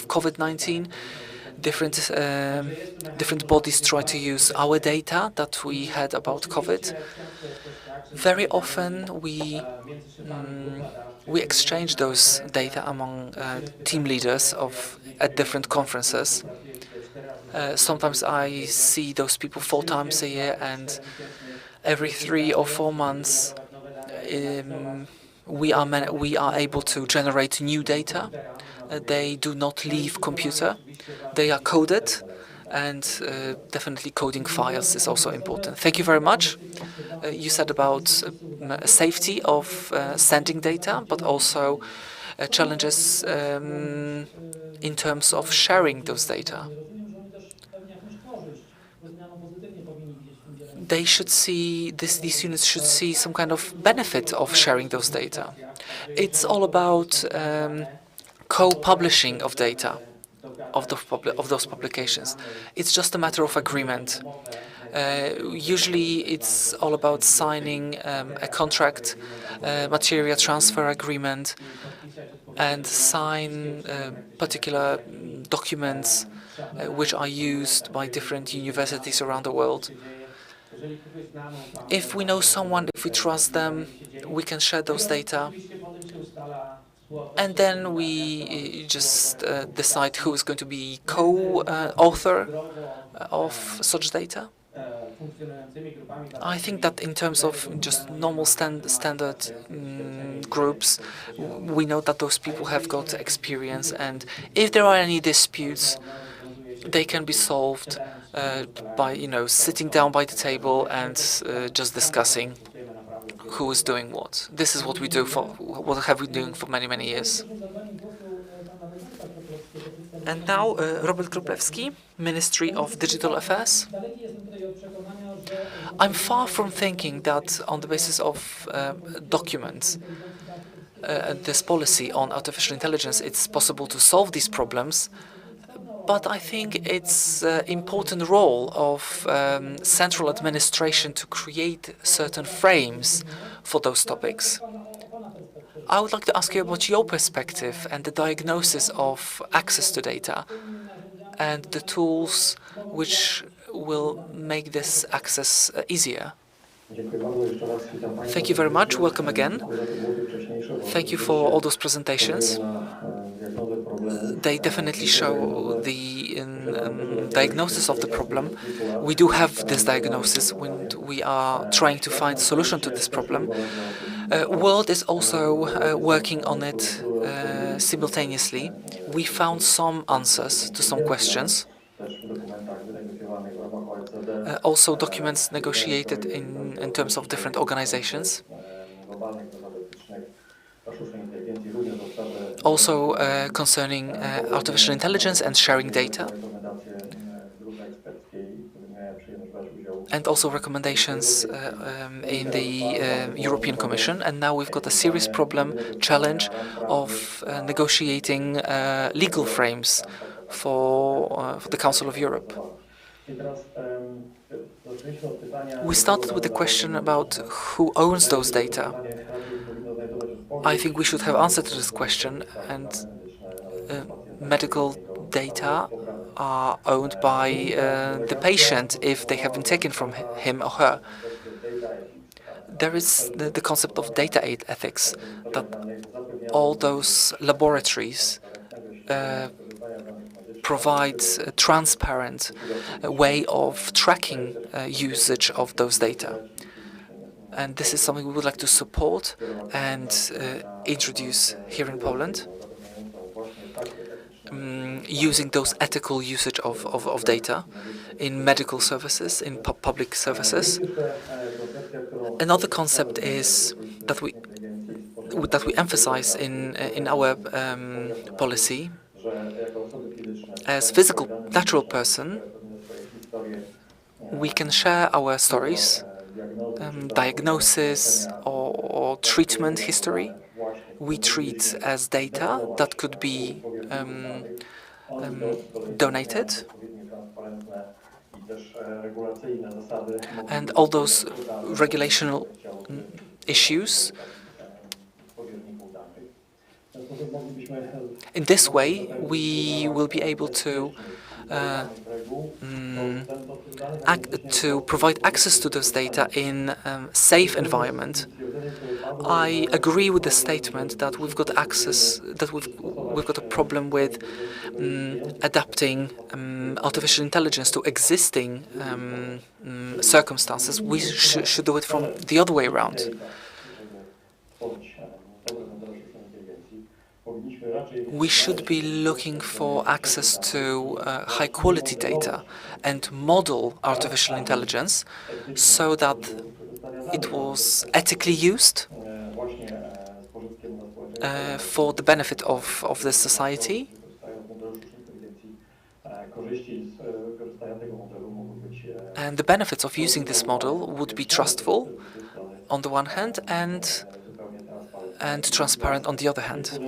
COVID-19. Different bodies try to use our data that we had about COVID. Very often we exchange those data among team leaders at different conferences. Sometimes I see those people 4 times a year, and every 3 or 4 months we are able to generate new data. They do not leave computer. They are coded, and definitely coding files is also important. Thank you very much. You said about safety of sending data, but also challenges in terms of sharing those data. They should see these units should see some kind of benefit of sharing those data. It's all about co-publishing of data of those publications. It's just a matter of agreement. Usually it's all about signing a contract, material transfer agreement, and sign particular documents which are used by different universities around the world. If we know someone, if we trust them, we can share those data, and then we just decide who is going to be co-author of such data. I think that in terms of just normal standard groups, we know that those people have got experience, and if there are any disputes, they can be solved by sitting down by the table and just discussing who is doing what. This is what we do what have we been doing for many years. And now Robert Kruplewski, Ministry of Digital Affairs. I'm far from thinking that on the basis of documents, this policy on artificial intelligence, it's possible to solve these problems. But I think it's an important role of central administration to create certain frames for those topics. I would like to ask you about your perspective and the diagnosis of access to data and the tools which will make this access easier. Thank you very much. Welcome again. Thank you for all those presentations. They definitely show the diagnosis of the problem. We do have this diagnosis when we are trying to find a solution to this problem. World is also working on it simultaneously. We found some answers to some questions. Also documents negotiated in terms of different organizations. Also concerning artificial intelligence and sharing data. And also recommendations in the European Commission. And now we've got a serious challenge of negotiating legal frames for the Council of Europe. We started with the question about who owns those data. I think we should have answered to this question, and medical data are owned by the patient if they have been taken from him or her. There is the concept of data ethics, that all those laboratories provide a transparent way of tracking usage of those data. And this is something we would like to support and introduce here in Poland, using those ethical usage of data in medical services, in public services. Another concept is that we emphasize in our policy. As physical, natural person, we can share our stories, diagnosis or treatment history. We treat as data that could be donated, and all those regulational issues. In this way, we will be able to provide access to those data in a safe environment. I agree with the statement that we've got access, that we've got a problem with adapting artificial intelligence to existing circumstances. We should do it from the other way around. We should be looking for access to high-quality data and model artificial intelligence so that it was ethically used for the benefit of the society. And the benefits of using this model would be trustful on the one hand and transparent on the other hand.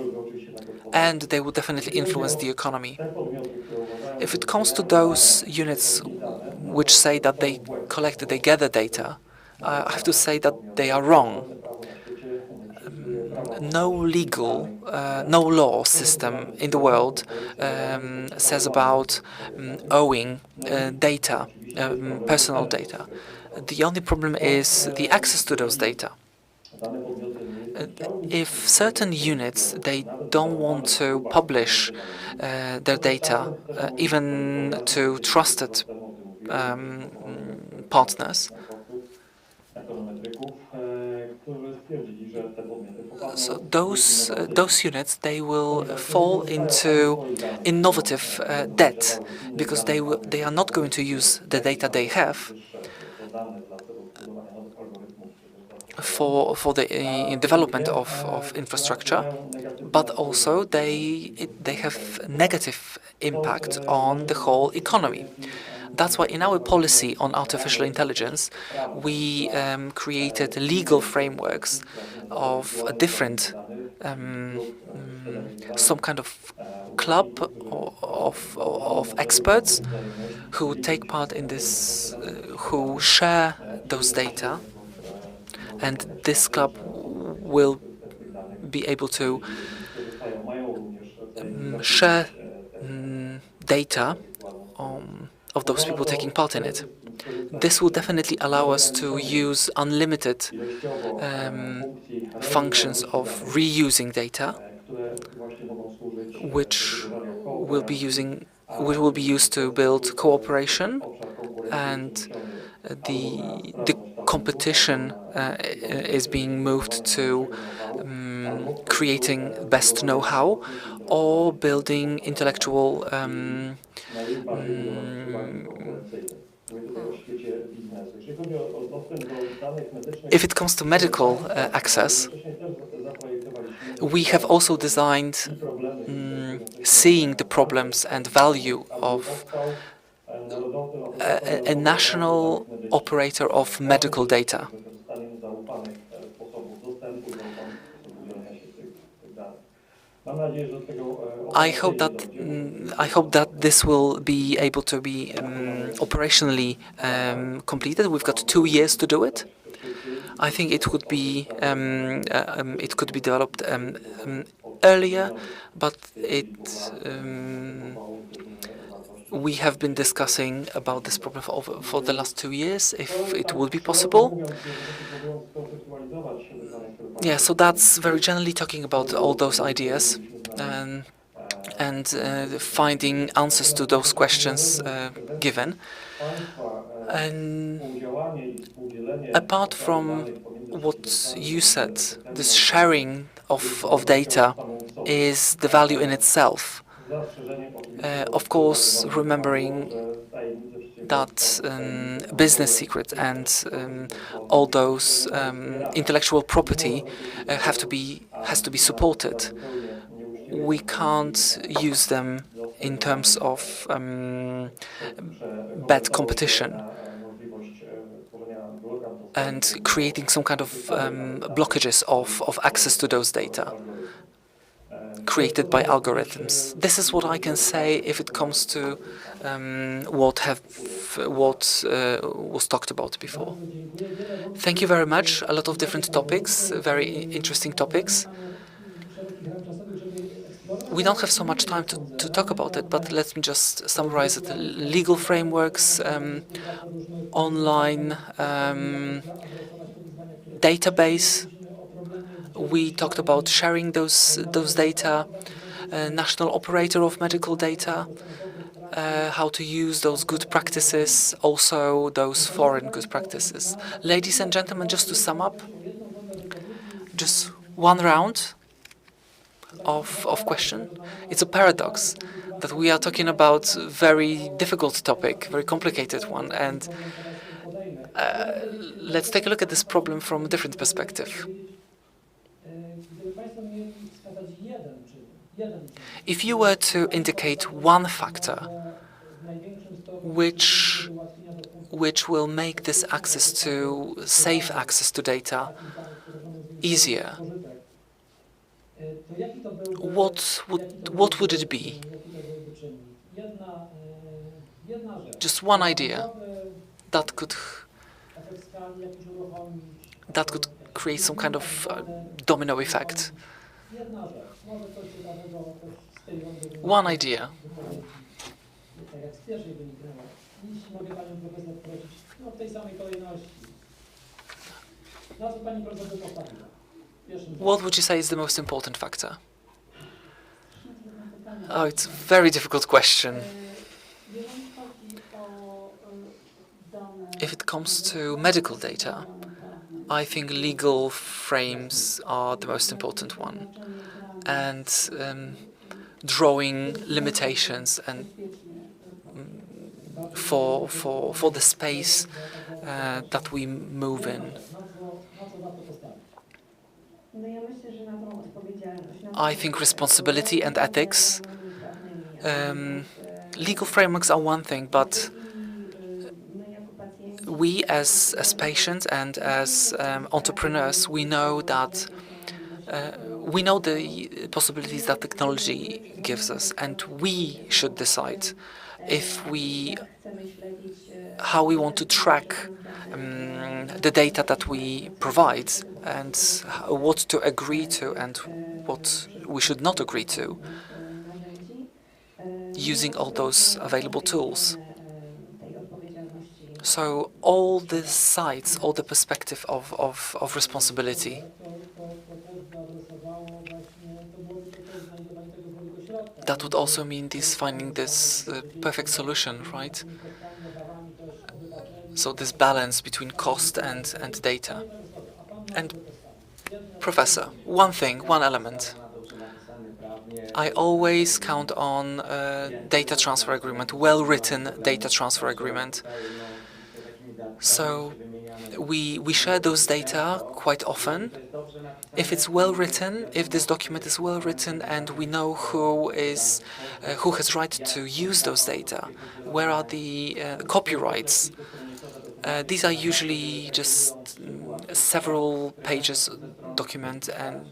And they would definitely influence the economy. If it comes to those units which say that they gather data, I have to say that they are wrong. No law system in the world says about owing data, personal data. The only problem is the access to those data. If certain units, they don't want to publish their data, even to trusted partners, so those units, they will fall into innovative debt because they are not going to use the data they have for the development of infrastructure, but also they have negative impact on the whole economy. That's why in our policy on artificial intelligence, we created legal frameworks of a different, some kind of club of experts who take part in this, who share those data, and this club will be able to share data of those people taking part in it. This will definitely allow us to use unlimited functions of reusing data, which will be used to build cooperation, and the competition is being moved to creating best know-how or building intellectual if it comes to medical access, we have also designed seeing the problems and value of a national operator of medical data. I hope that this will be able to be operationally completed. We've got 2 years to do it. I think it could be developed earlier, but we have been discussing about this problem for the last 2 years, if it would be possible. Yeah, so that's very generally talking about all those ideas and finding answers to those questions given. And apart from what you said, this sharing of data is the value in itself. Of course, remembering that business secrets and all those intellectual property has to be supported. We can't use them in terms of bad competition and creating some kind of blockages of access to those data. created by algorithms. This is what I can say if it comes to what was talked about before. Thank you very much. A lot of different topics, very interesting topics. We don't have so much time to talk about it, but let me just summarize it. Legal frameworks, online database. We talked about sharing those data, national operator of medical data, how to use those good practices, also those foreign good practices. Ladies and gentlemen, just to sum up, just one round of question. It's a paradox that we are talking about a very difficult topic, very complicated one, and let's take a look at this problem from a different perspective. If you were to indicate one factor which will make this safe access to data easier, what would it be? Just one idea that could create some kind of domino effect. One idea. What would you say is the most important factor? Oh, it's a very difficult question. If it comes to medical data, I think legal frames are the most important one, and drawing limitations and for the space that we move in. I think responsibility and ethics. Legal frameworks are one thing, but we as patients and as entrepreneurs, we know that we know the possibilities that technology gives us, and we should decide how we want to track the data that we provide, and what to agree to and what we should not agree to, using all those available tools. So all the sides, all the perspective of responsibility. That would also mean finding this perfect solution, right? So this balance between cost and data. And Professor, one element. I always count on data transfer agreement, well-written data transfer agreement. So we share those data quite often. If it's well written, if this document is well written, and we know who has right to use those data, where are the copyrights? These are usually just several pages document, and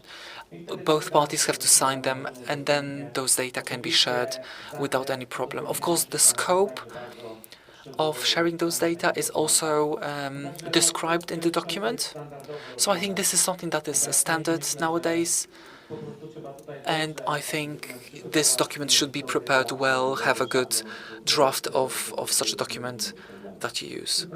both parties have to sign them, and then those data can be shared without any problem. Of course, the scope of sharing those data is also described in the document. So I think this is something that is a standard nowadays, and I think this document should be prepared well, have a good draft of such a document that you use.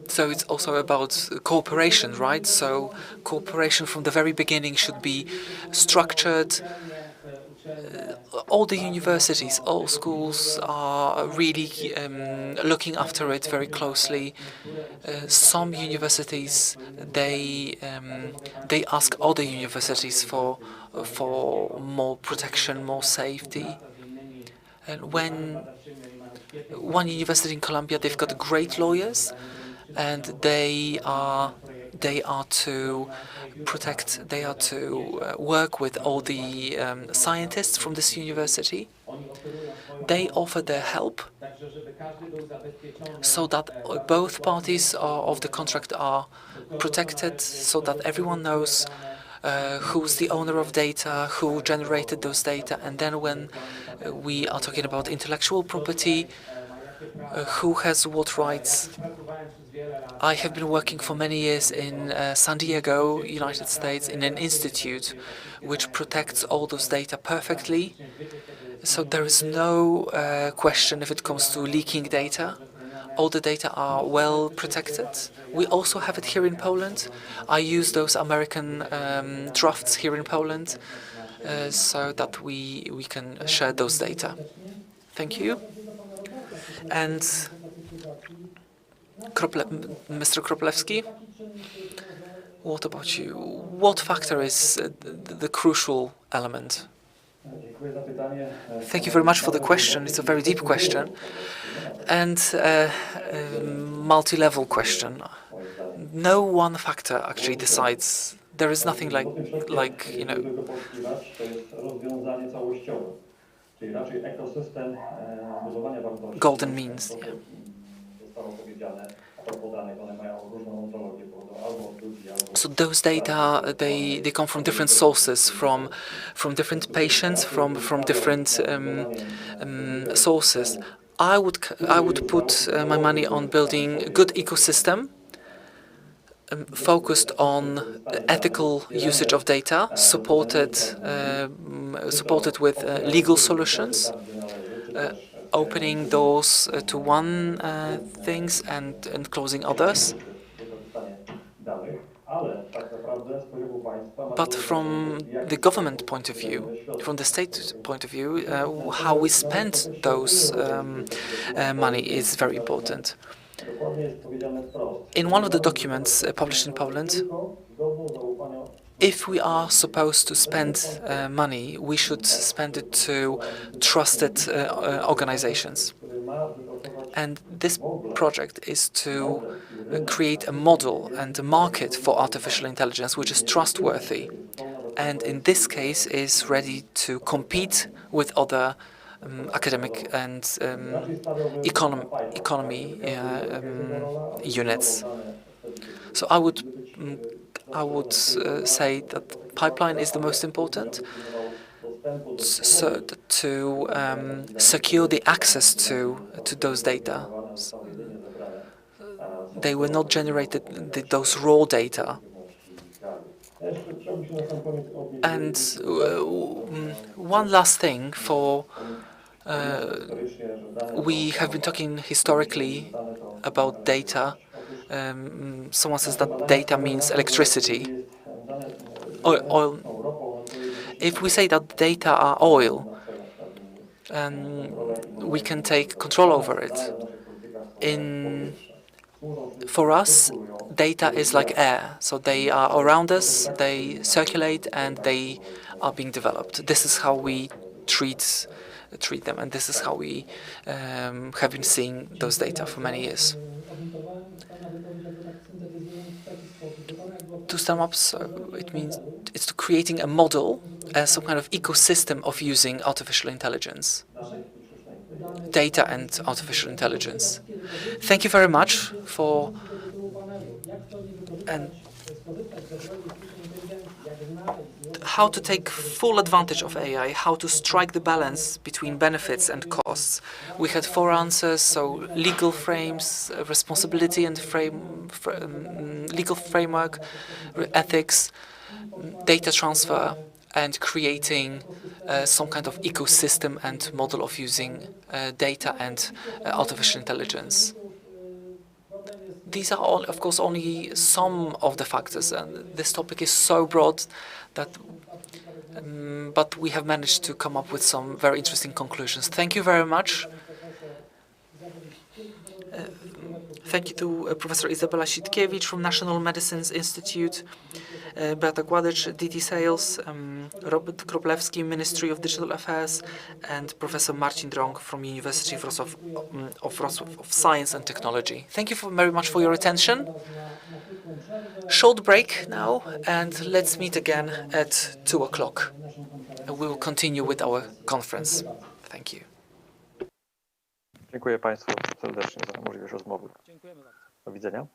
So it's also about cooperation, right? So cooperation from the very beginning should be structured. All the universities, all schools are really looking after it very closely. Some universities, they ask other universities for more protection, more safety. And when one university in Columbia, they've got great lawyers, and they are to protect, they are to work with all the scientists from this university. They offer their help so that both parties of the contract are protected, so that everyone knows who's the owner of data, who generated those data, and then when we are talking about intellectual property, who has what rights. I have been working for many years in San Diego, United States, in an institute which protects all those data perfectly. So there is no question if it comes to leaking data. All the data are well protected. We also have it here in Poland. I use those American drafts here in Poland so that we can share those data. Thank you. And Mr. Kroplewski, what about you? What factor is the crucial element? Thank you very much for the question. It's a very deep question and a multi-level question. No one factor actually decides. There is nothing like you know, golden means. Yeah. So those data, they come from different sources, from different patients, from different sources. I would put my money on building a good ecosystem focused on ethical usage of data, supported with legal solutions, opening doors to one things and closing others. But from the government point of view, from the state point of view, how we spend those money is very important. In one of the documents published in Poland, if we are supposed to spend money, we should spend it to trusted organizations. And this project is to create a model and a market for artificial intelligence which is trustworthy, and in this case is ready to compete with other academic and economy units. So I would say that pipeline is the most important, so to secure the access to those data. They were not generated, those raw data. And one last thing for we have been talking historically about data. Someone says that data means electricity, oil. If we say that data are oil, we can take control over it. For us, data is like air, so they are around us, they circulate, and they are being developed. This is how we treat them, and this is how we have been seeing those data for many years. To sum up, so it means it's creating a model, some kind of ecosystem of using artificial intelligence, data and artificial intelligence. Thank you very much for how to take full advantage of AI, how to strike the balance between benefits and costs. We had 4 answers, so legal frames, responsibility and legal framework, ethics, data transfer, and creating some kind of ecosystem and model of using data and artificial intelligence. These are all, of course, only some of the factors, and this topic is so broad that but we have managed to come up with some very interesting conclusions. Thank you very much. Thank you to Professor Izabela Sitkiewicz from National Medicines Institute, Beata Gładycz, DT Sales, Robert Kroplewski, Ministry of Digital Affairs, and Professor Marcin Drąg from University of Wrocław of Science and Technology. Thank you very much for your attention. Short break now, and let's meet again at 2 o'clock. We will continue with our conference. Thank you. Dziękuję Państwu serdecznie za możliwość rozmowy. Dziękujemy bardzo. Do widzenia.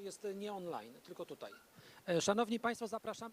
Jest nie online, tylko tutaj. Szanowni Państwo, zapraszam.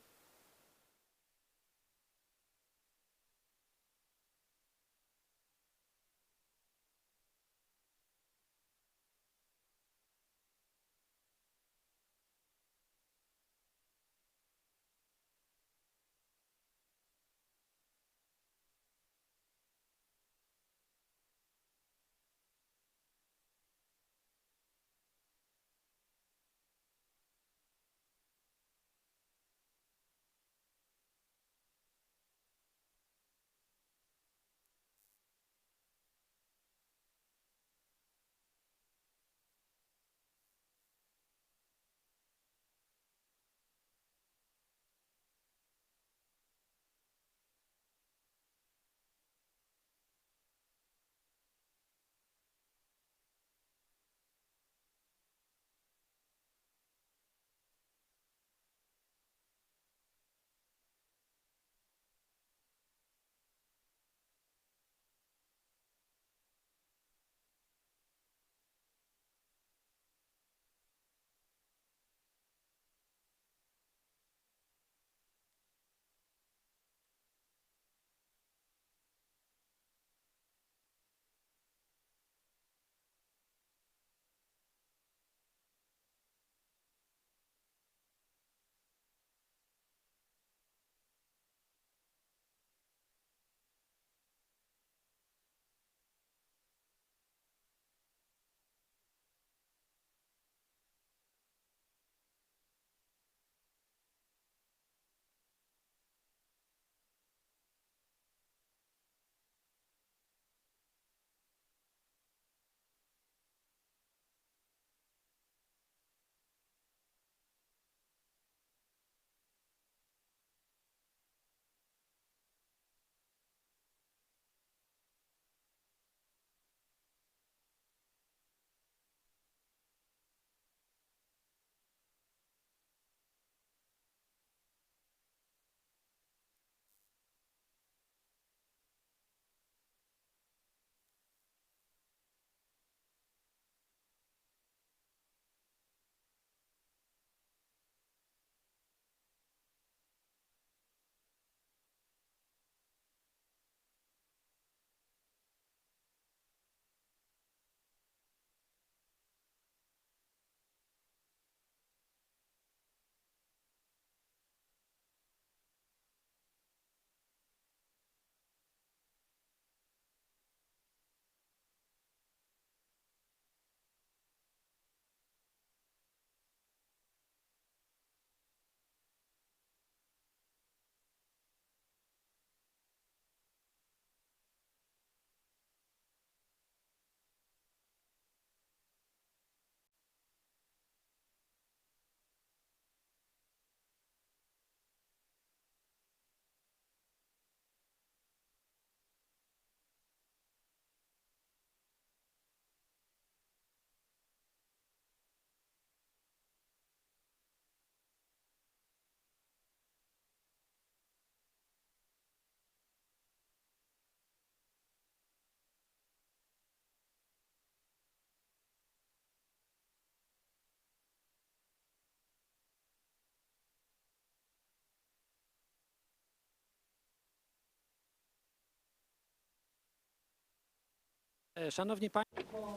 Szanowni Państwo.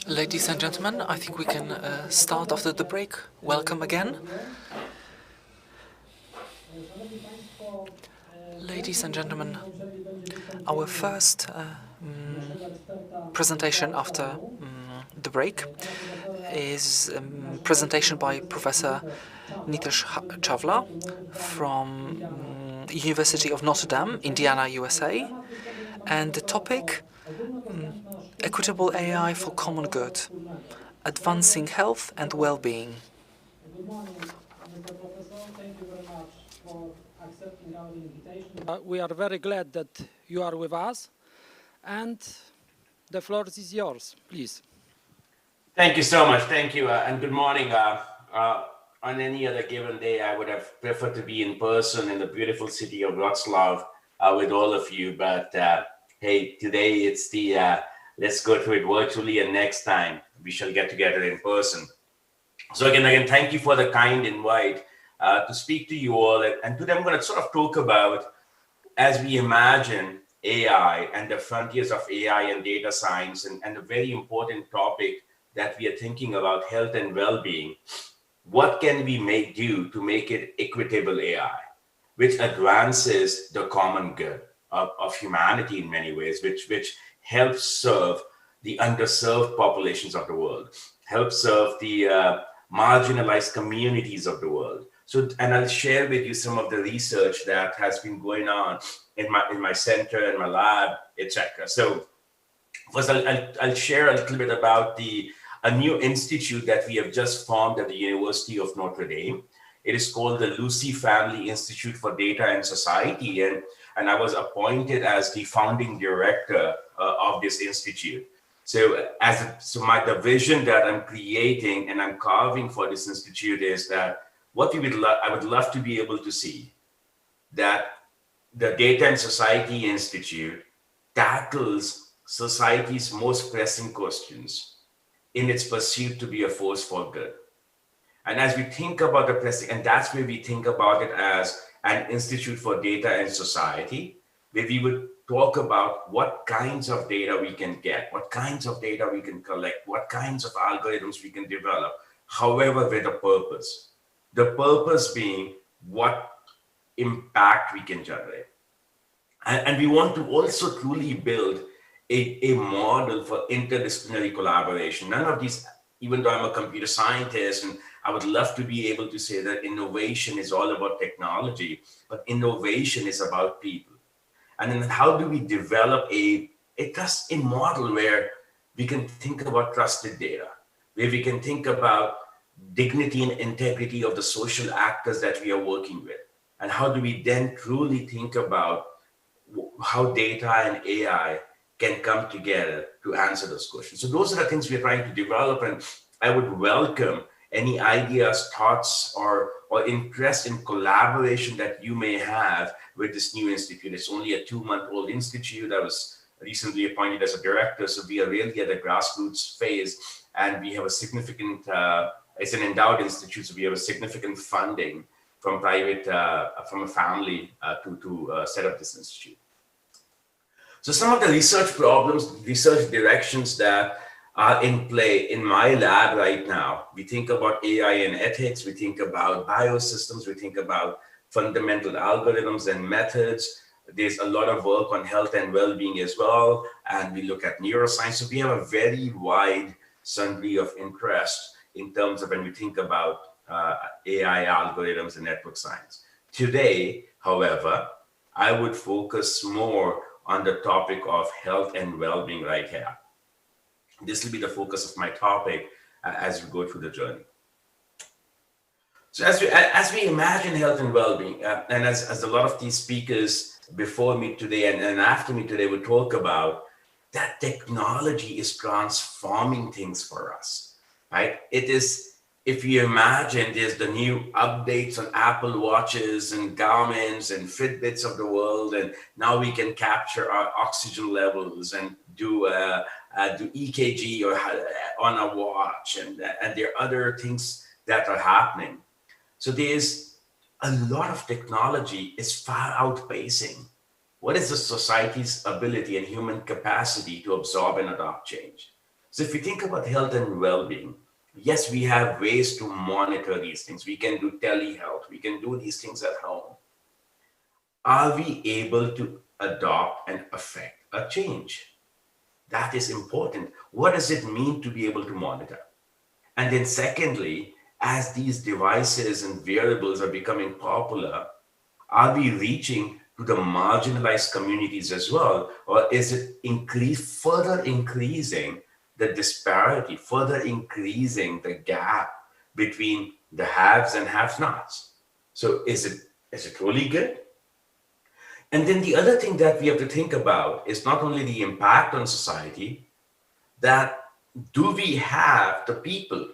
Ladies and gentlemen, I think we can start after the break. Welcome again. Ladies and gentlemen, our first presentation after the break is a presentation by Professor Nitesh Chawla from University of Notre Dame, Indiana, USA, and the topic Equitable AI for Common Good, Advancing Health and Well-being. Good morning, Mr. Professor. Thank you very much for accepting our invitation. We are very glad that you are with us, and the floor is yours, please. Thank you so much. Thank you, and good morning. On any other given day, I would have preferred to be in person in the beautiful city of Wrocław with all of you, but hey, today it's the let's go through it virtually, and next time we shall get together in person. So again, thank you for the kind invite to speak to you all. And today I'm going to sort of talk about, as we imagine AI and the frontiers of AI and data science, and a very important topic that we are thinking about, health and well-being. What can we do to make it equitable AI, which advances the common good of humanity in many ways, which helps serve the underserved populations of the world, helps serve the marginalized communities of the world. So, and I'll share with you some of the research that has been going on in my center, in my lab, etc. So first, I'll share a little bit about a new institute that we have just formed at the University of Notre Dame. It is called the Lucy Family Institute for Data and Society, and I was appointed as the founding director of this institute. So the vision that I'm creating and I'm carving for this institute is that I would love to be able to see that the Data and Society Institute tackles society's most pressing questions in its pursuit to be a force for good. And as we think about the pressing, and that's where we think about it as an institute for data and society, where we would talk about what kinds of data we can get, what kinds of data we can collect, what kinds of algorithms we can develop, however, with a purpose. The purpose being what impact we can generate. And we want to also truly build a model for interdisciplinary collaboration. None of these, even though I'm a computer scientist, and I would love to be able to say that innovation is all about technology, but innovation is about people. And then how do we develop a model where we can think about trusted data, where we can think about dignity and integrity of the social actors that we are working with? And how do we then truly think about how data and AI can come together to answer those questions? So those are the things we're trying to develop, and I would welcome any ideas, thoughts, or interest in collaboration that you may have with this new institute. It's only a 2-month-old institute. I was recently appointed as a director, so we are really at the grassroots phase, and we have a significant, it's an endowed institute, so we have a significant funding from from a family to set up this institute. So some of the research directions that are in play in my lab right now, we think about AI and ethics, we think about biosystems, we think about fundamental algorithms and methods. There's a lot of work on health and well-being as well, and we look at neuroscience. So we have a very wide sundry of interest in terms of when we think about AI algorithms and network science. Today, however, I would focus more on the topic of health and well-being right here. This will be the focus of my topic as we go through the journey. So as we imagine health and well-being, and as a lot of these speakers before me today and after me today will talk about, that technology is transforming things for us, right? It is, if you imagine, there's the new updates on Apple Watches and Garmin's and Fitbits of the world, and now we can capture our oxygen levels and do EKG or on a watch, and there are other things that are happening. So there's a lot of technology is far outpacing what is the society's ability and human capacity to absorb and adopt change. So if you think about health and well-being, yes, we have ways to monitor these things. We can do telehealth. We can do these things at home. Are we able to adopt and affect a change? That is important. What does it mean to be able to monitor? And then secondly, as these devices and wearables are becoming popular, are we reaching to the marginalized communities as well? Or is it further increasing the disparity, further increasing the gap between the haves and have-nots? So is it really good? And then the other thing that we have to think about is not only the impact on society, that do we have the people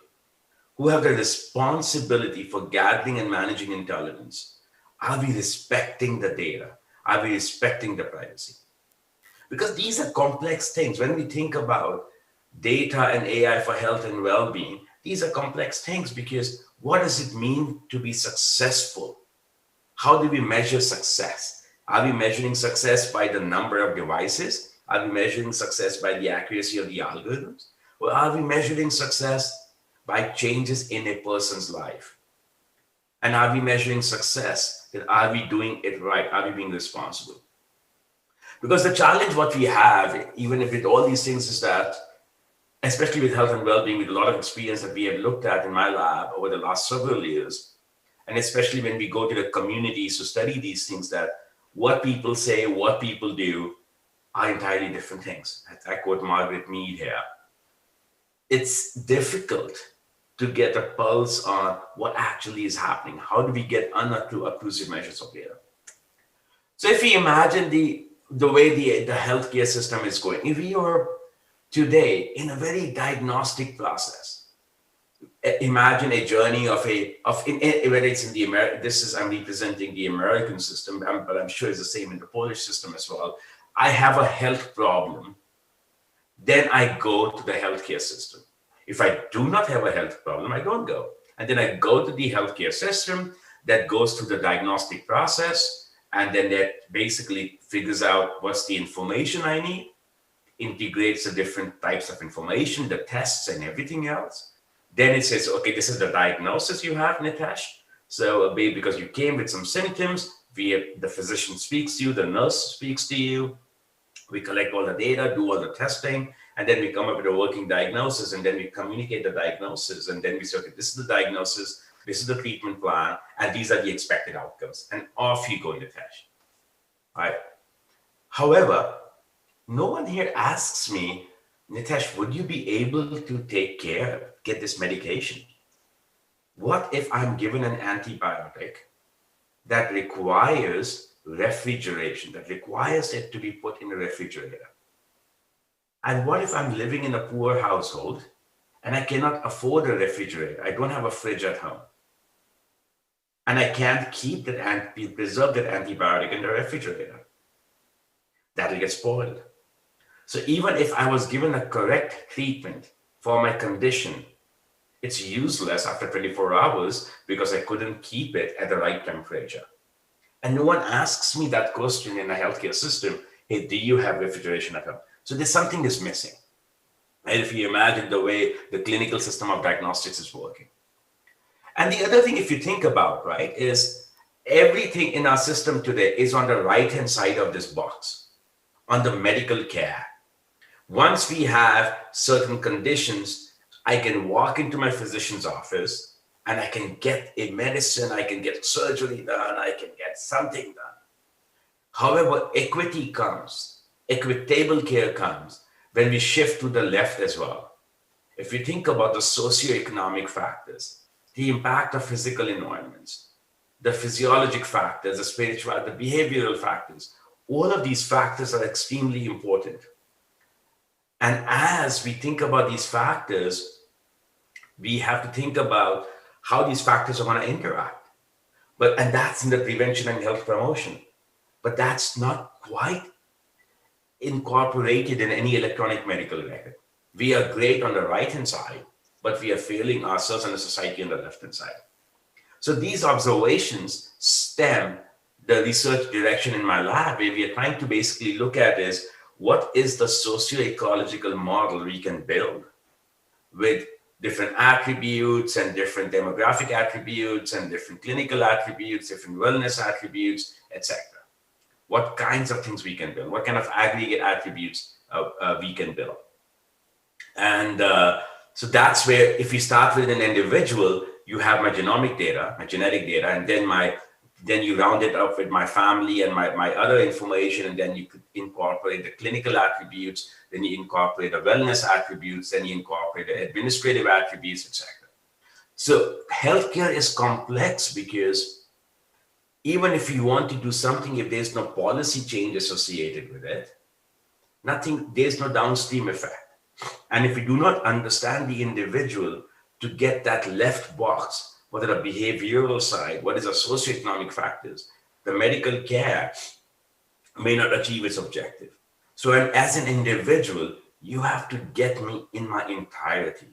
who have the responsibility for gathering and managing intelligence? Are we respecting the data? Are we respecting the privacy? Because these are complex things. When we think about data and AI for health and well-being, these are complex things because what does it mean to be successful? How do we measure success? Are we measuring success by the number of devices? Are we measuring success by the accuracy of the algorithms? Or are we measuring success by changes in a person's life? And are we measuring success that are we doing it right? Are we being responsible? Because the challenge what we have, even if with all these things, is that, especially with health and well-being, with a lot of experience that we have looked at in my lab over the last several years, and especially when we go to the communities to study these things, that what people say, what people do are entirely different things. I quote Margaret Mead here. It's difficult to get a pulse on what actually is happening. How do we get unobtrusive measures of data? So if we imagine the way the healthcare system is going, if we are today in a very diagnostic process, imagine a journey of whether it's in the I'm representing the American system, but I'm sure it's the same in the Polish system as well. I have a health problem, then I go to the healthcare system. If I do not have a health problem, I don't go. And then I go to the healthcare system that goes through the diagnostic process, and then that basically figures out what's the information I need, integrates the different types of information, the tests and everything else. Then it says, okay, this is the diagnosis you have, Nitesh. So because you came with some symptoms, the physician speaks to you, the nurse speaks to you, we collect all the data, do all the testing, and then we come up with a working diagnosis, and then we communicate the diagnosis, and then we say, okay, this is the diagnosis, this is the treatment plan, and these are the expected outcomes, and off you go, Nitesh. Right? However, no one here asks me, Nitesh, would you be able to get this medication? What if I'm given an antibiotic that requires refrigeration, that requires it to be put in a refrigerator? And what if I'm living in a poor household and I cannot afford a refrigerator? I don't have a fridge at home. And I can't preserve that antibiotic in the refrigerator. That'll get spoiled. So even if I was given a correct treatment for my condition, it's useless after 24 hours because I couldn't keep it at the right temperature. And no one asks me that question in a healthcare system, hey, do you have refrigeration at home? So there's something is missing. And if you imagine the way the clinical system of diagnostics is working. And the other thing, if you think about, right, is everything in our system today is on the right-hand side of this box, on the medical care. Once we have certain conditions, I can walk into my physician's office and I can get a medicine, I can get surgery done, I can get something done. However, equity comes, equitable care comes when we shift to the left as well. If you think about the socioeconomic factors, the impact of physical environments, the physiologic factors, the spiritual, the behavioral factors, all of these factors are extremely important. And as we think about these factors, we have to think about how these factors are going to interact. And that's in the prevention and health promotion. But that's not quite incorporated in any electronic medical record. We are great on the right-hand side, but we are failing ourselves and the society on the left-hand side. So these observations stem the research direction in my lab, where we are trying to basically look at is, what is the socio-ecological model we can build with different attributes and different demographic attributes and different clinical attributes, different wellness attributes, etc. What kinds of things we can build, what kind of aggregate attributes we can build. And so that's where, if we start with an individual, you have my genomic data, my genetic data, and then you round it up with my family and my other information, and then you could incorporate the clinical attributes, then you incorporate the wellness attributes, then you incorporate the administrative attributes, etc. So healthcare is complex because even if you want to do something, if there's no policy change associated with it, there's no downstream effect. And if we do not understand the individual to get that left box, what are the behavioral side, what is the socioeconomic factors, the medical care may not achieve its objective. So as an individual, you have to get me in my entirety.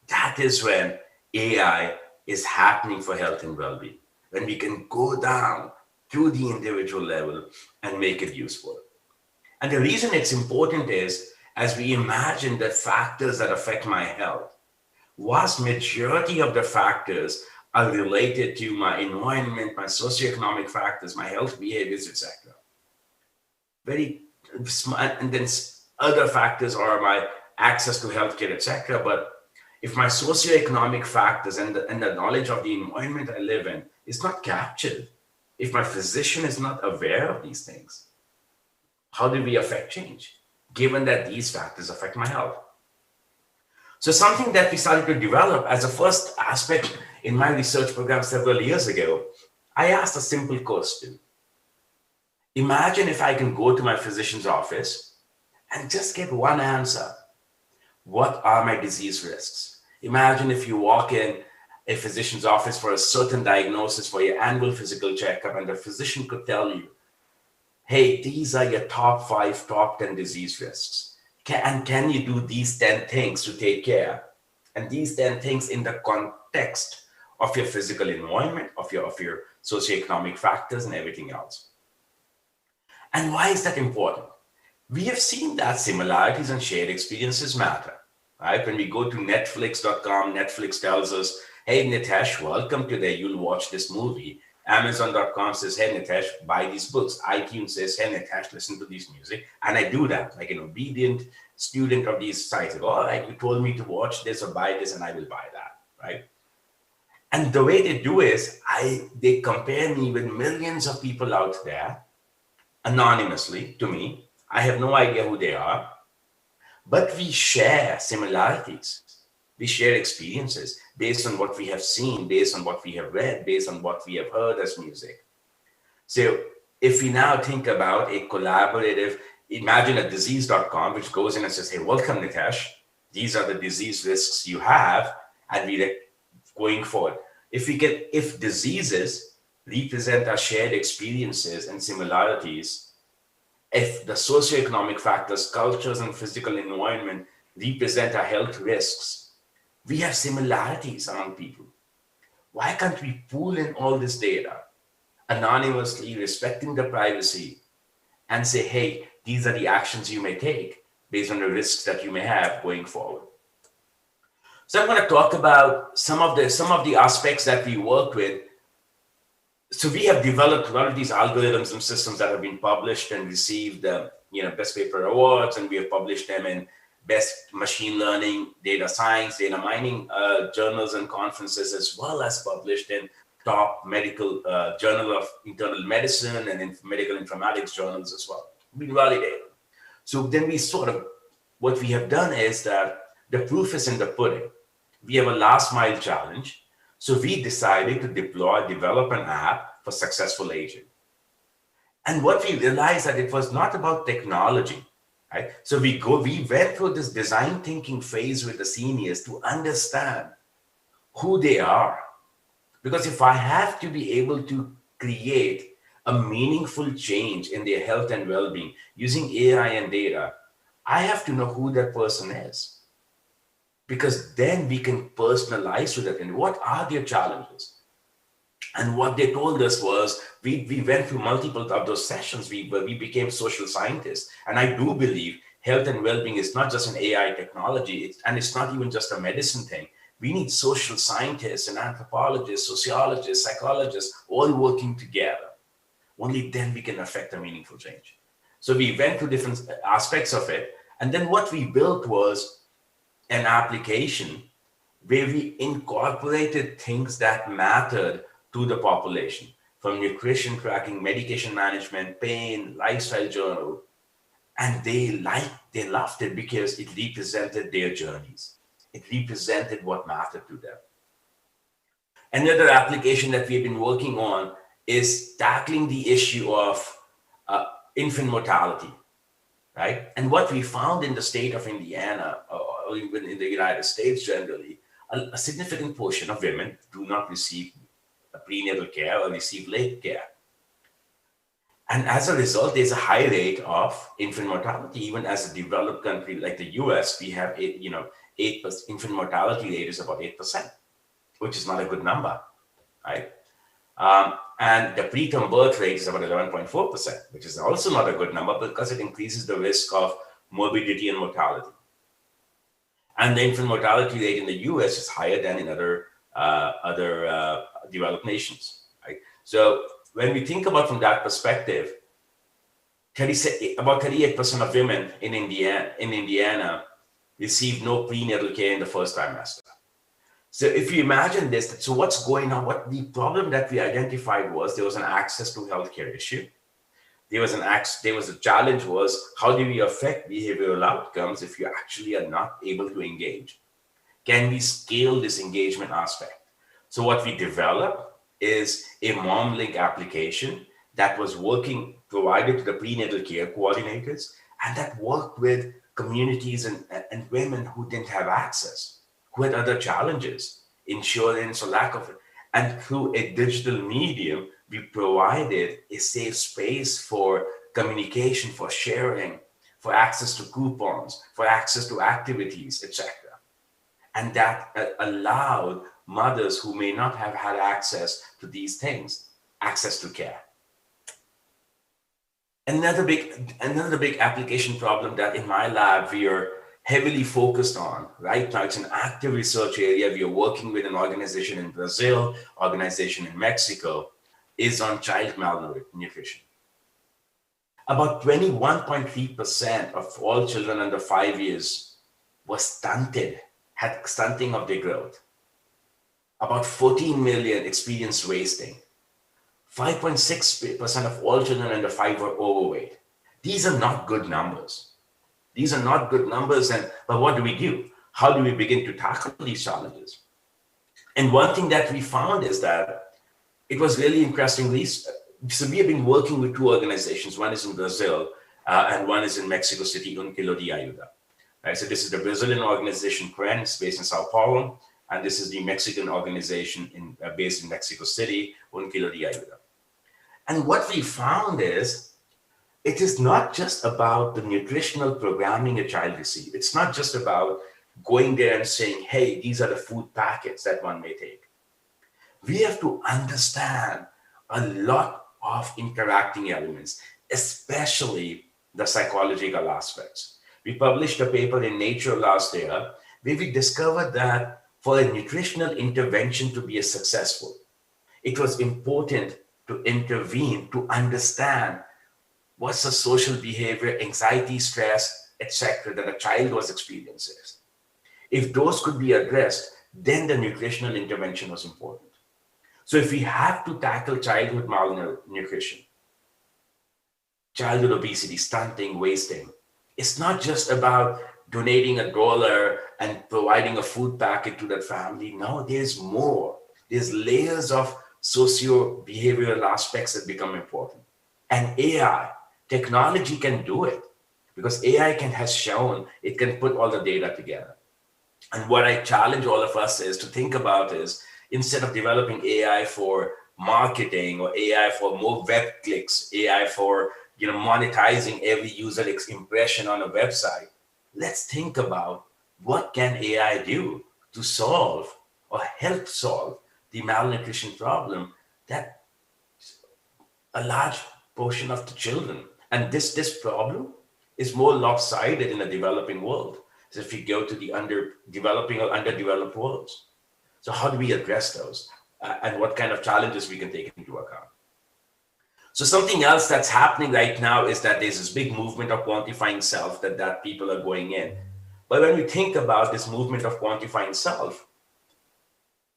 that is when AI is happening for health and well-being, when we can go down to the individual level and make it useful. And the reason it's important is, as we imagine the factors that affect my health, vast majority of the factors are related to my environment, my socioeconomic factors, my health behaviors, etc. Very smart, and then other factors are my access to healthcare, etc. But if my socioeconomic factors and the knowledge of the environment I live in is not captured, if my physician is not aware of these things, how do we affect change, given that these factors affect my health? So something that we started to develop as a first aspect in my research program several years ago, I asked a simple question. Imagine if I can go to my physician's office and just get one answer. What are my disease risks? Imagine if you walk in a physician's office for a certain diagnosis for your annual physical checkup, and the physician could tell you, hey, these are your top 5, top 10 disease risks. Can you do these 10 things to take care? And these 10 things in the context of your physical environment, of your socioeconomic factors and everything else. And why is that important? We have seen that similarities and shared experiences matter, right? When we go to Netflix.com, Netflix tells us, hey, Nitesh, welcome today. You'll watch this movie. Amazon.com says, hey, Nitesh, buy these books. iTunes says, hey, Nitesh, listen to this music. And I do that, like an obedient student of these sites. I go, all right, you told me to watch this or buy this, and I will buy that, right? And the way they do is, they compare me with millions of people out there, anonymously to me. I have no idea who they are, but we share similarities. We share experiences based on what we have seen, based on what we have read, based on what we have heard as music. So if we now think about a collaborative, imagine a disease.com, which goes in and says, hey, welcome, Nitesh. These are the disease risks you have, and we're going forward. If diseases represent our shared experiences and similarities, if the socioeconomic factors, cultures, and physical environment represent our health risks, we have similarities among people. Why can't we pool in all this data anonymously, respecting the privacy, and say, hey, these are the actions you may take based on the risks that you may have going forward? So I'm going to talk about some of the aspects that we work with. So we have developed a lot of these algorithms and systems that have been published and received best paper awards, and we have published them in best machine learning, data science, data mining journals and conferences, as well as published in top medical journal of internal medicine and in medical informatics journals as well. We validated. So then what we have done is that the proof is in the pudding. We have a last mile challenge. So we decided to develop an app for successful aging. And what we realized that it was not about technology, right? So we went through this design thinking phase with the seniors to understand who they are. Because if I have to be able to create a meaningful change in their health and well-being using AI and data, I have to know who that person is. Because then we can personalize to that. And what are their challenges? And what they told us was, we went through multiple of those sessions. We became social scientists. And I do believe health and well-being is not just an AI technology, and it's not even just a medicine thing. We need social scientists and anthropologists, sociologists, psychologists, all working together. Only then we can affect a meaningful change. So we went through different aspects of it. And then what we built was an application where we incorporated things that mattered to the population, from nutrition tracking, medication management, pain, lifestyle journal. And they loved it because it represented their journeys. It represented what mattered to them. Another application that we've been working on is tackling the issue of infant mortality, right? And what we found in the state of Indiana, or even in the United States generally, a significant portion of women do not receive prenatal care or receive late care. And as a result, there's a high rate of infant mortality. Even as a developed country like the US, we have 8%, infant mortality rate is about 8%, which is not a good number, right? And the preterm birth rate is about 11.4%, which is also not a good number because it increases the risk of morbidity and mortality. And the infant mortality rate in the US is higher than in other developed nations, right? So when we think about from that perspective, about 38% of women in Indiana receive no prenatal care in the first trimester. So if you imagine this, so what's going on? What the problem that we identified was there was an access to healthcare issue. There was a challenge was how do we affect behavioral outcomes if you actually are not able to engage? Can we scale this engagement aspect? So what we developed is a MomLink application that was provided to the prenatal care coordinators, and that worked with communities and women who didn't have access, who had other challenges, insurance or lack of it. And through a digital medium, we provided a safe space for communication, for sharing, for access to coupons, for access to activities, etc. And that allowed mothers who may not have had access to these things, access to care. Another big application problem that in my lab we are heavily focused on right now, it's an active research area. We are working with an organization in Brazil, organization in Mexico, is on child malnutrition. About 21.3% of all children under 5 years were stunted, had stunting of their growth. About 14 million experienced wasting. 5.6% of all children under 5 were overweight. These are not good numbers. These are not good numbers, but what do we do? How do we begin to tackle these challenges? And one thing that we found is that it was really interesting. So we have been working with two organizations. One is in Brazil and one is in Mexico City, Un Kilo de Ayuda. Right, so this is the Brazilian organization, CREN, based in Sao Paulo, and this is the Mexican organization based in Mexico City, Un Kilo de Ayuda. And what we found is, it is not just about the nutritional programming a child receives. It's not just about going there and saying, hey, these are the food packets that one may take. We have to understand a lot of interacting elements, especially the psychological aspects. We published a paper in Nature last year where we discovered that for a nutritional intervention to be successful, it was important to intervene, to understand what's the social behavior, anxiety, stress, etc. that a child was experiencing. If those could be addressed, then the nutritional intervention was important. So if we have to tackle childhood malnutrition, childhood obesity, stunting, wasting, it's not just about donating $1 and providing a food packet to that family. No, there's more. There's layers of socio-behavioral aspects that become important. And AI, technology can do it because AI has shown it can put all the data together. And what I challenge all of us is to think about is, instead of developing AI for marketing or AI for more web clicks, AI for monetizing every user impression on a website, let's think about what can AI do to solve or help solve the malnutrition problem that a large portion of the children, and this problem is more lopsided in the developing world. So if you go to the underdeveloping or underdeveloped worlds, so how do we address those and what kind of challenges we can take into account? So something else that's happening right now is that there's this big movement of quantifying self that people are going in. But when we think about this movement of quantifying self,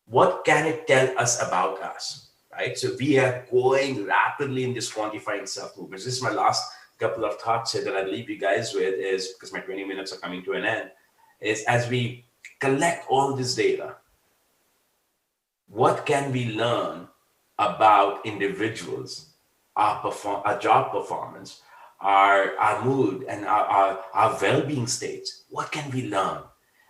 what can it tell us about us, right? So we are going rapidly in this quantifying self movement. This is my last couple of thoughts here that I leave you guys with is, because my 20 minutes are coming to an end, is as we collect all this data, what can we learn about individuals, our job performance, our mood, and our well-being states? What can we learn?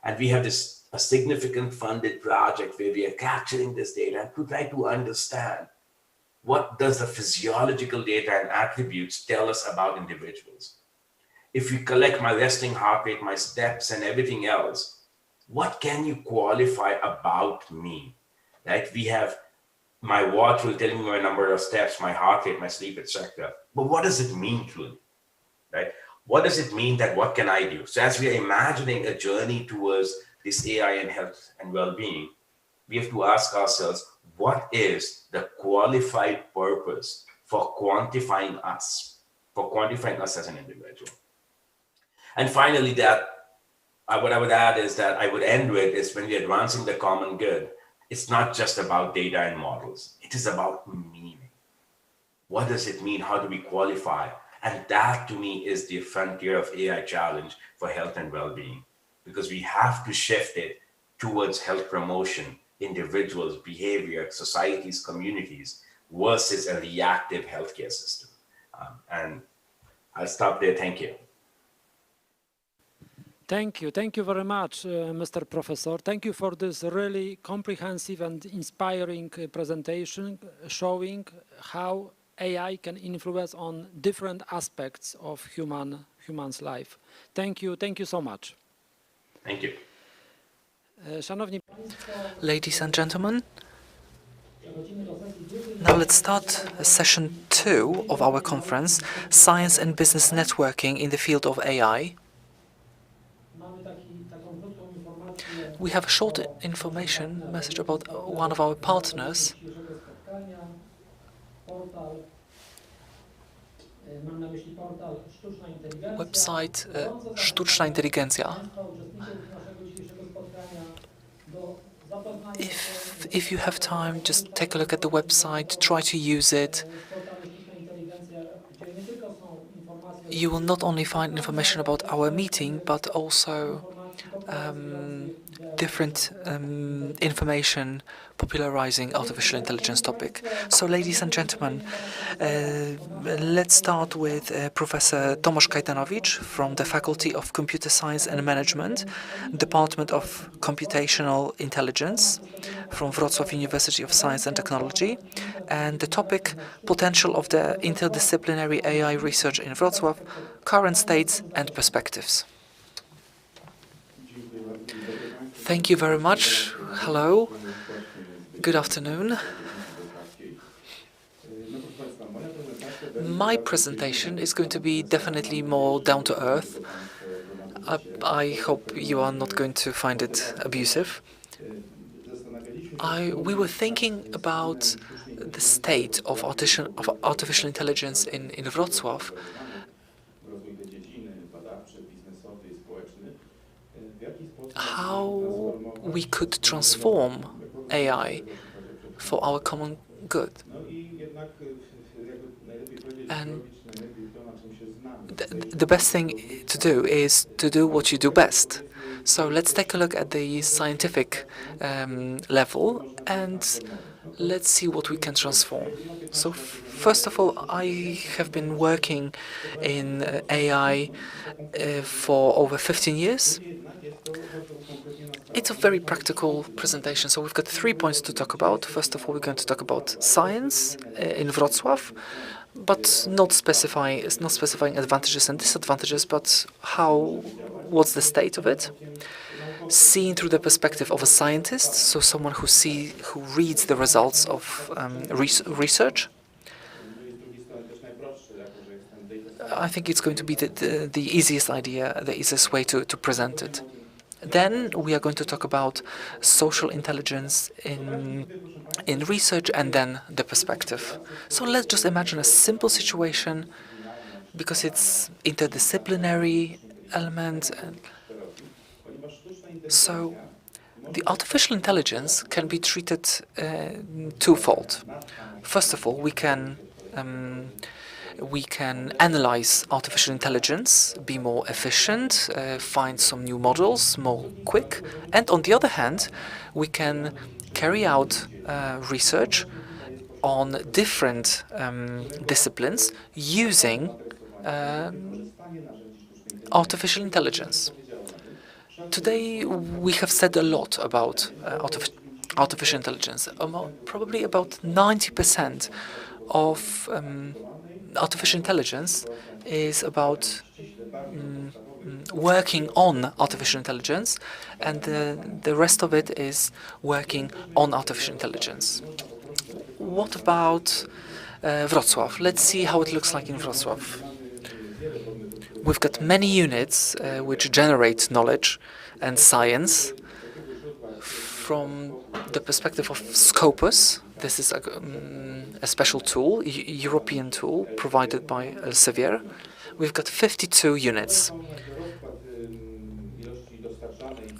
And we have a significant funded project where we are capturing this data to try to understand what does the physiological data and attributes tell us about individuals. If we collect my resting heart rate, my steps, and everything else, what can you qualify about me? Right? We have my watch will tell me my number of steps, my heart rate, my sleep, etc. But what does it mean truly? Right? What does it mean that what can I do? So as we are imagining a journey towards this AI and health and well-being, we have to ask ourselves, what is the qualified purpose for quantifying us as an individual? And finally, what I would add is that I would end with is when we're advancing the common good, it's not just about data and models. It is about meaning. What does it mean? How do we qualify? And that to me is the frontier of AI challenge for health and well-being, because we have to shift it towards health promotion, individuals, behavior, societies, communities, versus a reactive healthcare system. And I'll stop there. Thank you. Thank you very much, Mr. Professor. Thank you for this really comprehensive and inspiring presentation showing how AI can influence on different aspects of human's life. Thank you so much. Thank you. Ladies and gentlemen, now let's start session 2 of our conference, Science and Business Networking in the Field of AI. We have a short information message about one of our partners. Website Sztuczna Inteligencja. If you have time, just take a look at the website, try to use it. You will not only find information about our meeting, but also different information popularizing artificial intelligence topic. So, ladies and gentlemen, let's start with Professor Tomasz Kajtanowicz from the Faculty of Computer Science and Management, Department of Computational Intelligence from Wrocław University of Science and Technology, and the topic, Potential of the Interdisciplinary AI Research in Wrocław, Current States and Perspectives. Thank you very much. Hello. Good afternoon. My presentation is going to be definitely more down to earth. I hope you are not going to find it abusive. We were thinking about the state of artificial intelligence in Wrocław. How we could transform AI for our common good. And the best thing to do is to do what you do best. So let's take a look at the scientific level and let's see what we can transform. So first of all, I have been working in AI for over 15 years. It's a very practical presentation. So we've got 3 points to talk about. First of all, we're going to talk about science in Wrocław, but not specifying advantages and disadvantages, but what's the state of it? Seen through the perspective of a scientist, so someone who reads the results of research. I think it's going to be the easiest idea, the easiest way to present it. Then we are going to talk about social intelligence in research and then the perspective. So let's just imagine a simple situation, because it's interdisciplinary element. So the artificial intelligence can be treated twofold. First of all, we can analyze artificial intelligence, be more efficient, find some new models more quick. And on the other hand, we can carry out research on different disciplines using artificial intelligence. Today, we have said a lot about artificial intelligence. Probably about 90% of artificial intelligence is about working on artificial intelligence, and the rest of it is working on artificial intelligence. What about Wrocław? Let's see how it looks like in Wrocław. We've got many units which generate knowledge and science. From the perspective of Scopus, this is a special tool, European tool provided by Elsevier. We've got 52 units.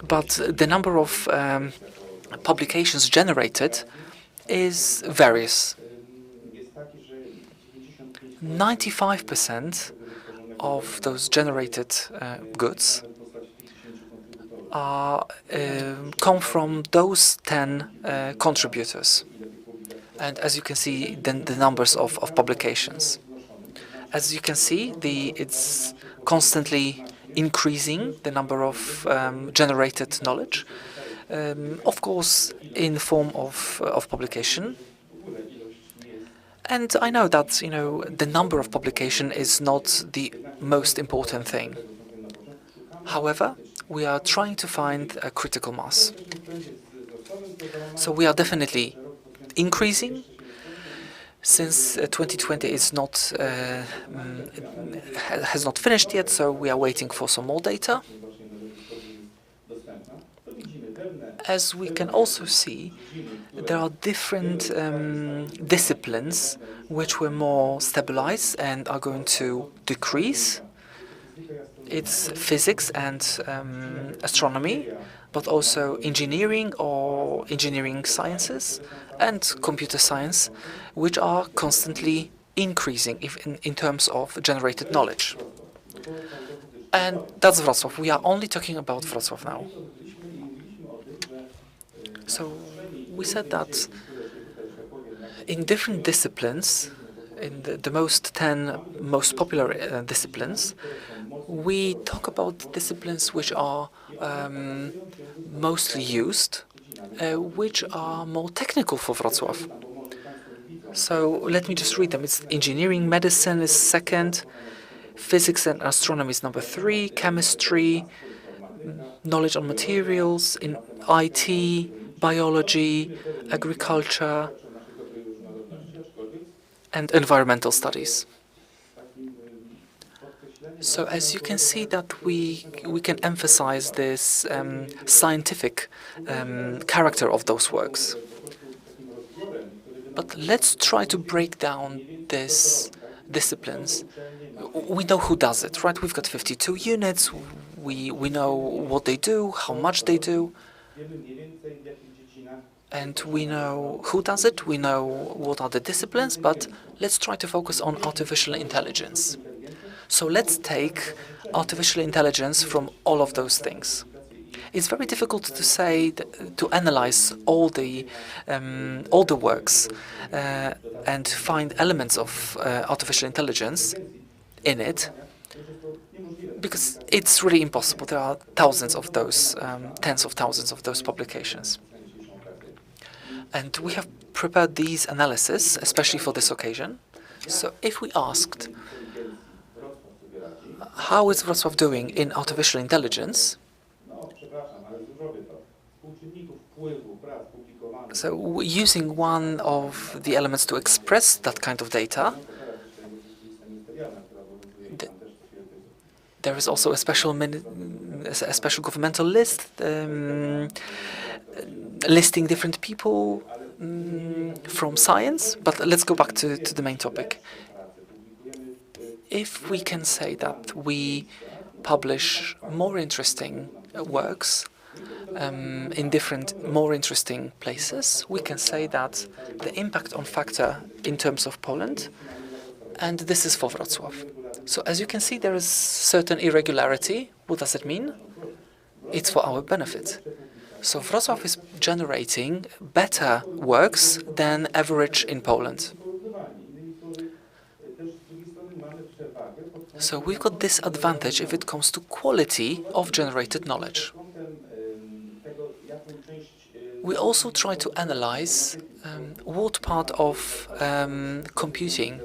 But the number of publications generated is various. 95% of those generated goods come from those 10 contributors. And as you can see, the numbers of publications. As you can see, it's constantly increasing, the number of generated knowledge, of course, in the form of publication. And I know that, the number of publication is not the most important thing. However, we are trying to find a critical mass. So we are definitely increasing. Since 2020 is not has not finished yet, so we are waiting for some more data. As we can also see, there are different disciplines which were more stabilized and are going to decrease. It's physics and astronomy, but also engineering or engineering sciences and computer science, which are constantly increasing in terms of generated knowledge. And that's Wrocław. We are only talking about Wrocław now. So we said that in different disciplines, in the 10 most popular disciplines, we talk about disciplines which are mostly used, which are more technical for Wrocław. So let me just read them. It's engineering, medicine is second, physics and astronomy is number 3, chemistry, knowledge on materials, in IT, biology, agriculture, and environmental studies. So as you can see that we can emphasize this scientific character of those works. But let's try to break down these disciplines. We know who does it, right? We've got 52 units. We know what they do, how much they do. And we know who does it, we know what are the disciplines, but let's try to focus on artificial intelligence. So let's take artificial intelligence from all of those things. It's very difficult to say, to analyze all the works and find elements of artificial intelligence in it, because it's really impossible. There are thousands of those, tens of thousands of those publications. And we have prepared these analyses, especially for this occasion. So if we asked, how is Wrocław doing in artificial intelligence? So using one of the elements to express that kind of data, there is also a special governmental list listing different people from science. But let's go back to the main topic. If we can say that we publish more interesting works in different, more interesting places, we can say that the impact on factor in terms of Poland, and this is for Wrocław. So as you can see, there is certain irregularity. What does it mean? It's for our benefit. So Wrocław is generating better works than average in Poland. So we've got this advantage if it comes to quality of generated knowledge. We also try to analyze what part of computing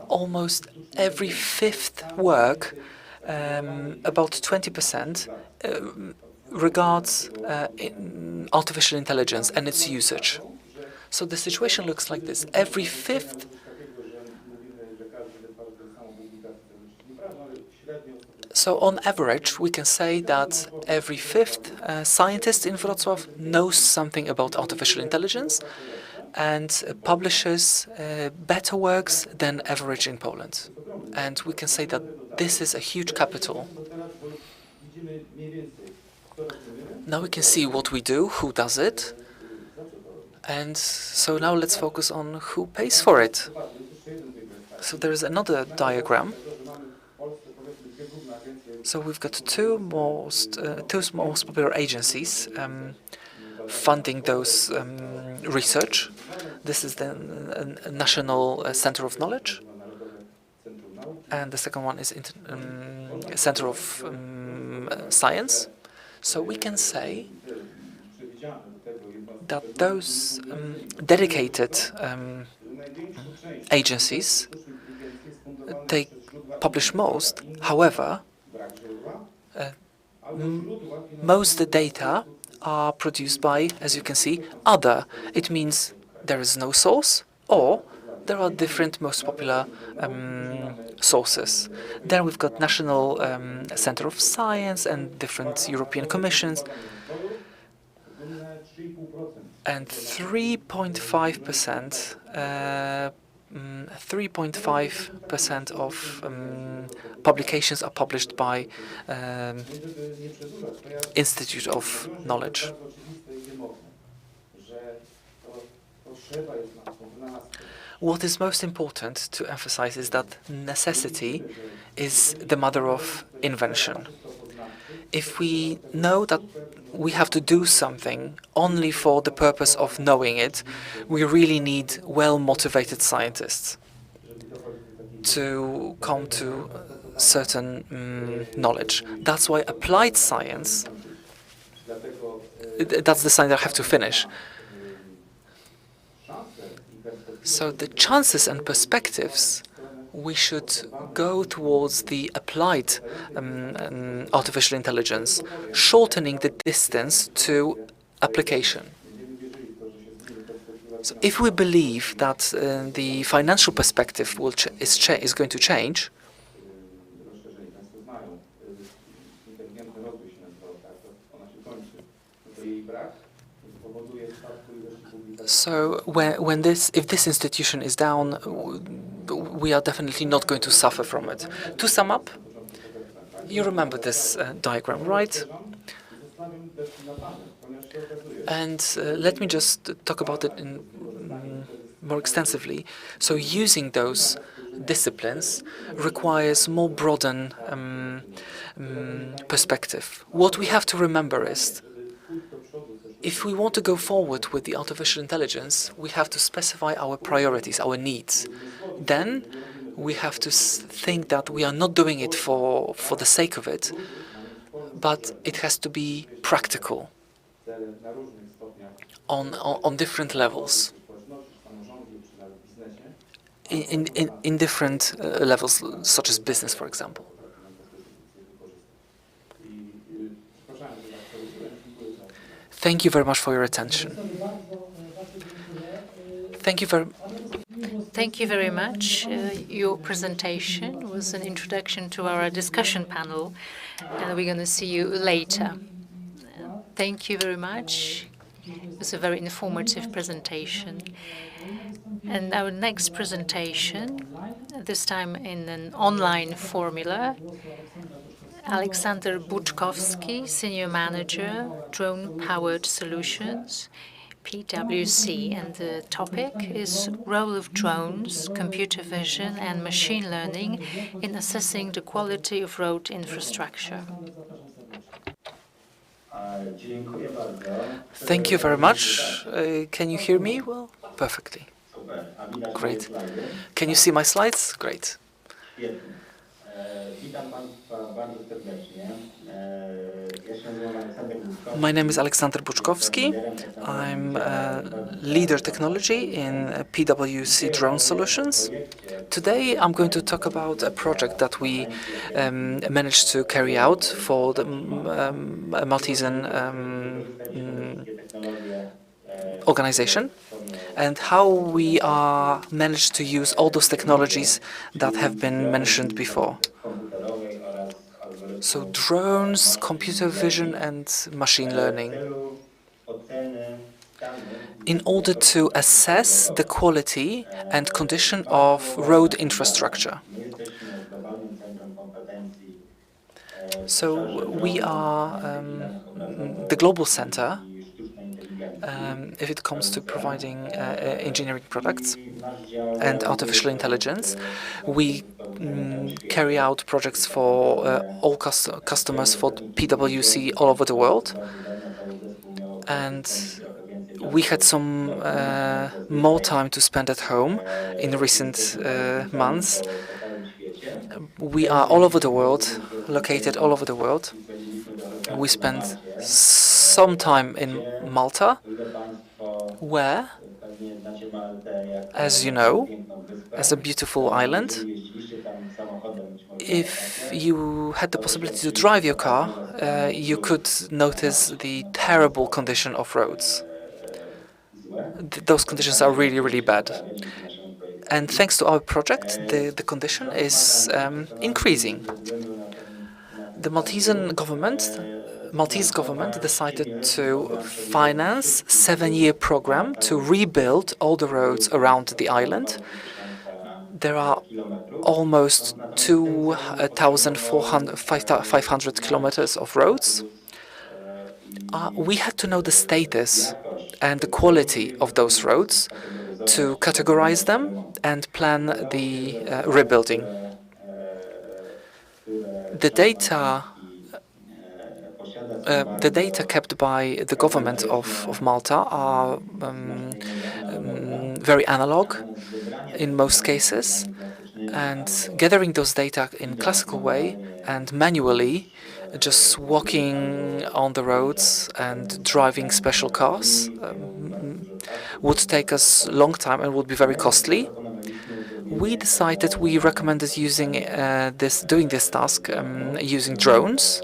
almost every fifth work, about 20%, regards artificial intelligence and its usage. So the situation looks like this. Every fifth So on average, we can say that every fifth scientist in Wrocław knows something about artificial intelligence and publishes better works than average in Poland. And we can say that this is a huge capital. Now we can see what we do, who does it. And so now let's focus on who pays for it. So there is another diagram. So we've got two most popular agencies funding those research. This is the National Center of Knowledge, and the second one is Center of Science. So we can say that those dedicated agencies, they publish most. However, most the data are produced by, as you can see, other. It means there is no source, or there are different most popular sources. Then we've got National Center of Science and different European commissions. And 3.5% of publications are published by Institute of Knowledge. What is most important to emphasize is that necessity is the mother of invention. If we know that we have to do something only for the purpose of knowing it, we really need well-motivated scientists to come to certain knowledge. That's why applied science, that's the science I have to finish. So the chances and perspectives, we should go towards the applied artificial intelligence, shortening the distance to application. So if we believe that the financial perspective is going to change, so if this institution is down, we are definitely not going to suffer from it. To sum up, you remember this diagram, right? And let me just talk about it more extensively. So using those disciplines requires more broadened perspective. What we have to remember is, if we want to go forward with the artificial intelligence, we have to specify our priorities, our needs. Then we have to think that we are not doing it for the sake of it, but it has to be practical on different levels, in different levels, such as business, for example. Thank you very much for your attention. Thank you very much. Your presentation was an introduction to our discussion panel, and we're going to see you later. Thank you very much. It was a very informative presentation. And our next presentation, this time in an online formula, Aleksander Buczkowski, Senior Manager, Drone-Powered Solutions, PwC, and the topic is Role of Drones, Computer Vision and Machine Learning in Assessing the Quality of Road Infrastructure. Thank you very much. Can you hear me well? Perfectly. Great. Can you see my slides? Great. My name is Aleksander Buczkowski. I'm leader technology in PwC Drone Solutions. Today I'm going to talk about a project that we managed to carry out for the Maltesian organization, and how we are managed to use all those technologies that have been mentioned before. So drones, computer vision, and machine learning, in order to assess the quality and condition of road infrastructure. So we are the global center if it comes to providing engineering products and artificial intelligence. We carry out projects for all customers for PwC all over the world. And we had some more time to spend at home in recent months. We are all over the world, located all over the world. We spent some time in Malta, where, as you know, as a beautiful island, if you had the possibility to drive your car, you could notice the terrible condition of roads. Those conditions are really, really bad. And thanks to our project, the condition is increasing. The Maltese government decided to finance a 7-year program to rebuild all the roads around the island. There are almost 2,500 kilometers of roads. We had to know the status and the quality of those roads to categorize them and plan the rebuilding. The data kept by the government of Malta are very analog in most cases, and gathering those data in classical way and manually, just walking on the roads and driving special cars would take us a long time and would be very costly. We decided, we recommended doing this task using drones,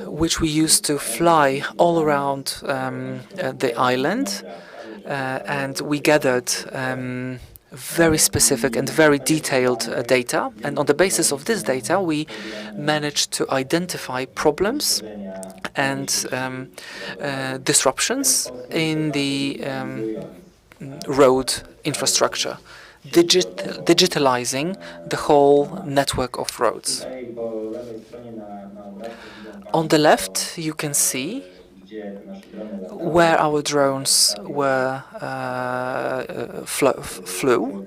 which we used to fly all around the island, and we gathered very specific and very detailed data. And on the basis of this data, we managed to identify problems and disruptions in the road infrastructure, digitalizing the whole network of roads. On the left, you can see where our drones flew,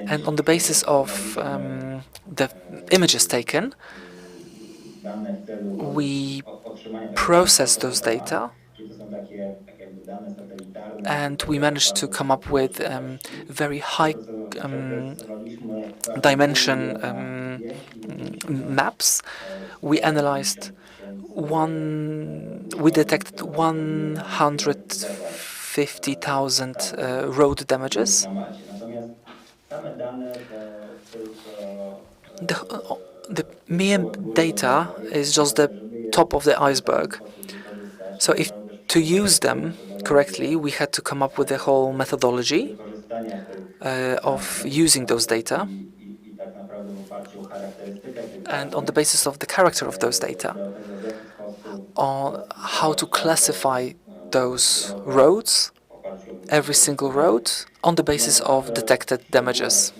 and on the basis of the images taken, we processed those data, and we managed to come up with very high dimension maps. We analyzed we detected 150,000 road damages. The mere data is just the top of the iceberg. So if to use them correctly, we had to come up with a whole methodology of using those data, and on the basis of the character of those data, on how to classify those roads, every single road, on the basis of detected damages.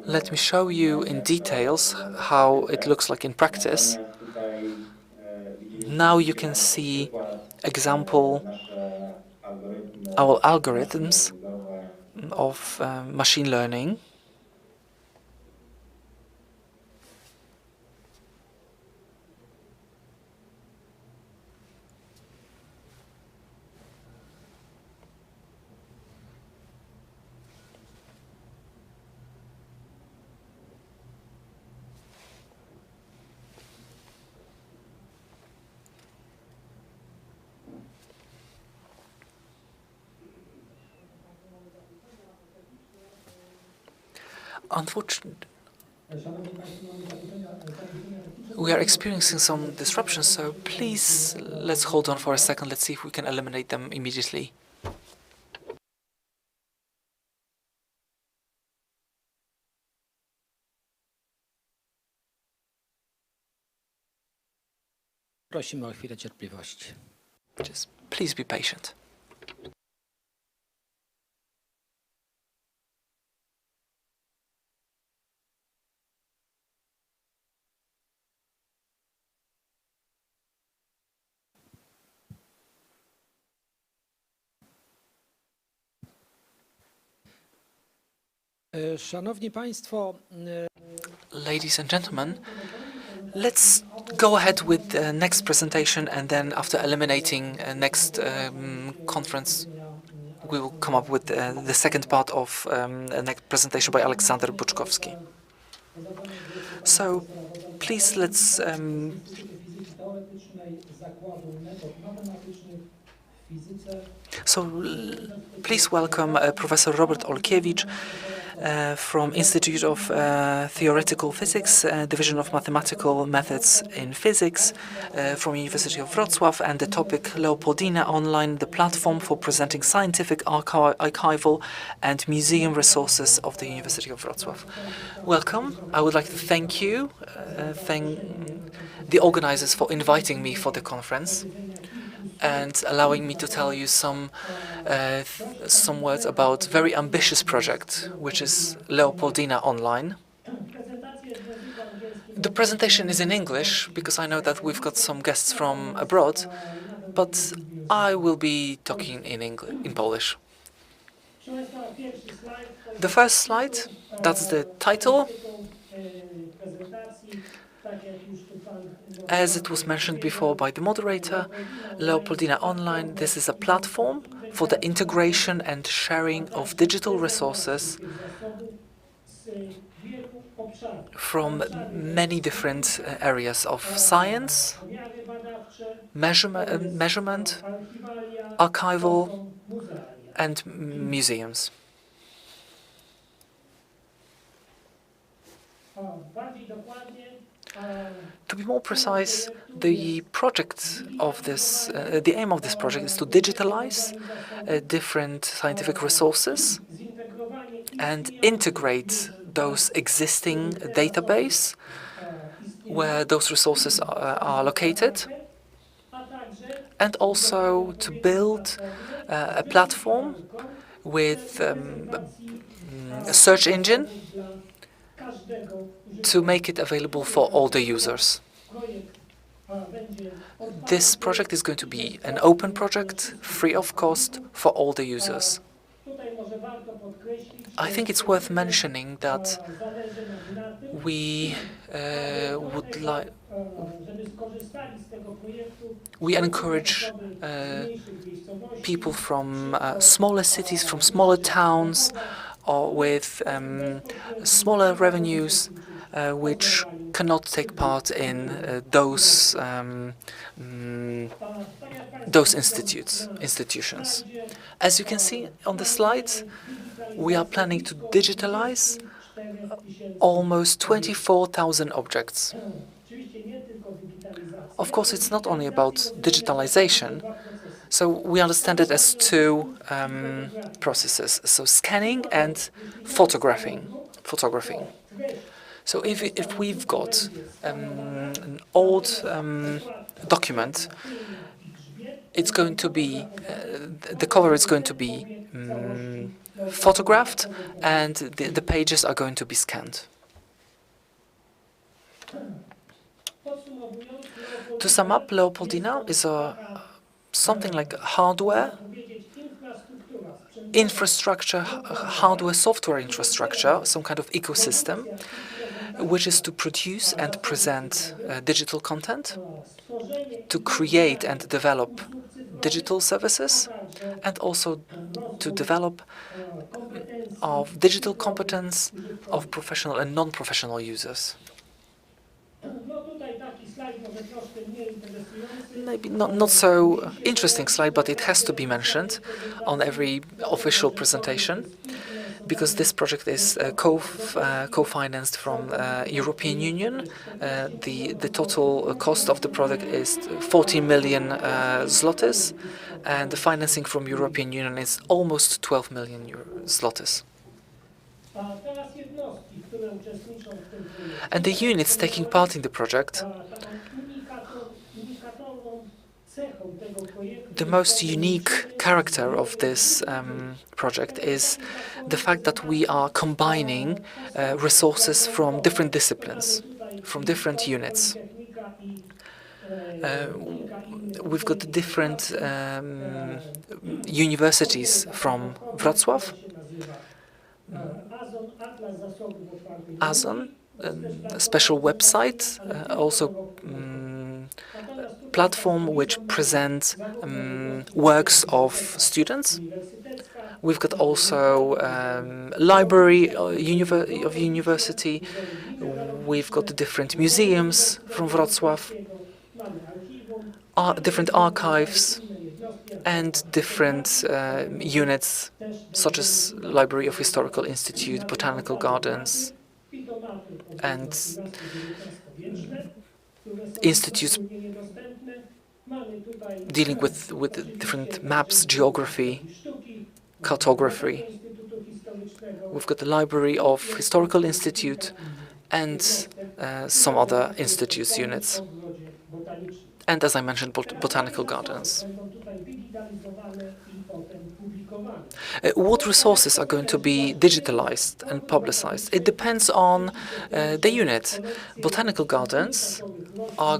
Let me show you in details how it looks like in practice. Now you can see example our algorithms of machine learning. Unfortunately, we are experiencing some disruptions, so please let's hold on for a second. Let's see if we can eliminate them immediately. Prosimy o chwilę cierpliwości. Just please be patient. Szanowni Państwo, Ladies and gentlemen, let's go ahead with the next presentation, and then after eliminating next conference, we will come up with the second part of the next presentation by Aleksander Buczkowski. So please let's please welcome Professor Robert Olkiewicz from Institute of Theoretical Physics, Division of Mathematical Methods in Physics from University of Wrocław, and the topic Leopoldina Online, the platform for presenting scientific, archival and museum resources of the University of Wrocław. Welcome. I would like to thank you, thank the organizers for inviting me for the conference and allowing me to tell you some words about very ambitious project, which is Leopoldina Online. The presentation is in English because I know that we've got some guests from abroad, but I will be talking in Polish. The first slide, that's the title. As it was mentioned before by the moderator, Leopoldina Online, this is a platform for the integration and sharing of digital resources from many different areas of science, measurement, archival, and museums. To be more precise, the project of this, the aim of this project is to digitalize different scientific resources and integrate those existing database where those resources are located, and also to build a platform with a search engine to make it available for all the users. This project is going to be an open project, free of cost for all the users. I think it's worth mentioning that we encourage people from smaller cities, from smaller towns, or with smaller revenues, which cannot take part in those institutions. As you can see on the slides, we are planning to digitalize almost 24,000 objects. Of course, it's not only about digitalization, so we understand it as two processes, so scanning and photographing. So if we've got an old document, it's going to be, the cover is going to be photographed, and the pages are going to be scanned. To sum up, Leopoldina is something like hardware, infrastructure, hardware, software infrastructure, some kind of ecosystem, which is to produce and present digital content, to create and develop digital services, and also to develop of digital competence of professional and non-professional users. Maybe not so interesting slide, but it has to be mentioned on every official presentation. because this project is co-financed from European Union. The total cost of the project is 40 million zlotys, and the financing from European Union is almost 12 million zlotys. And the units taking part in the project, the most unique character of this project is the fact that we are combining resources from different disciplines, from different units. We've got different universities from Wrocław, Azon, a special website, also platform which presents works of students. We've got also library of university. We've got the different museums from Wrocław, different archives, and different units such as Library of Historical Institute, Botanical Gardens, and institutes dealing with different maps, geography, cartography. We've got the Library of Historical Institute and some other institutes units. And as I mentioned, Botanical Gardens. What resources are going to be digitalized and publicized? It depends on the unit. Botanical Gardens are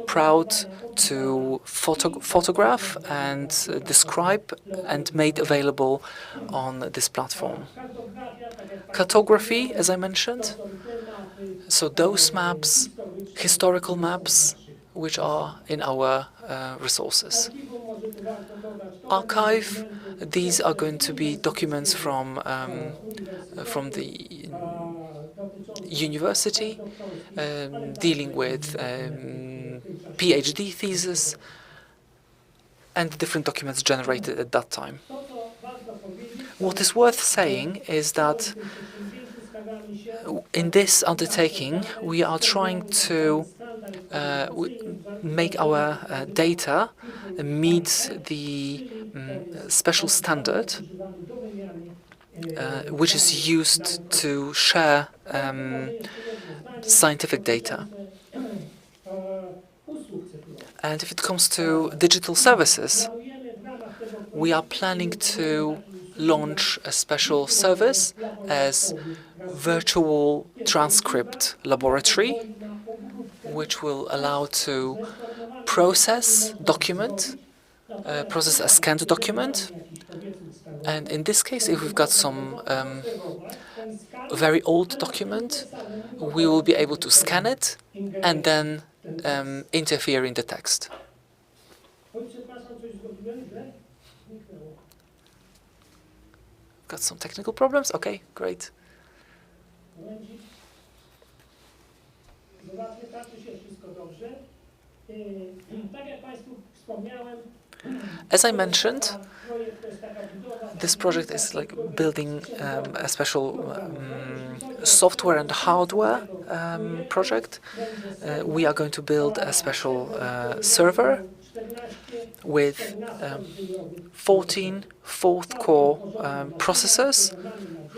proud to photograph and describe and made available on this platform. Cartography, as I mentioned, so those maps, historical maps, which are in our resources. Archive, these are going to be documents from the university, dealing with PhD thesis and different documents generated at that time. What is worth saying is that in this undertaking, we are trying to make our data meet the special standard which is used to share scientific data. And if it comes to digital services, we are planning to launch a special service as virtual transcript laboratory, which will allow to process a scanned document. And in this case, if we've got some very old document, we will be able to scan it and then interfere in the text. Got some technical problems? Okay, great. As I mentioned, this project is like building a special software and hardware project. We are going to build a special server with 14 fourth-core processors,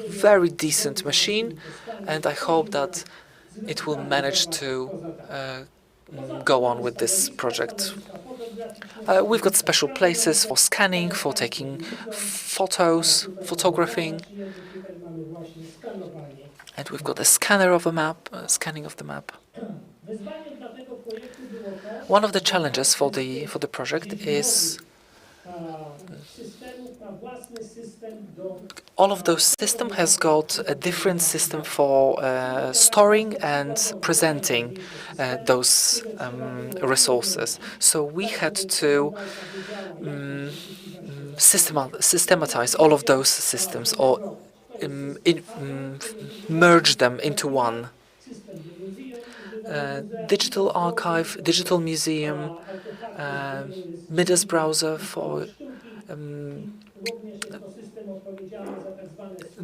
very decent machine, and I hope that it will manage to go on with this project. We've got special places for scanning, for taking photos, photographing, and we've got a scanner of a map, scanning of the map. One of the challenges for the project is all of those systems has got a different system for storing and presenting those resources. So we had to systematize all of those systems or merge them into one. Digital archive, digital museum, Midas browser for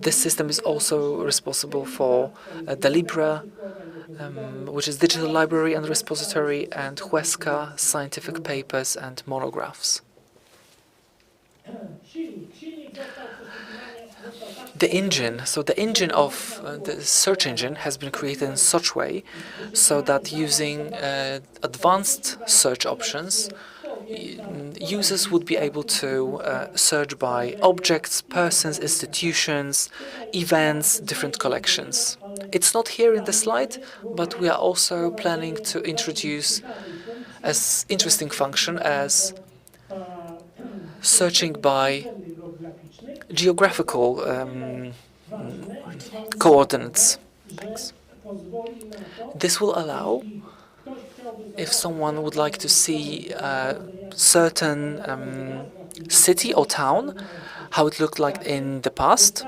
This system is also responsible for the Libra, which is digital library and repository, and Huesca, scientific papers and monographs. The engine of the search engine has been created in such way so that using advanced search options, users would be able to search by objects, persons, institutions, events, different collections. It's not here in the slide, but we are also planning to introduce as interesting function as searching by geographical coordinates. This will allow, if someone would like to see a certain city or town, how it looked like in the past,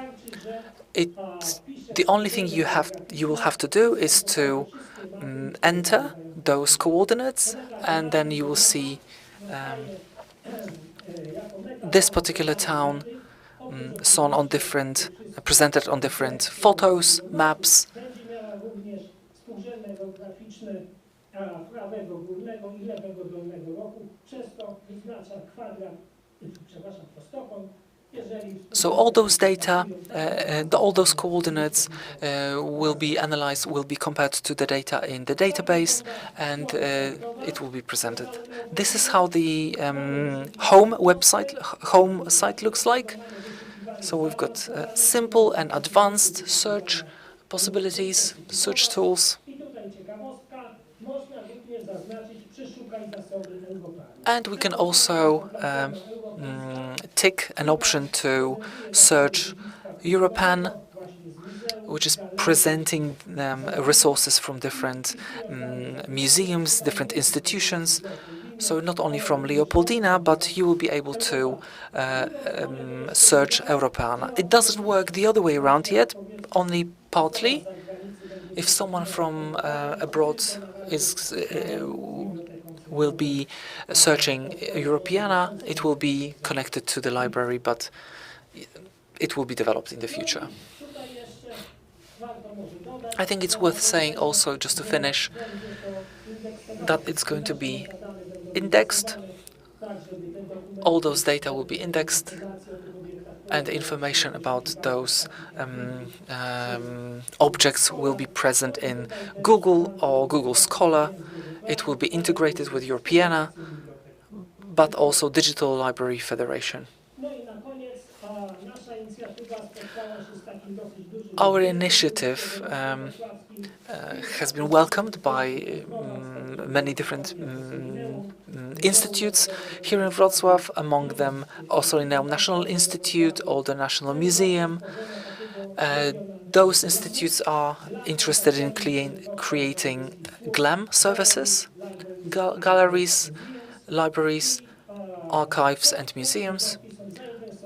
the only thing you will have to do is to enter those coordinates, and then you will see this particular town presented on different photos, maps. So all those data, all those coordinates will be analyzed, will be compared to the data in the database, and it will be presented. This is how the home site looks like. So we've got simple and advanced search possibilities, search tools. And we can also tick an option to search Europan, which is presenting resources from different museums, different institutions. So not only from Leopoldina, but you will be able to search Europeana. It doesn't work the other way around yet, only partly. If someone from abroad will be searching Europeana, it will be connected to the library, but it will be developed in the future. I think it's worth saying also, just to finish, that it's going to be indexed. All those data will be indexed, and information about those objects will be present in Google or Google Scholar. It will be integrated with Europeana, but also Digital Library Federation. Our initiative has been welcomed by many different institutes here in Wrocław, among them Ossolineum National Institute or the National Museum. Those institutes are interested in creating GLAM services, galleries, libraries, archives and museums.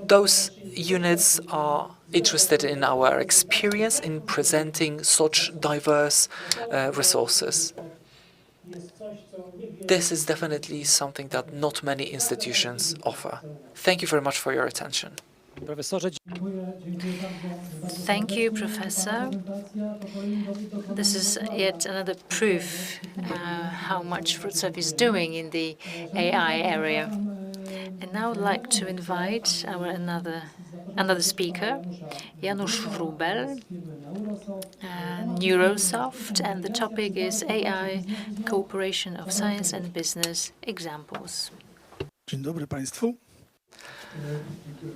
Those units are interested in our experience in presenting such diverse resources. This is definitely something that not many institutions offer. Thank you very much for your attention. Thank you, Professor. This is yet another proof how much Wrocław is doing in the AI area. And now I'd like to invite our another speaker, Janusz Wróbel, Neurosoft, and the topic is AI, Cooperation of Science and Business Examples. Dzień dobry Państwu.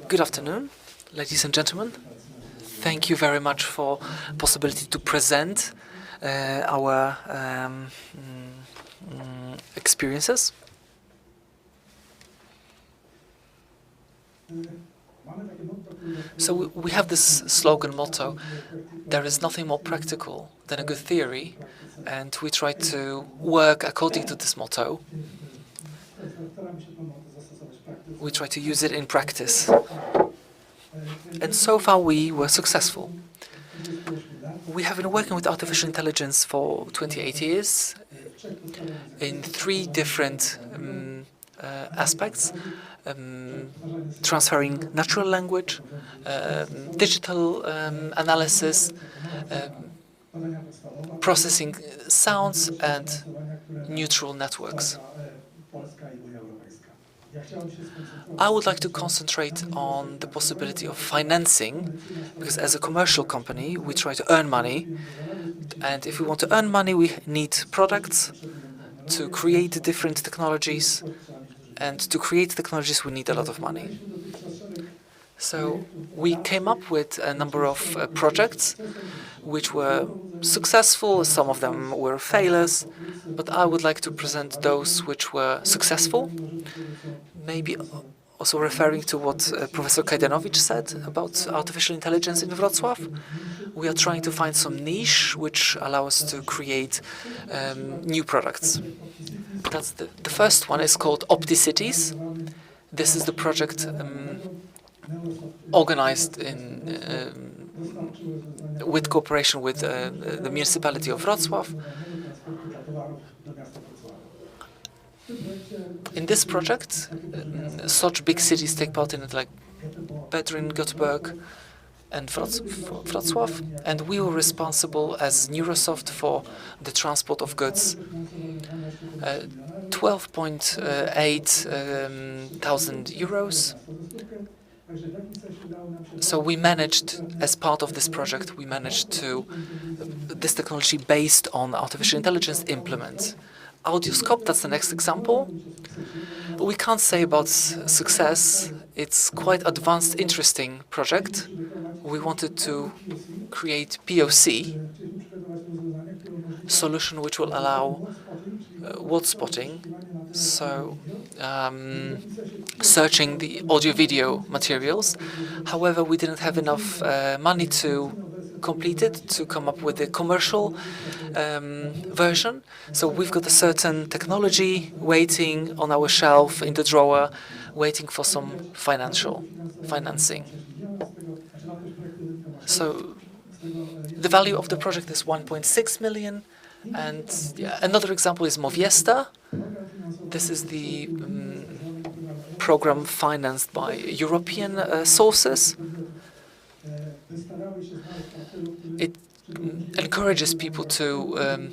Good afternoon, ladies and gentlemen. Thank you very much for the possibility to present our experiences. So we have this slogan motto: there is nothing more practical than a good theory, and we try to work according to this motto. We try to use it in practice. And so far we were successful. We have been working with artificial intelligence for 28 years in 3 different aspects, transferring natural language, digital analysis, processing sounds, and neutral networks. I would like to concentrate on the possibility of financing, because as a commercial company, we try to earn money. And if we want to earn money, we need products to create different technologies. And to create technologies, we need a lot of money. So we came up with a number of projects which were successful. Some of them were failures, but I would like to present those which were successful. Maybe also referring to what Professor Kajdanowicz said about artificial intelligence in Wrocław. We are trying to find some niche which allow us to create new products. That's the first one is called OptiCities. This is the project organized with cooperation with the municipality of Wrocław. In this project, such big cities take part in it, like Berlin, Göteborg, and Wrocław, and we were responsible as Neurosoft for the transport of goods. 12.8 thousand euros. So we managed, as part of this project, we managed to, this technology based on artificial intelligence, implement. Audioscope, that's the next example. We can't say about success. It's quite advanced, interesting project. We wanted to create POC, solution which will allow word spotting, so searching the audio-video materials. However, we didn't have enough money to complete it, to come up with the commercial version. So we've got a certain technology waiting on our shelf in the drawer, waiting for some financing. So the value of the project is 1.6 million. And another example is Moviesta. This is the program financed by European sources. It encourages people to,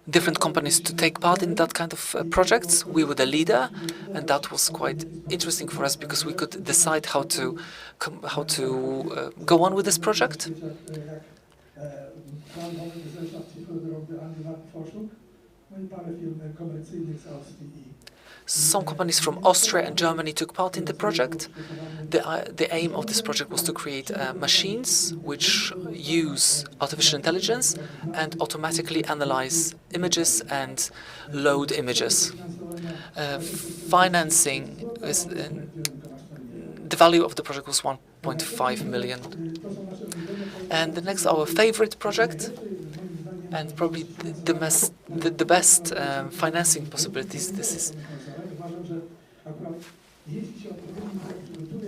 different companies to take part in that kind of projects. We were the leader, and that was quite interesting for us because we could decide how to go on with this project. Some companies from Austria and Germany took part in the project. The aim of this project was to create machines which use artificial intelligence and automatically analyze images and load images. Financing is, the value of the project was 1.5 million. And the next, our favorite project, and probably the best financing possibilities. This is,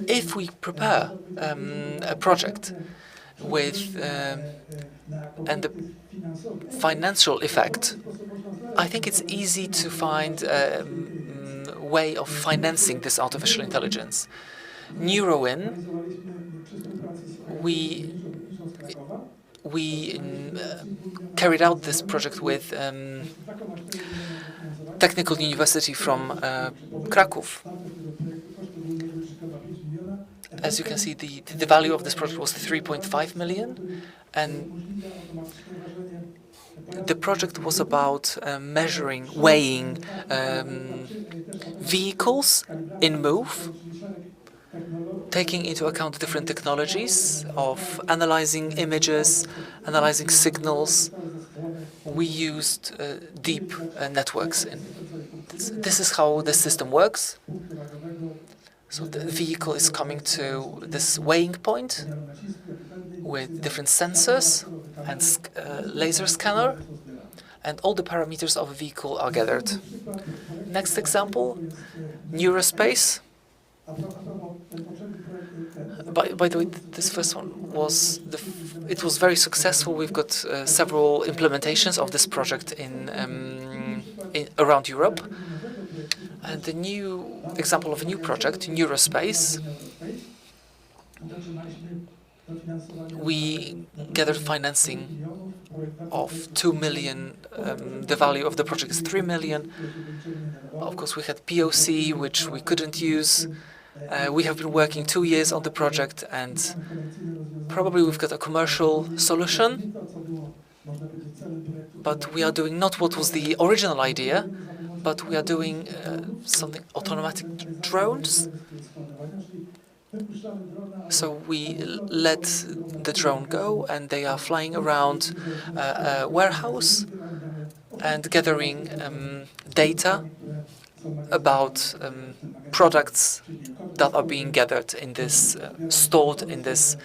if we prepare a project with and the financial effect, I think it's easy to find a way of financing this artificial intelligence. Neurowin, we carried out this project with Technical University from Kraków. As you can see, the value of this project was 3.5 million, and the project was about weighing vehicles in move, taking into account different technologies of analyzing images, analyzing signals. We used deep networks. This is how the system works. So the vehicle is coming to this weighing point with different sensors and laser scanner, and all the parameters of a vehicle are gathered. Next example, Neurospace. By the way, this first one was it was very successful. We've got several implementations of this project in around Europe, And the new example of a new project, Neurospace, we gathered financing of 2 million. The value of the project is 3 million. Of course, we had POC, which we couldn't use. We have been working 2 years on the project, and probably we've got a commercial solution. But we are doing not what was the original idea, but we are doing something automatic drones. So we let the drone go, and they are flying around a warehouse and gathering data about products that are being gathered in this, stored in this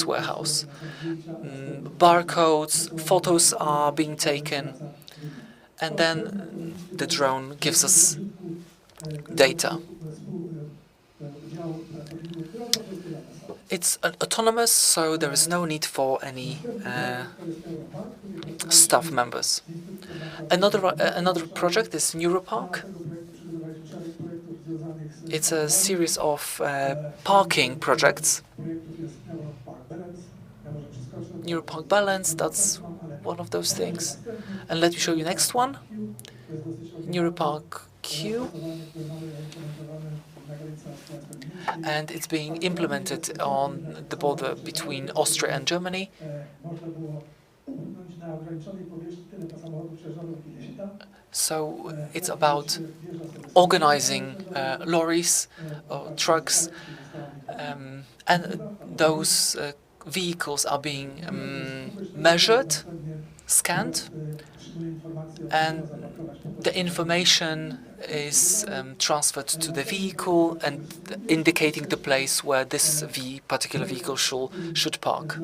warehouse. Barcodes, photos are being taken, and then the drone gives us data. It's autonomous, so there is no need for any staff members. Another project is Neuropark. It's a series of parking projects. Neuropark Balance, that's one of those things. And let me show you next one. Neuropark Q. And it's being implemented on the border between Austria and Germany. So it's about organizing lorries or trucks, and those vehicles are being measured, scanned, and the information is transferred to the vehicle and indicating the place where this particular vehicle should park.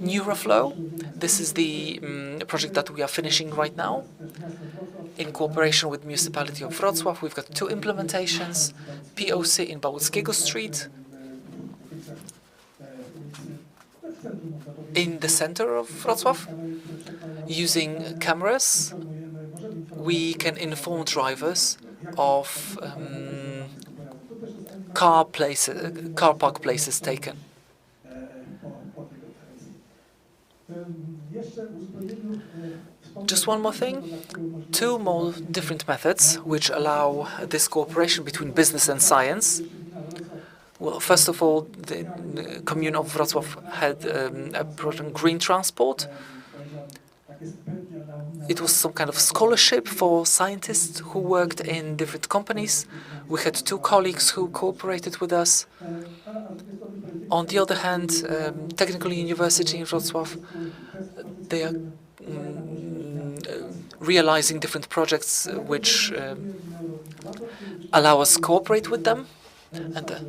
Neuroflow, this is the project that we are finishing right now. In cooperation with Municipality of Wrocław, we've got 2 implementations. POC in Bałuckiego Street, in the center of Wrocław. Using cameras, we can inform drivers of car park places taken. Just one more thing. 2 more different methods which allow this cooperation between business and science. Well, first of all, the commune of Wrocław had a program Green Transport. It was some kind of scholarship for scientists who worked in different companies. We had 2 colleagues who cooperated with us. On the other hand, Technical University in Wrocław, they are realizing different projects which allow us to cooperate with them. And the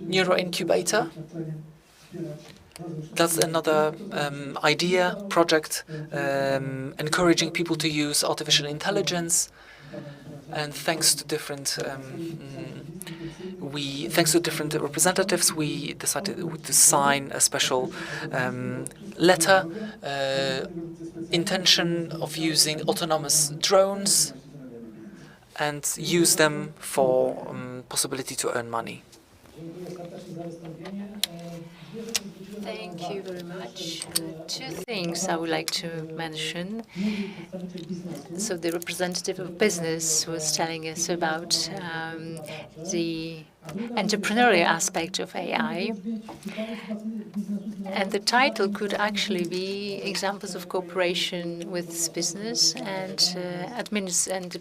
Neuro Incubator, that's another idea project encouraging people to use artificial intelligence. And thanks to different representatives, we decided to sign a special letter, intention of using autonomous drones and use them for possibility to earn money. Thank you very much. 2 things I would like to mention. So the representative of business was telling us about the entrepreneurial aspect of AI. And the title could actually be examples of cooperation with business and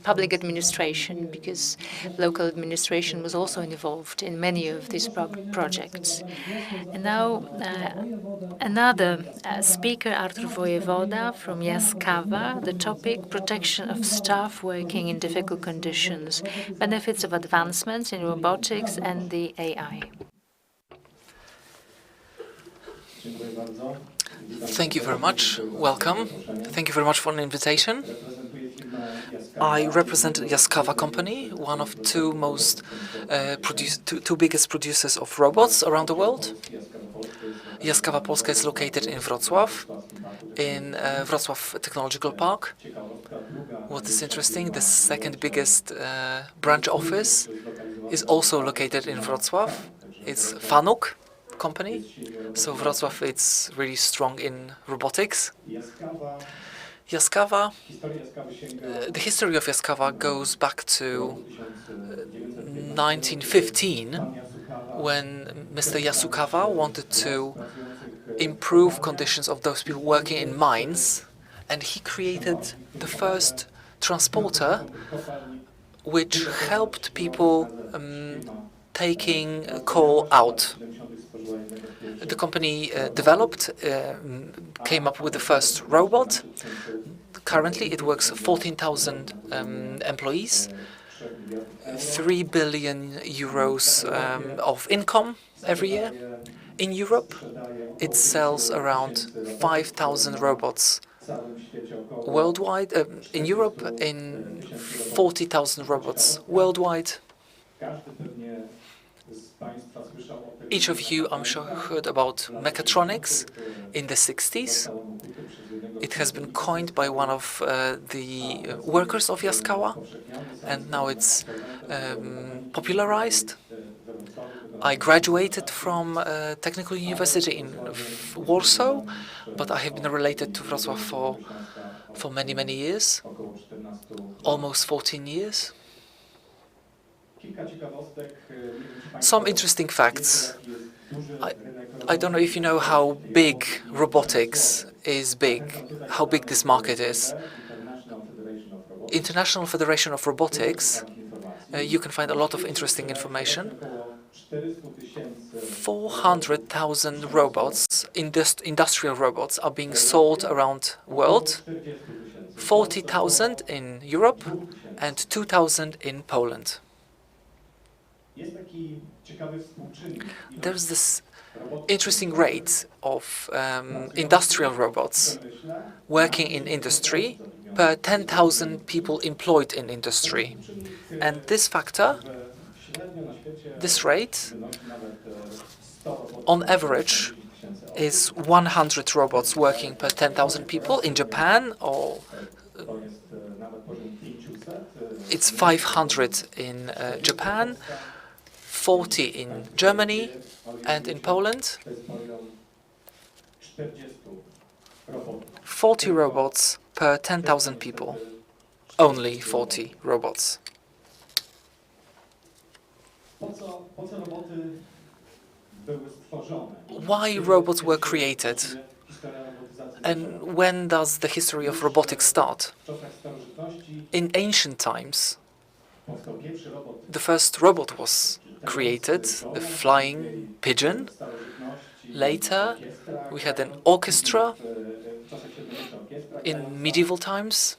public administration, because local administration was also involved in many of these projects. And now another speaker, Artur Wojewoda from Jaskawa, the topic, protection of staff working in difficult conditions, benefits of advancements in robotics and the AI. Thank you very much. Welcome. Thank you very much for an invitation. I represent Jaskawa company, one of 2 biggest producers of robots around the world. Jaskawa Polska is located in Wrocław, in Wrocław Technological Park. What is interesting, the second biggest branch office is also located in Wrocław. It's Fanuc company. So Wrocław is really strong in robotics. Yaskawa, the history of Yaskawa goes back to 1915, when Mr. Yasukawa wanted to improve conditions of those people working in mines, and he created the first transporter which helped people taking coal out. The company came up with the first robot. Currently it works 14,000 employees, 3 billion euros of income every year. In Europe, it sells around 5,000 robots. Worldwide, in Europe, in 40,000 robots worldwide. Each of you, I'm sure, heard about mechatronics in the 60s. It has been coined by one of the workers of Yaskawa, and now it's popularized. I graduated from Technical University in Warsaw, but I have been related to Wrocław for many, many years, almost 14 years. Some interesting facts. I don't know if you know how big robotics is how big this market is. International Federation of Robotics, you can find a lot of interesting information. 400,000 robots, industrial robots, are being sold around the world. 40,000 in Europe and 2,000 in Poland. There's this interesting rate of industrial robots working in industry per 10,000 people employed in industry. And this factor, this rate, on average, is 100 robots working per 10,000 people. In Japan, or it's 500 in Japan, 40 in Germany, and in Poland, 40 robots per 10,000 people. Only 40 robots. Why robots were created? And when does the history of robotics start? In ancient times, the first robot was created, the flying pigeon. Later, we had an orchestra in medieval times.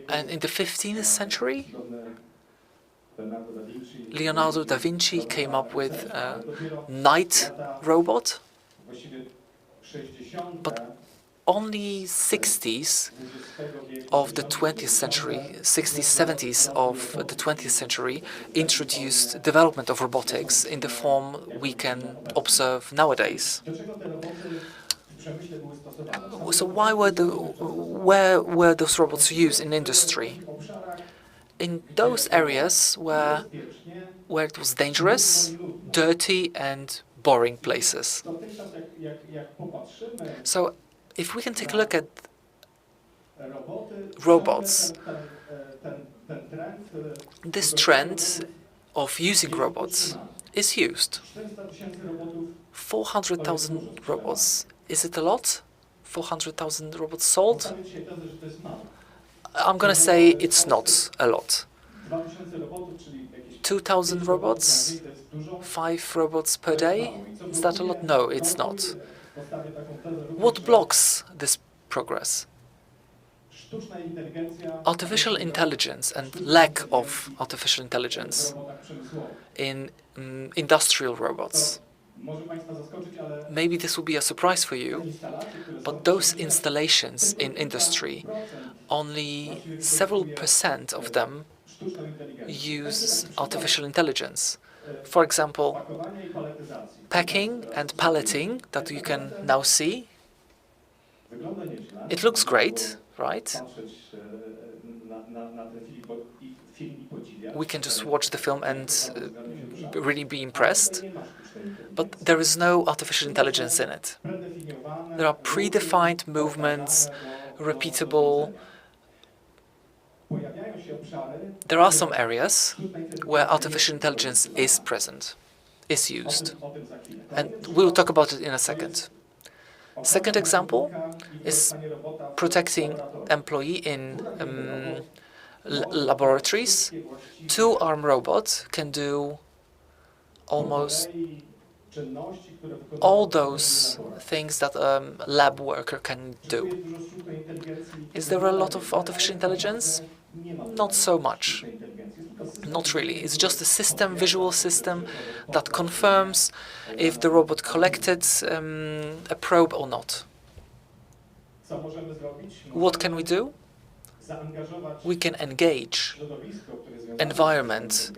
And in the 15th century, Leonardo da Vinci came up with a night robot. But only 60s of the 20th century, 60s, 70s of the 20th century introduced development of robotics in the form we can observe nowadays. So where were those robots used in industry? In those areas where it was dangerous, dirty and boring places. So if we can take a look at robots, this trend of using robots is used. 400,000 robots. Is it a lot? 400,000 robots sold? I'm going to say it's not a lot. 2,000 robots? 5 robots per day? Is that a lot? No, it's not. What blocks this progress? Artificial intelligence and lack of artificial intelligence in industrial robots. Maybe this will be a surprise for you, but those installations in industry, only several % of them use artificial intelligence. For example, packing and palleting that you can now see. It looks great, right? We can just watch the film and really be impressed, but there is no artificial intelligence in it. There are predefined movements, repeatable. There are some areas where artificial intelligence is present, is used, and we'll talk about it in a second. Second example is protecting employee in laboratories. Two-arm robots can do almost all those things that a lab worker can do. Is there a lot of artificial intelligence? Not so much. Not really. It's just a system, visual system, that confirms if the robot collected a probe or not. What can we do? We can engage environment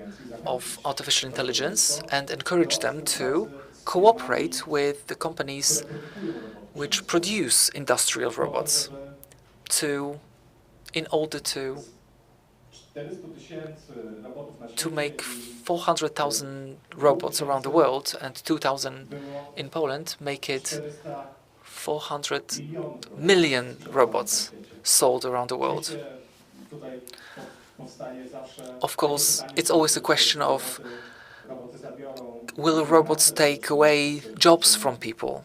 of artificial intelligence and encourage them to cooperate with the companies which produce industrial robots in order to make 400,000 robots around the world and 2,000 in Poland, make it 400 million robots sold around the world. Of course, it's always a question of, will robots take away jobs from people?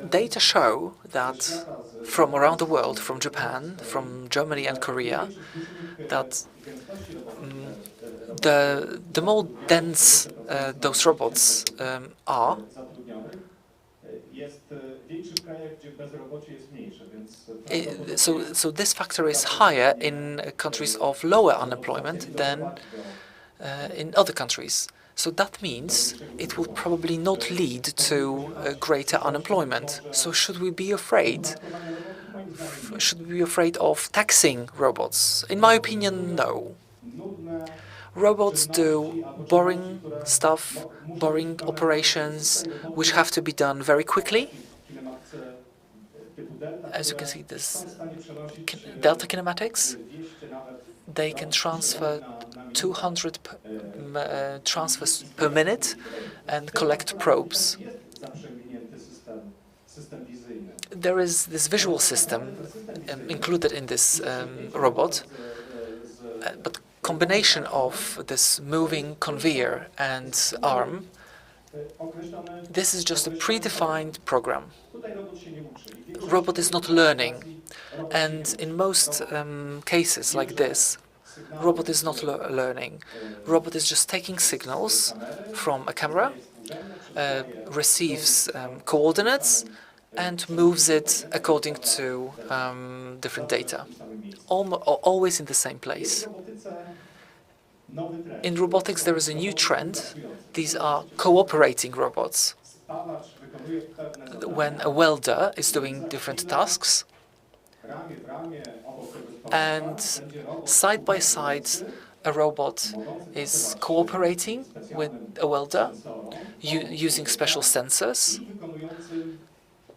Data show that from around the world, from Japan, from Germany and Korea, that the more dense those robots are, so this factor is higher in countries of lower unemployment than in other countries. So that means it will probably not lead to greater unemployment. So should we be afraid? Should we be afraid of taxing robots? In my opinion, no. Robots do boring stuff, boring operations, which have to be done very quickly. As you can see, this delta kinematics, they can transfer 200 transfers per minute and collect probes. There is this visual system included in this robot, but combination of this moving conveyor and arm, this is just a predefined program. Robot is not learning, and in most cases like this, robot is not learning. Robot is just taking signals from a camera, receives coordinates, and moves it according to different data, always in the same place. In robotics, there is a new trend. These are cooperating robots. When a welder is doing different tasks, and side by side, a robot is cooperating with a welder, using special sensors,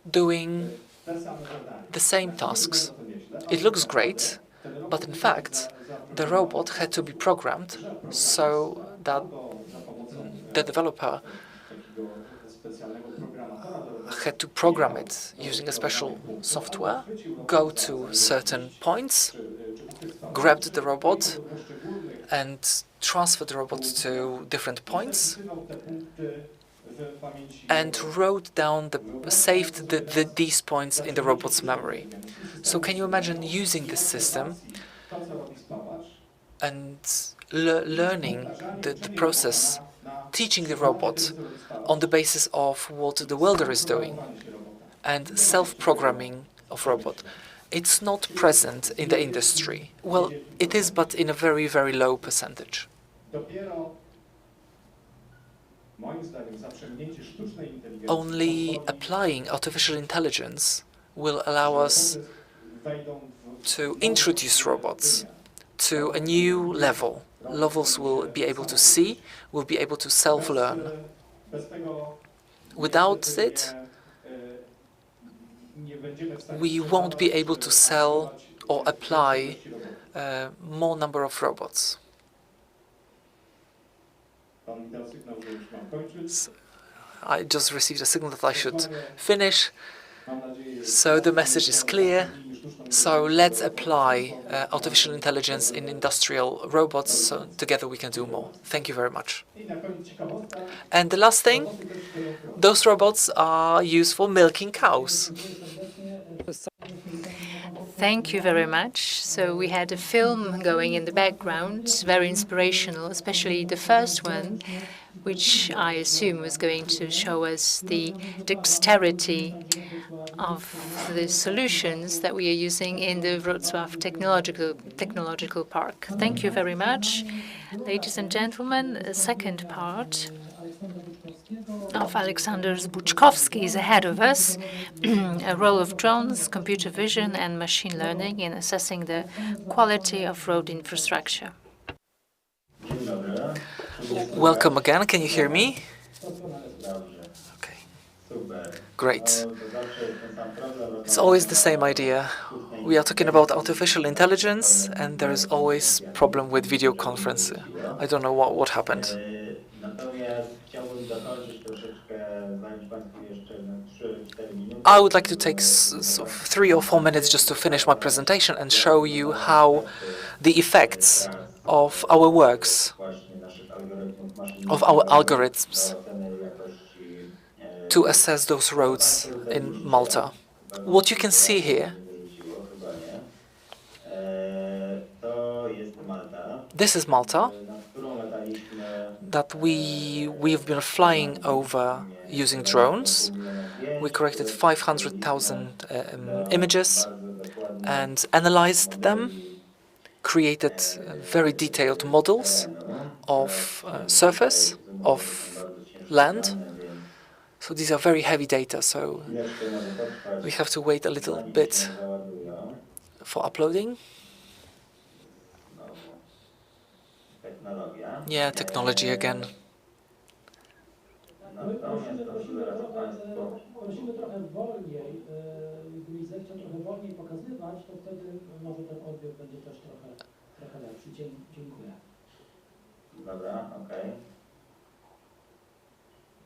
doing the same tasks. It looks great, but in fact, the robot had to be programmed so that the developer had to program it using a special software, go to certain points, grab the robot, and transfer the robot to different points, and wrote down, saved these points in the robot's memory. So can you imagine using this system and learning the process, teaching the robot on the basis of what the welder is doing, and self-programming of robot? It's not present in the industry. Well, it is, but in a very, very low percentage. Only applying artificial intelligence will allow us to introduce robots to a new level. Levels will be able to see, will be able to self-learn. Without it, we won't be able to sell or apply more number of robots. I just received a signal that I should finish. So the message is clear. So let's apply artificial intelligence in industrial robots, so together we can do more. Thank you very much. And the last thing, those robots are used for milking cows. Thank you very much. So we had a film going in the background, very inspirational, especially the first one, which I assume was going to show us the dexterity of the solutions that we are using in the Wrocław Technological Park. Thank you very much. Ladies and gentlemen, the second part of Aleksander Zbuczkowski is ahead of us, a role of drones, computer vision and machine learning in assessing the quality of road infrastructure. Welcome again. Can you hear me? Okay. Great. It's always the same idea. We are talking about artificial intelligence, and there is always problem with video conference. I don't know what happened. I would like to take 3 or 4 minutes just to finish my presentation and show you how the effects of our works, of our algorithms, to assess those roads in Malta. What you can see here, this is Malta, that we've been flying over using drones. We collected 500,000 images and analyzed them, created very detailed models of surface, of land. So these are very heavy data, so we have to wait a little bit for uploading. Yeah, technology again. Prosimy trochę wolniej, gdybyś zechciał trochę wolniej pokazywać, to wtedy może ten odbiór będzie też trochę lepszy. Dziękuję. Dobra, okej.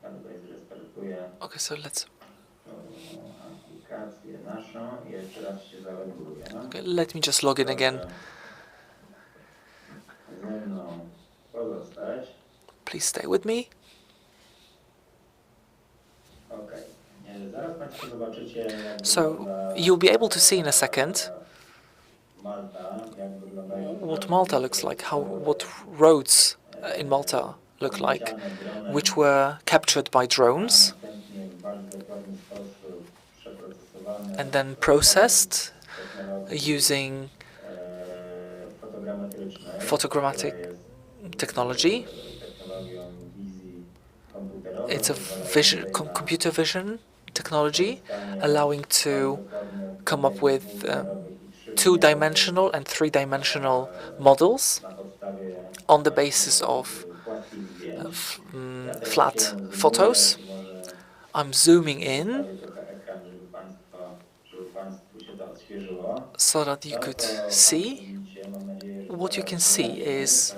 Ja tutaj zrestartuję. Okay, so let's. Aplikację naszą i jeszcze raz się zaloguję. Okay, let me just log in again. Ze mną pozostać. Please stay with me. Okej. Zaraz Państwo zobaczycie, So you'll be able to see in a second Malta, jak wyglądają what Malta looks like, what roads in Malta look like, which were captured by drones and then processed using photogrammetric technology. It's a computer vision technology, allowing to come up with 2-dimensional and 3-dimensional models on the basis of flat photos. I'm zooming in so that you could see. What you can see is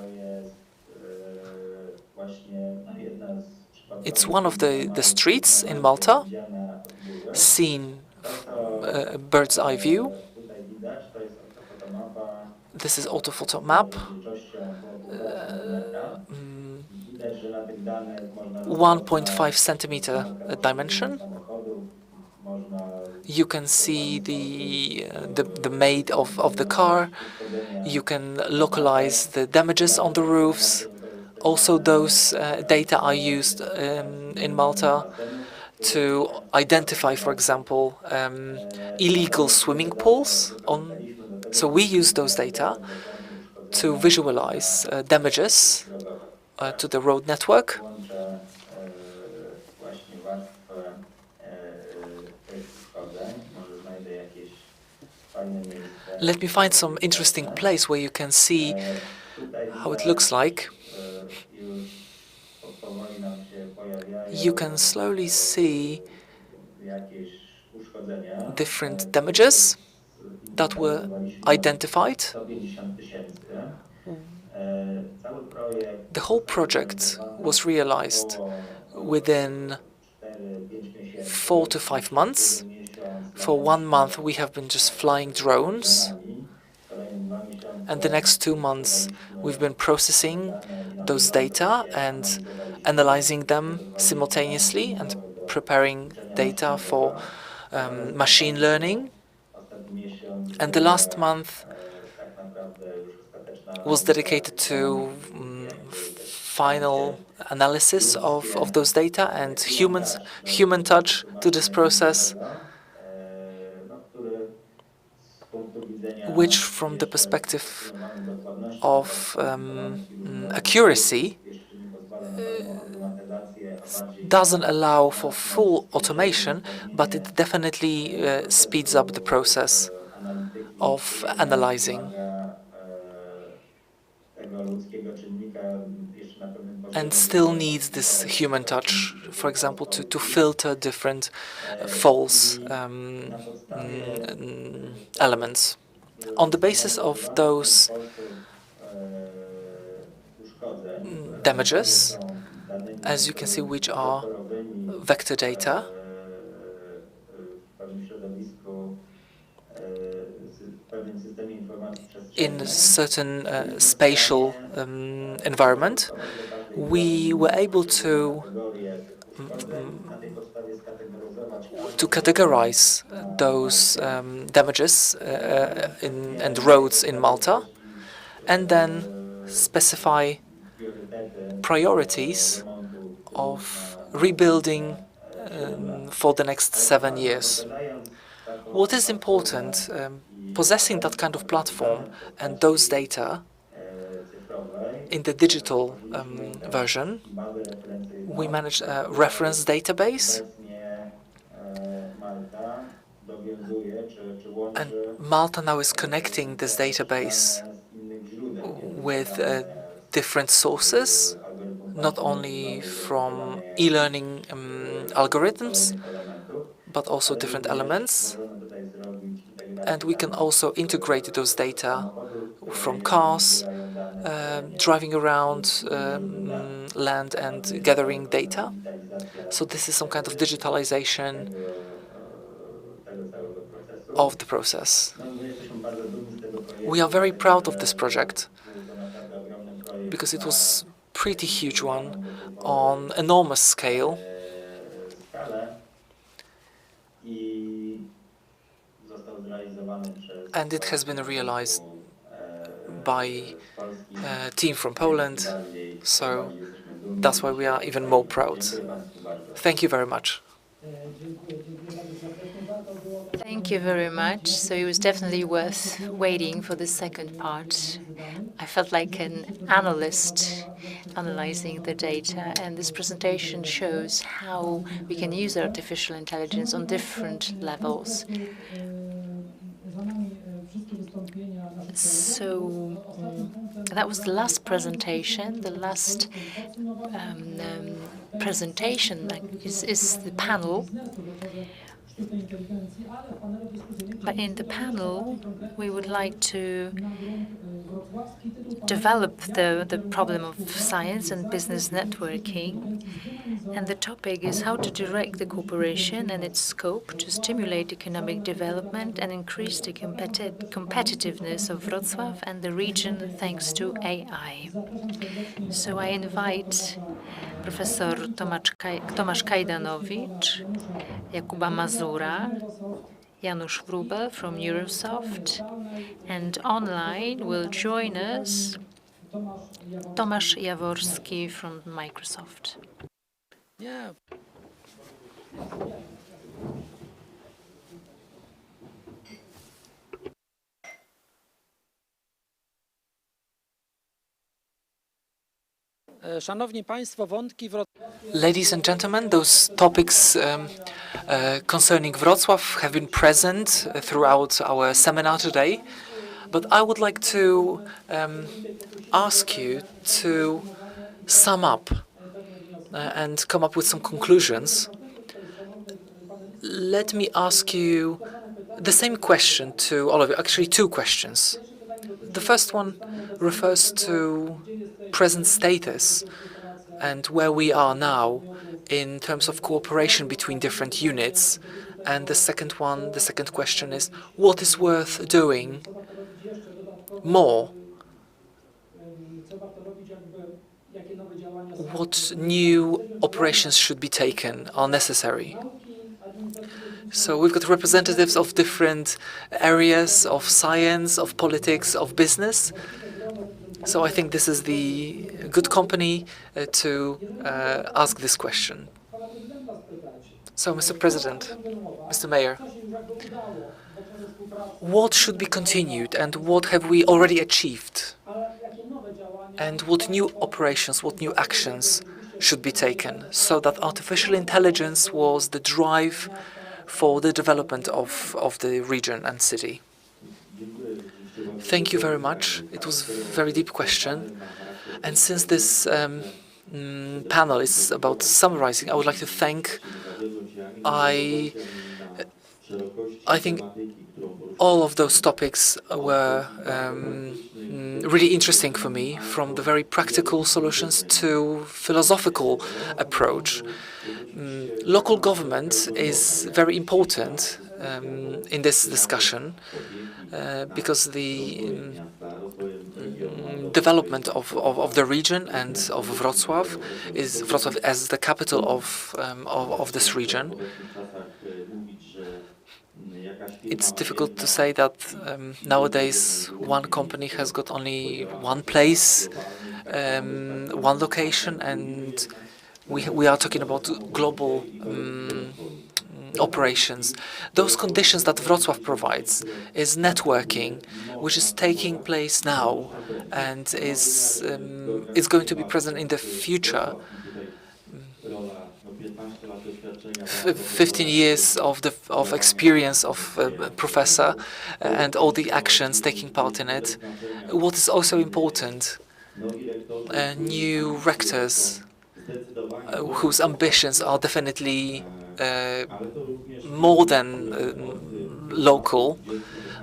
it's one of the streets in Malta, seen a bird's eye view. This is orthophoto map. 1.5 centimeter dimension. You can see the make of the car. You can localize the damages on the roofs. Also, those data are used in Malta to identify, for example, illegal swimming pools. So we use those data to visualize damages to the road network. Let me find some interesting place where you can see how it looks like. you can slowly see jakieś uszkodzenia. different damages that were identified. 150 000. Cały projekt The whole project was realized within 4 to 5 months. For 1 month, we have been just flying drones, and the next 2 months, we've been processing those data and analyzing them simultaneously and preparing data for machine learning. And the last month was dedicated to final analysis of those data and human touch to this process, which from the perspective of accuracy doesn't allow for full automation, but it definitely speeds up the process of analyzing. And still needs this human touch, for example, to filter different false elements. On the basis of those damages, as you can see, which are vector data, in a certain spatial environment, we were able to categorize those damages and roads in Malta, and then specify priorities of rebuilding for the next 7 years. What is important, possessing that kind of platform and those data in the digital version, we managed a reference database, and Malta now is connecting this database with different sources, not only from e-learning algorithms, but also different elements. And we can also integrate those data from cars, driving around land and gathering data. So this is some kind of digitalization of the process. We are very proud of this project because it was a pretty huge one on enormous scale. And it has been realized by a team from Poland, so that's why we are even more proud. Thank you very much. Thank you very much. So it was definitely worth waiting for the second part. I felt like an analyst analyzing the data, and this presentation shows how we can use artificial intelligence on different levels. So that was the last presentation. The last presentation is the panel. But in the panel, we would like to develop the problem of science and business networking. And the topic is how to direct the cooperation and its scope to stimulate economic development and increase the competitiveness of Wrocław and the region thanks to AI. So I invite Professor Tomasz Kajdanowicz, Jakuba Mazura, Janusz Wróbel from Eurosoft, and online will join us Tomasz Jaworski from Microsoft. Yeah. Szanowni Państwo, wątki Ladies and gentlemen, those topics concerning Wrocław have been present throughout our seminar today, but I would like to ask you to sum up and come up with some conclusions, let me ask you the same question to all of you, actually two questions. The first one refers to present status and where we are now in terms of cooperation between different units. And the second question is, what is worth doing more? What new operations should be taken, are necessary? So we've got representatives of different areas of science, of politics, of business. So I think this is the good company to ask this question. So, Mr. President, Mr. Mayor, what should be continued and what have we already achieved? And what new operations, what new actions should be taken so that artificial intelligence was the drive for the development of the region and city? Thank you very much. It was a very deep question. And since this panel is about summarizing, I would like to thank, I think all of those topics were really interesting for me, from the very practical solutions to philosophical approach. Local government is very important in this discussion because the development of the region and of Wrocław as the capital of this region. It's difficult to say that nowadays one company has got only one place, one location, and we are talking about global operations. Those conditions that Wrocław provides is networking, which is taking place now and is going to be present in the future. 15 years of experience of a professor and all the actions taking part in it. What is also important, new rectors whose ambitions are definitely more than local,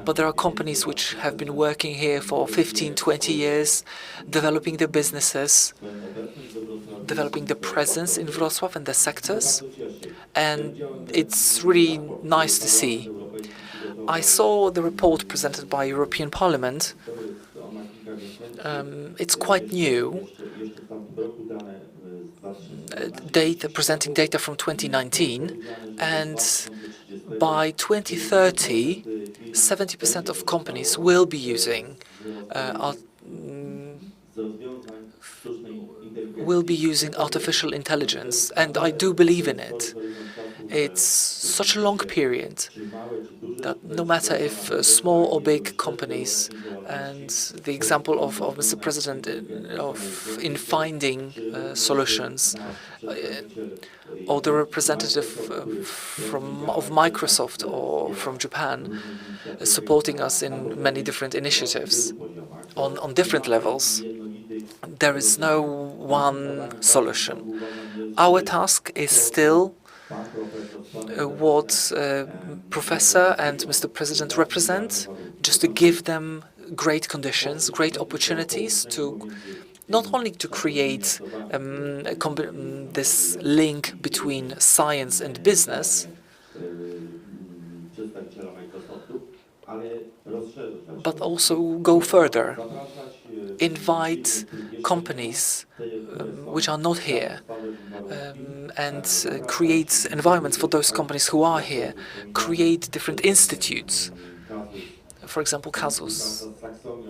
but there are companies which have been working here for 15, 20 years, developing their businesses, developing the presence in Wrocław and the sectors, and it's really nice to see. I saw the report presented by European Parliament. It's quite new. Presenting data from 2019, and by 2030, 70% of companies will be using artificial intelligence, and I do believe in it. It's such a long period that no matter if small or big companies, and the example of Mr. President in finding solutions, or the representative of Microsoft or from Japan supporting us in many different initiatives on different levels, there is no one solution. Our task is still what Professor and Mr. President represent, just to give them great conditions, great opportunities to not only to create this link between science and business, but also go further, invite companies which are not here, and create environments for those companies who are here, create different institutes, for example, Casus,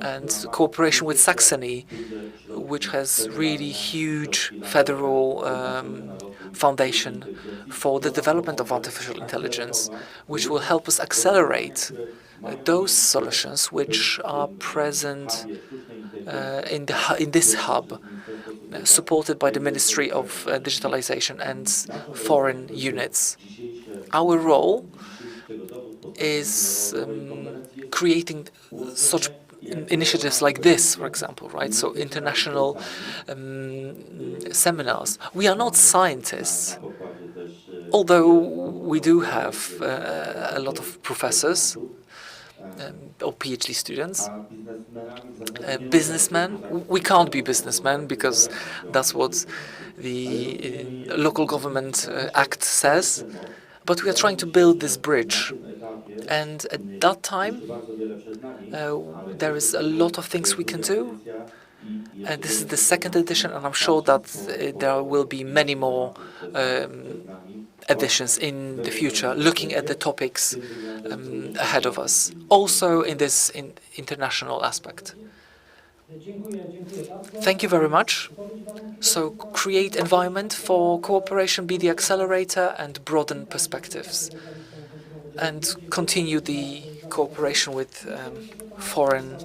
and cooperation with Saxony, which has really huge federal foundation for the development of artificial intelligence, which will help us accelerate those solutions which are present in this hub, supported by the Ministry of Digitalization and foreign units. Our role is creating such initiatives like this, for example, right? So international seminars. We are not scientists, although we do have a lot of professors or PhD students. Businessmen, we can't be businessmen because that's what the Local Government Act says. But we are trying to build this bridge. And at that time, there is a lot of things we can do. And this is the second edition, and I'm sure that there will be many more editions in the future, looking at the topics ahead of us, also in this international aspect. Thank you very much. So create environment for cooperation, be the accelerator, and broaden perspectives, and continue the cooperation with foreign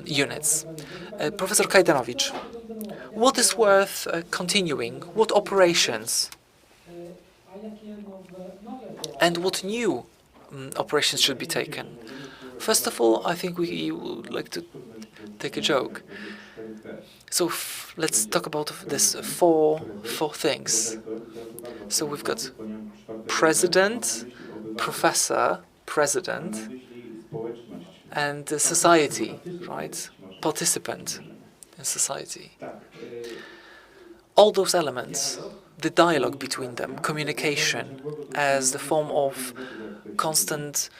units. Professor Kajdanowicz, what is worth continuing? What operations? And what new operations should be taken? First of all, I think we would like to take a joke. So let's talk about this four things. So we've got president, professor, president, and society, right? Participant in society. All those elements, the dialogue between them, communication as the form of constant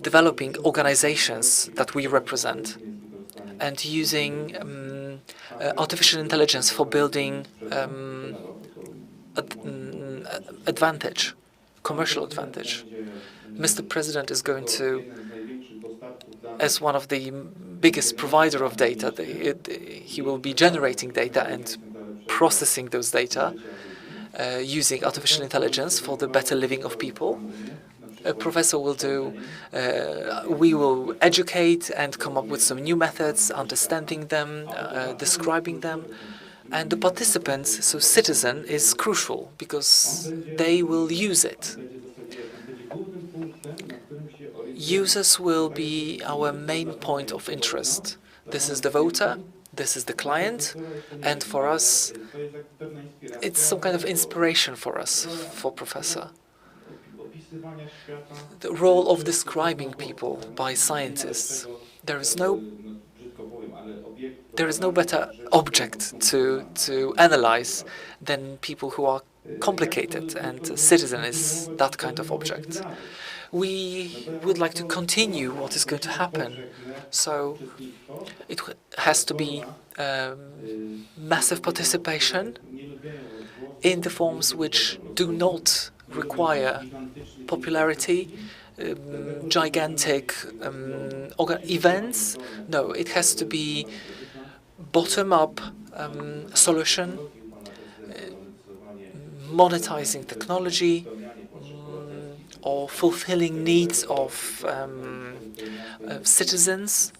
developing organizations that we represent, and using artificial intelligence for building advantage, commercial advantage. Mr. President is going to, as one of the biggest provider of data, he will be generating data and processing those data using artificial intelligence for the better living of people. A professor will do, we will educate and come up with some new methods, understanding them, describing them. And the participants, so citizen, is crucial because they will use it. Users will be our main point of interest. This is the voter, this is the client, and for us, it's some kind of inspiration for us, for Professor. The role of describing people by scientists. There is no better object to analyze than people who are complicated, and citizen is that kind of object. We would like to continue what is going to happen, so it has to be massive participation in the forms which do not require popularity, gigantic events. No, it has to be bottom-up solution, monetizing technology, or fulfilling needs of citizens,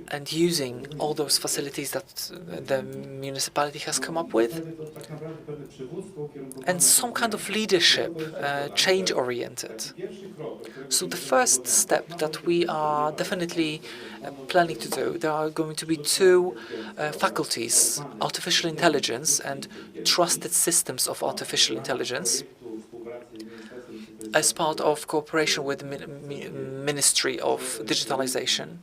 and using all those facilities that the municipality has come up with, and some kind of leadership, change-oriented. So the first step that we are definitely planning to do, there are going to be two faculties, artificial intelligence and trusted systems of artificial intelligence, as part of cooperation with the Ministry of Digitalization.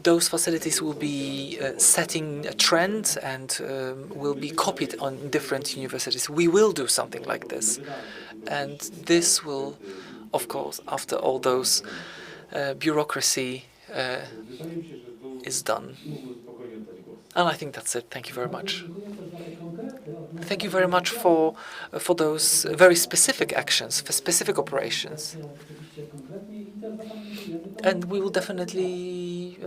Those facilities will be setting a trend and will be copied on different universities. We will do something like this. And this will, of course, after all those bureaucracy is done. And I think that's it. Thank you very much. Thank you very much for those very specific actions, for specific operations. And we will definitely,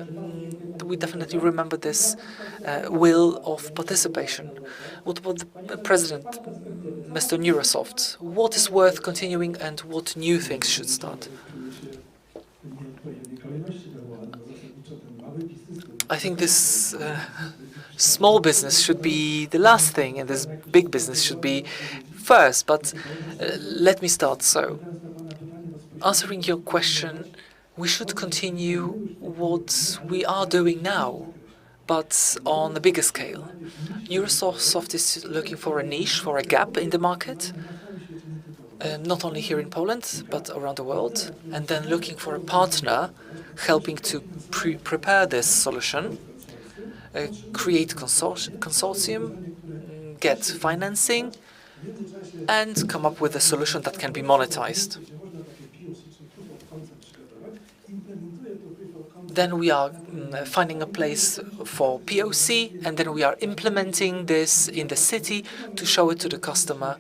remember this will of participation. What about the President, Mr. Neurosoft? What is worth continuing and what new things should start? I think this small business should be the last thing, and this big business should be first. But let me start. So, answering your question, we should continue what we are doing now, but on a bigger scale. Neurosoft is looking for a niche, for a gap in the market, not only here in Poland, but around the world, and then looking for a partner helping to prepare this solution, create consortium, get financing, and come up with a solution that can be monetized. Then we are finding a place for POC, and then we are implementing this in the city to show it to the customer.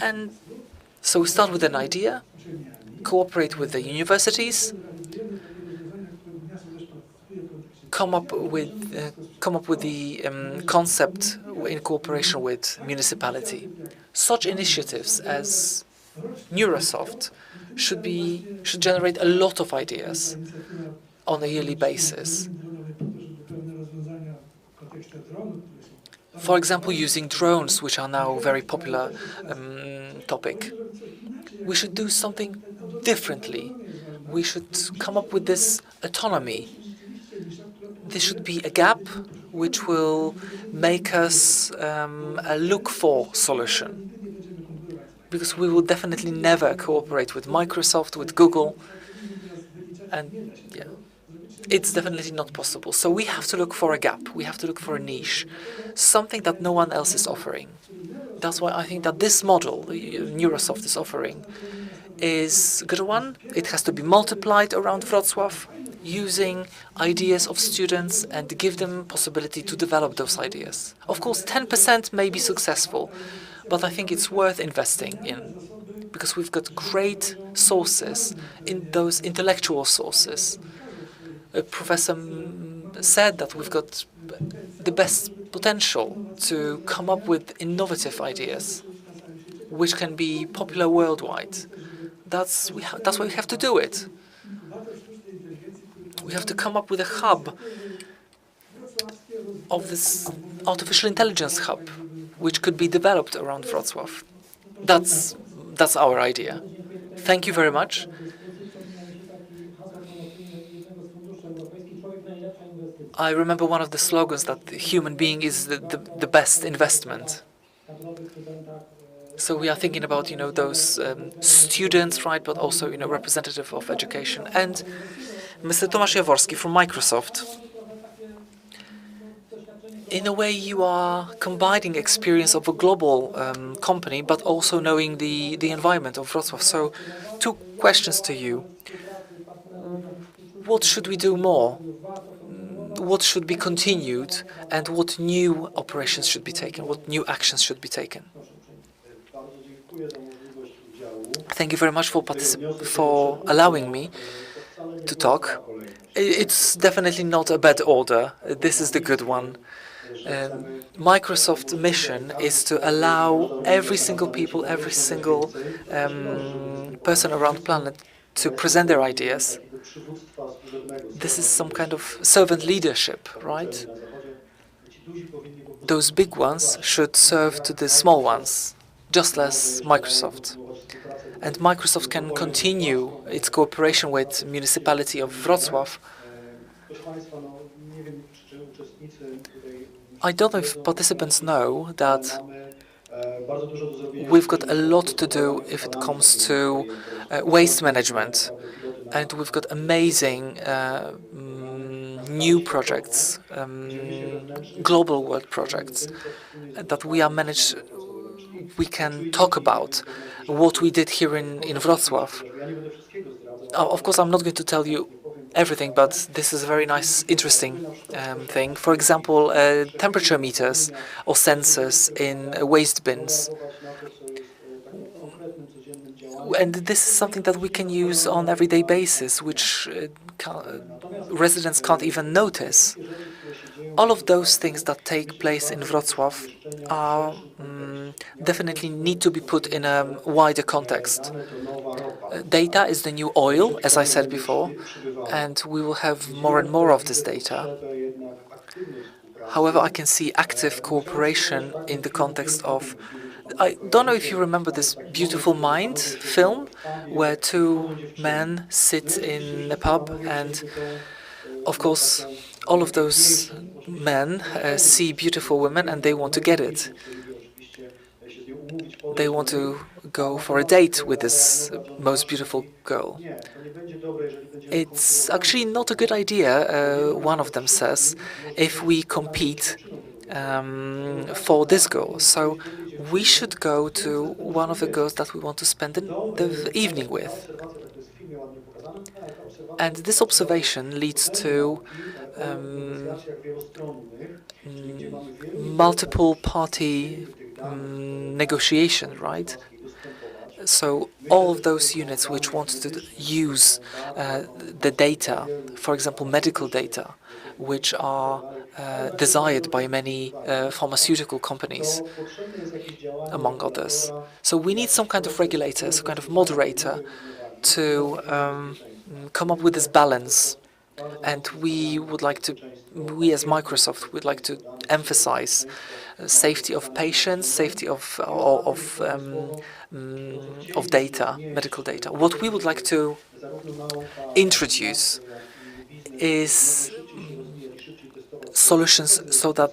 And so we start with an idea, cooperate with the universities, come up with the concept in cooperation with municipality. Such initiatives as Neurosoft should generate a lot of ideas on a yearly basis. For example, using drones, which are now a very popular topic. We should do something differently. We should come up with this autonomy. This should be a gap which will make us a look-for solution. Because we will definitely never cooperate with Microsoft, with Google, and yeah, it's definitely not possible. So we have to look for a gap. We have to look for a niche, something that no one else is offering. That's why I think that this model Neurosoft is offering is a good one. It has to be multiplied around Wrocław, using ideas of students and give them possibility to develop those ideas. Of course, 10% may be successful, but I think it's worth investing in because we've got great sources in those intellectual sources. A professor said that we've got the best potential to come up with innovative ideas, which can be popular worldwide. That's why we have to do it. We have to come up with a hub of this artificial intelligence hub, which could be developed around Wrocław. That's our idea. Thank you very much. I remember one of the slogans that the human being is the best investment. So we are thinking about, those students, right, but also, representative of education. And Mr. Tomasz Jaworski from Microsoft. In a way, you are combining experience of a global company, but also knowing the environment of Wrocław. So, two questions to you. What should we do more? What should be continued? And what new operations should be taken? What new actions should be taken? Thank you very much for allowing me to talk. It's definitely not a bad order. This is the good one. Microsoft's mission is to allow every single people, every single person around the planet to present their ideas. This is some kind of servant leadership, right? Those big ones should serve to the small ones, just as Microsoft. And Microsoft can continue its cooperation with municipality of Wrocław. I don't know if participants know that we've got a lot to do if it comes to waste management. And we've got amazing new projects, global world projects that we can talk about what we did here in Wrocław. Of course, I'm not going to tell you everything, but this is a very nice, interesting thing. For example, temperature meters or sensors in waste bins. And this is something that we can use on everyday basis, which residents can't even notice. All of those things that take place in Wrocław are definitely need to be put in a wider context. Data is the new oil, as I said before, and we will have more and more of this data. However, I can see active cooperation in the context of I don't know if you remember this Beautiful Mind film, where two men sit in a pub, and of course, all of those men see beautiful women and they want to get it. They want to go for a date with this most beautiful girl. It's actually not a good idea, one of them says, if we compete for this girl. So we should go to one of the girls that we want to spend the evening with. And this observation leads to multiple party negotiation, right? So all of those units which want to use the data, for example, medical data, which are desired by many pharmaceutical companies, among others. So we need some kind of regulator, some kind of moderator to come up with this balance. And we as Microsoft would like to emphasize safety of patients, safety of data, medical data. What we would like to introduce is solutions so that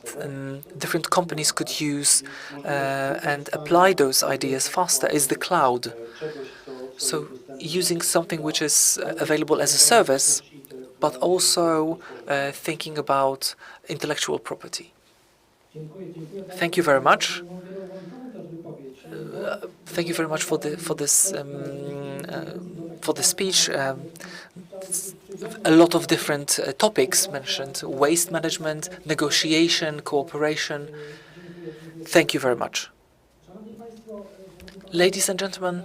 different companies could use and apply those ideas faster is the cloud. So using something which is available as a service, but also thinking about intellectual property. Thank you very much. Thank you very much for this speech. A lot of different topics mentioned: waste management, negotiation, cooperation. Thank you very much. Ladies and gentlemen,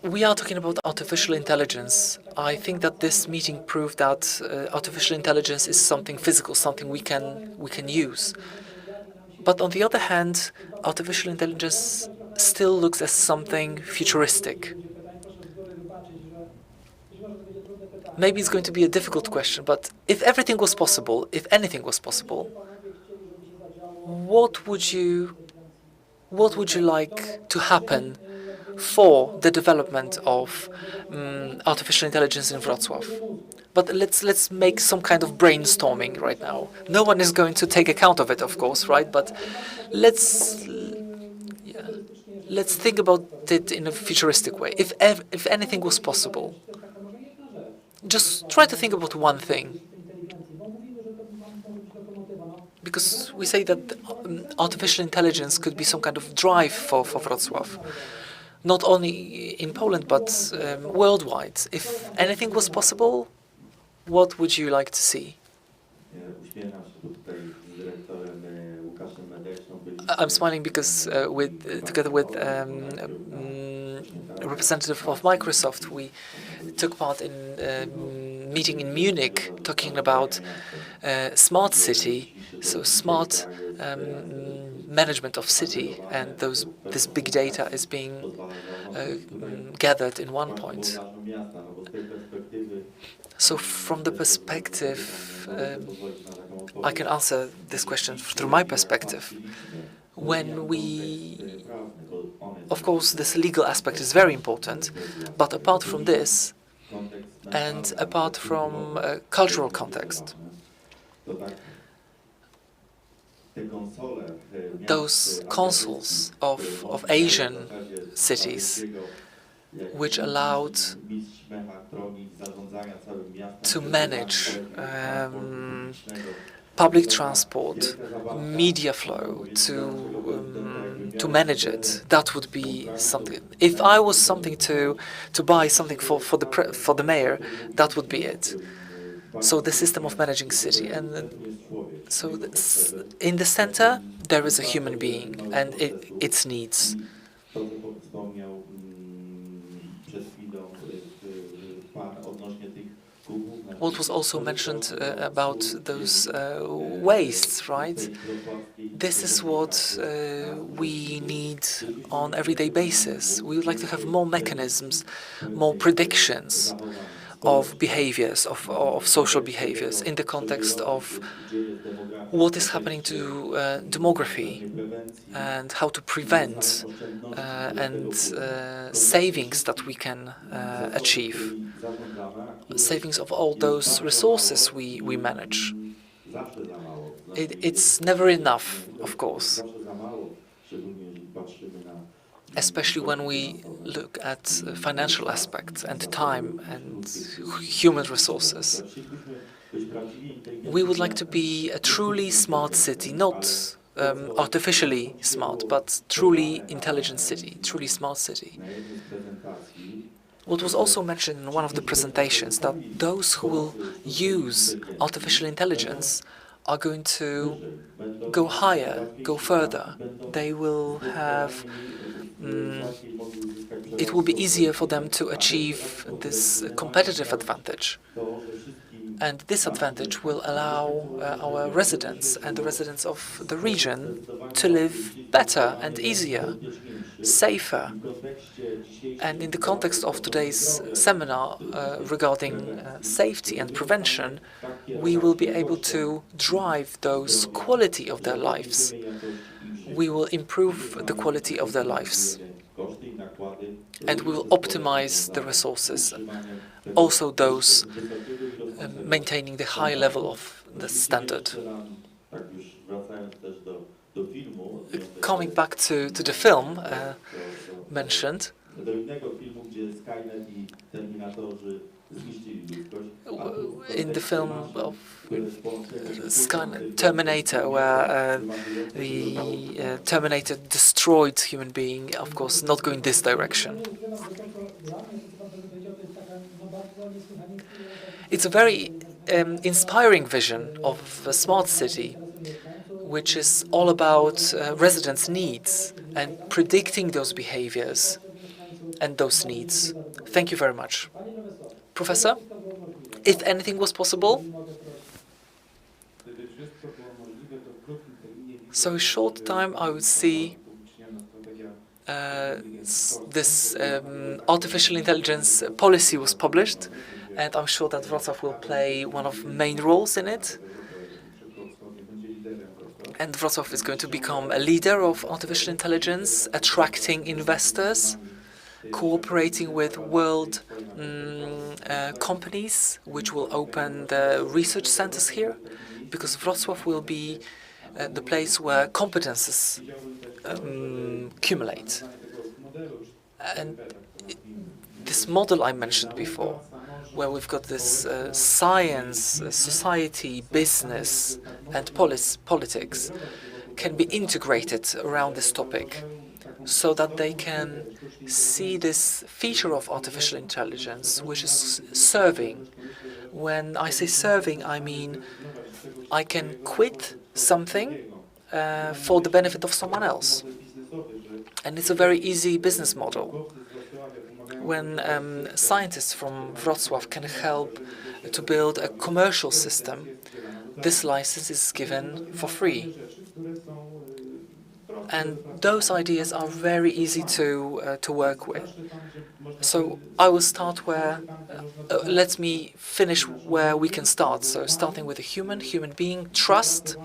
we are talking about artificial intelligence. I think that this meeting proved that artificial intelligence is something physical, something we can use. But on the other hand, artificial intelligence still looks as something futuristic. Maybe it's going to be a difficult question, but if everything was possible, if anything was possible, what would you like to happen for the development of artificial intelligence in Wrocław? But let's make some kind of brainstorming right now. No one is going to take account of it, of course, right? But let's think about it in a futuristic way. If anything was possible, just try to think about one thing. Because we say that artificial intelligence could be some kind of drive for Wrocław. Not only in Poland, but worldwide. If anything was possible, what would you like to see? I'm smiling because together with a representative of Microsoft, we took part in a meeting in Munich talking about smart city, so smart management of city, and this big data is being gathered in one point. So from the perspective, I can answer this question through my perspective. Of course, this legal aspect is very important, but apart from this, and apart from a cultural context, those consuls of Asian cities, which allowed to manage public transport, media flow, to manage it, that would be something. If I was something to buy something for the mayor, that would be it. So the system of managing city, and so in the center there is a human being and its needs. What was also mentioned about those wastes, right? This is what we need on everyday basis. We would like to have more mechanisms, more predictions of behaviors, of social behaviors, in the context of what is happening to demography and how to prevent and savings that we can achieve, savings of all those resources we manage. It's never enough, of course, especially when we look at financial aspects and time and human resources. We would like to be a truly smart city, not artificially smart, but truly intelligent city, truly smart city. What was also mentioned in one of the presentations, that those who will use artificial intelligence are going to go higher, go further. They will have it will be easier for them to achieve this competitive advantage. And this advantage will allow our residents and the residents of the region to live better and easier, safer. And in the context of today's seminar regarding safety and prevention, we will be able to drive those quality of their lives. We will improve the quality of their lives, and we will optimize the resources, also those maintaining the high level of the standard. Coming back to the film mentioned, in the film of Terminator, where the Terminator destroyed human being, of course, not going this direction. It's a very inspiring vision of a smart city, which is all about residents' needs and predicting those behaviors and those needs. Thank you very much. Professor, if anything was possible? So a short time I would see this artificial intelligence policy was published, and I'm sure that Wrocław will play one of the main roles in it. And Wrocław is going to become a leader of artificial intelligence, attracting investors, cooperating with world companies, which will open the research centers here, because Wrocław will be the place where competences accumulate. And this model I mentioned before, where we've got this science, society, business, and politics, can be integrated around this topic, so that they can see this feature of artificial intelligence, which is serving. When I say serving, I mean I can quit something for the benefit of someone else. And it's a very easy business model. When scientists from Wrocław can help to build a commercial system, this license is given for free. And those ideas are very easy to work with. So I will start where, let me finish where we can start. So starting with a human being, trust,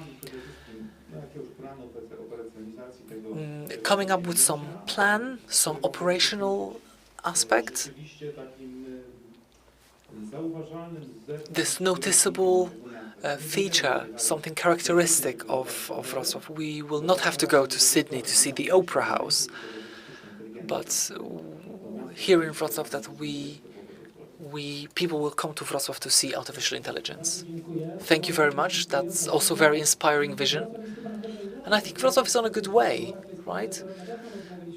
coming up with some plan, some operational aspect, this noticeable feature, something characteristic of Wrocław. We will not have to go to Sydney to see the Opera House, but here in Wrocław that people will come to Wrocław to see artificial intelligence. Thank you very much. That's also a very inspiring vision. And I think Wrocław is on a good way, right?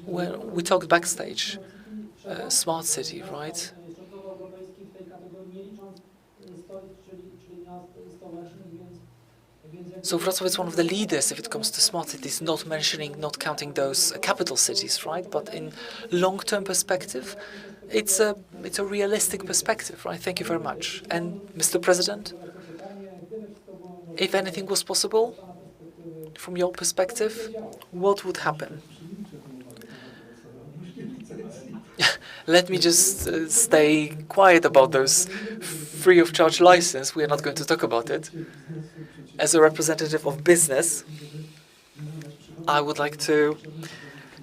When we talked backstage, smart city, right? So Wrocław is one of the leaders if it comes to smart cities, not counting those capital cities, right? But in long-term perspective, it's a realistic perspective, right? Thank you very much. And Mr. President, if anything was possible, from your perspective, what would happen? Let me just stay quiet about those free of charge license. We are not going to talk about it. As a representative of business, I would like to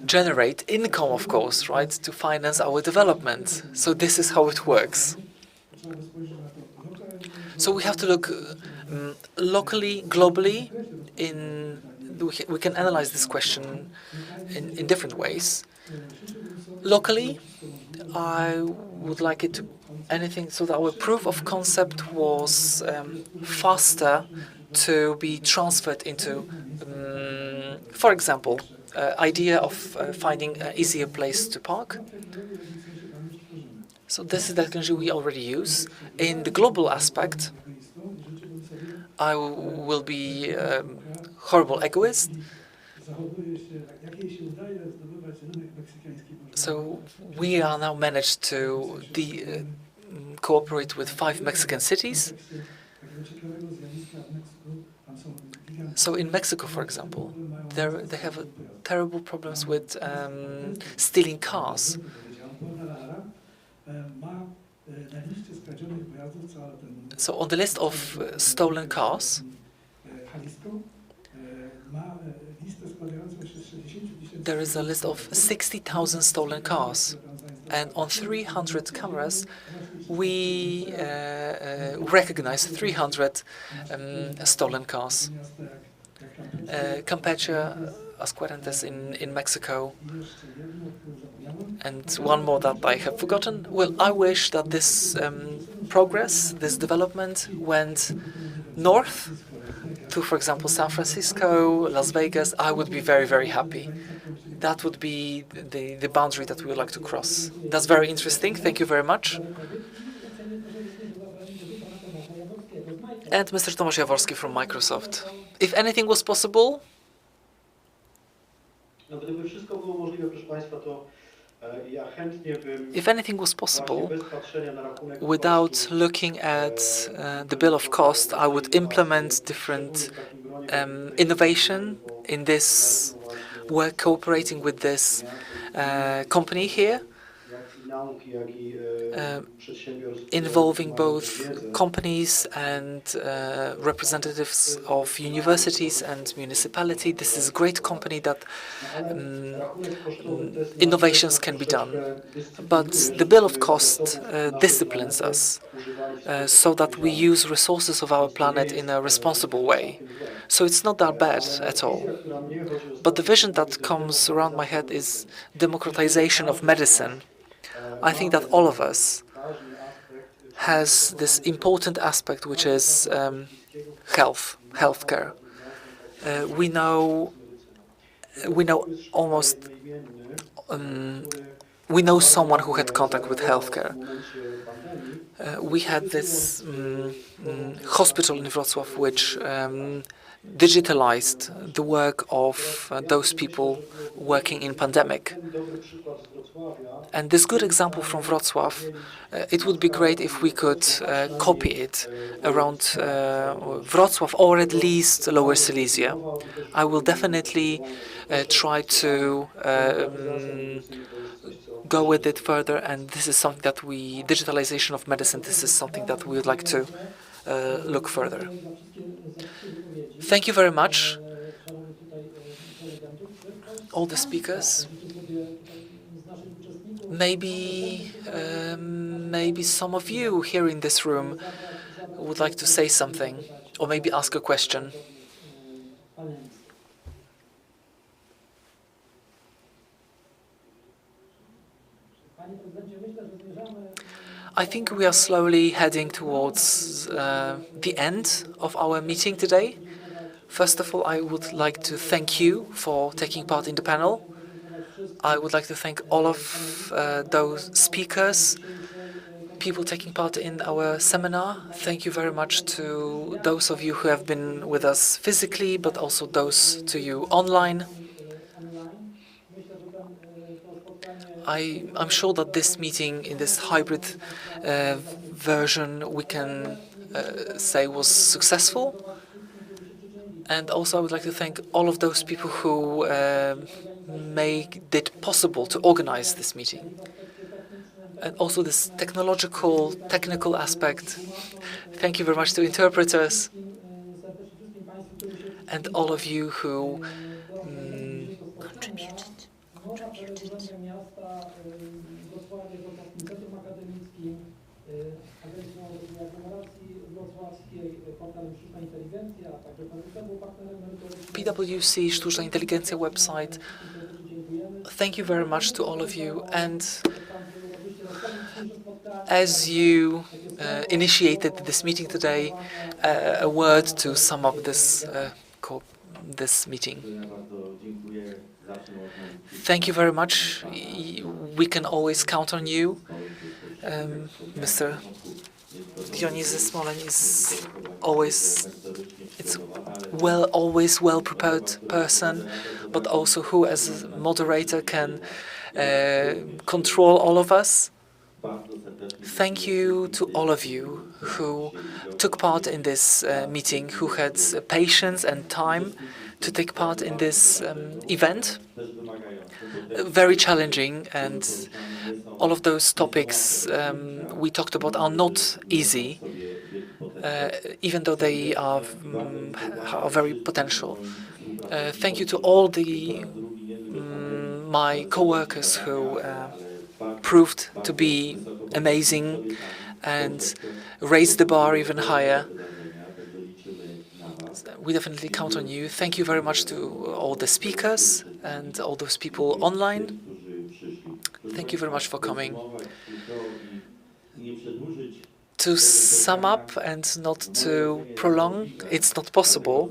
generate income, of course, right, to finance our development. So this is how it works. So we have to look locally, globally. We can analyze this question in different ways. Locally, I would like it to anything so that our proof of concept was faster to be transferred into, for example, idea of finding an easier place to park. So this is the technology we already use. In the global aspect, I will be a horrible egoist. So we are now managed to cooperate with 5 Mexican cities. So in Mexico, for example, they have terrible problems with stealing cars. So on the list of stolen cars, there is a list of 60,000 stolen cars. And on 300 cameras, we recognize 300 stolen cars. Campeche, Aguascalientes in Mexico, and one more that I have forgotten. Well, I wish that this progress, this development went north to, for example, San Francisco, Las Vegas. I would be very, very happy. That would be the boundary that we would like to cross. That's very interesting. Thank you very much. And Mr. Tomasz Jaworski from Microsoft. If anything was possible, without looking at the bill of cost, I would implement different innovation in this work, cooperating with this company here, involving both companies and representatives of universities and municipality. This is a great company that innovations can be done. But the bill of cost disciplines us so that we use resources of our planet in a responsible way. So it's not that bad at all. But the vision that comes around my head is democratization of medicine. I think that all of us has this important aspect, which is healthcare. We know someone who had contact with healthcare. We had this hospital in Wrocław which digitalized the work of those people working in pandemic. And this good example from Wrocław, it would be great if we could copy it around Wrocław or at least Lower Silesia. I will definitely try to go with it further, and this is something that digitalization of medicine, this is something that we would like to look further. Thank you very much, all the speakers. Maybe some of you here in this room would like to say something, or maybe ask a question. I think we are slowly heading towards the end of our meeting today. First of all, I would like to thank you for taking part in the panel. I would like to thank all of those speakers, people taking part in our seminar. Thank you very much to those of you who have been with us physically, but also those to you online. I'm sure that this meeting in this hybrid version we can say was successful. And also I would like to thank all of those people who made it possible to organize this meeting. and also this technical aspect. Thank you very much to interpreters and all of you who contributed. PwC Sztuczna Inteligencja website. Thank you very much to all of you. And as you initiated this meeting today, a word to sum up this meeting. Thank you very much. We can always count on you. Mr. Dionysus Smoleń is always well-prepared person, but also who, as a moderator, can control all of us. Thank you to all of you who took part in this meeting, who had patience and time to take part in this event. Very challenging, and all of those topics we talked about are not easy, even though they are very potential. Thank you to all my co-workers who proved to be amazing and raised the bar even higher. We definitely count on you. Thank you very much to all the speakers and all those people online. Thank you very much for coming. To sum up and not to prolong, it's not possible.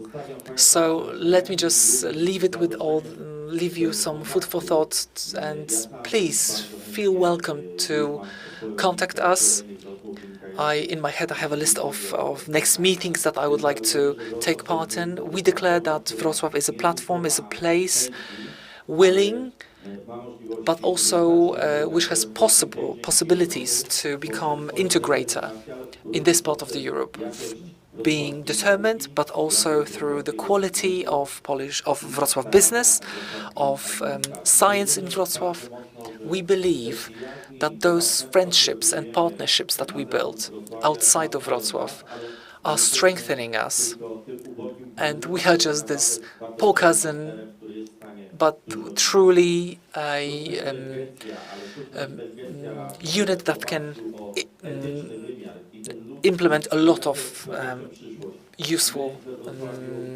So let me just leave you some food for thought, and please feel welcome to contact us. In my head, I have a list of next meetings that I would like to take part in. We declare that Wrocław is a platform, is a place willing, but also which has possibilities to become integrator in this part of the Europe, being determined, but also through the quality of Wrocław business, of science in Wrocław. We believe that those friendships and partnerships that we build outside of Wrocław are strengthening us. And we are just this poor cousin, but truly a unit that can implement a lot of useful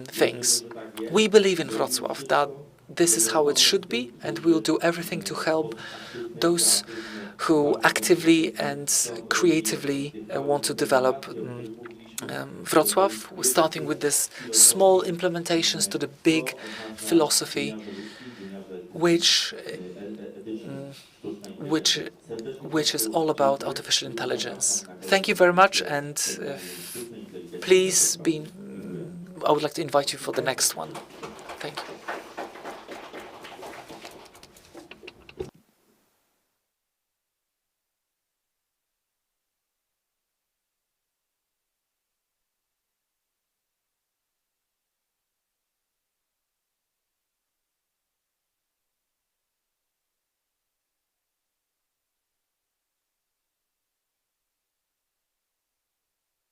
things. We believe in Wrocław that this is how it should be, and we will do everything to help those who actively and creatively want to develop Wrocław, starting with this small implementations to the big philosophy, which is all about artificial intelligence. Thank you very much, and please I would like to invite you for the next one. Thank you.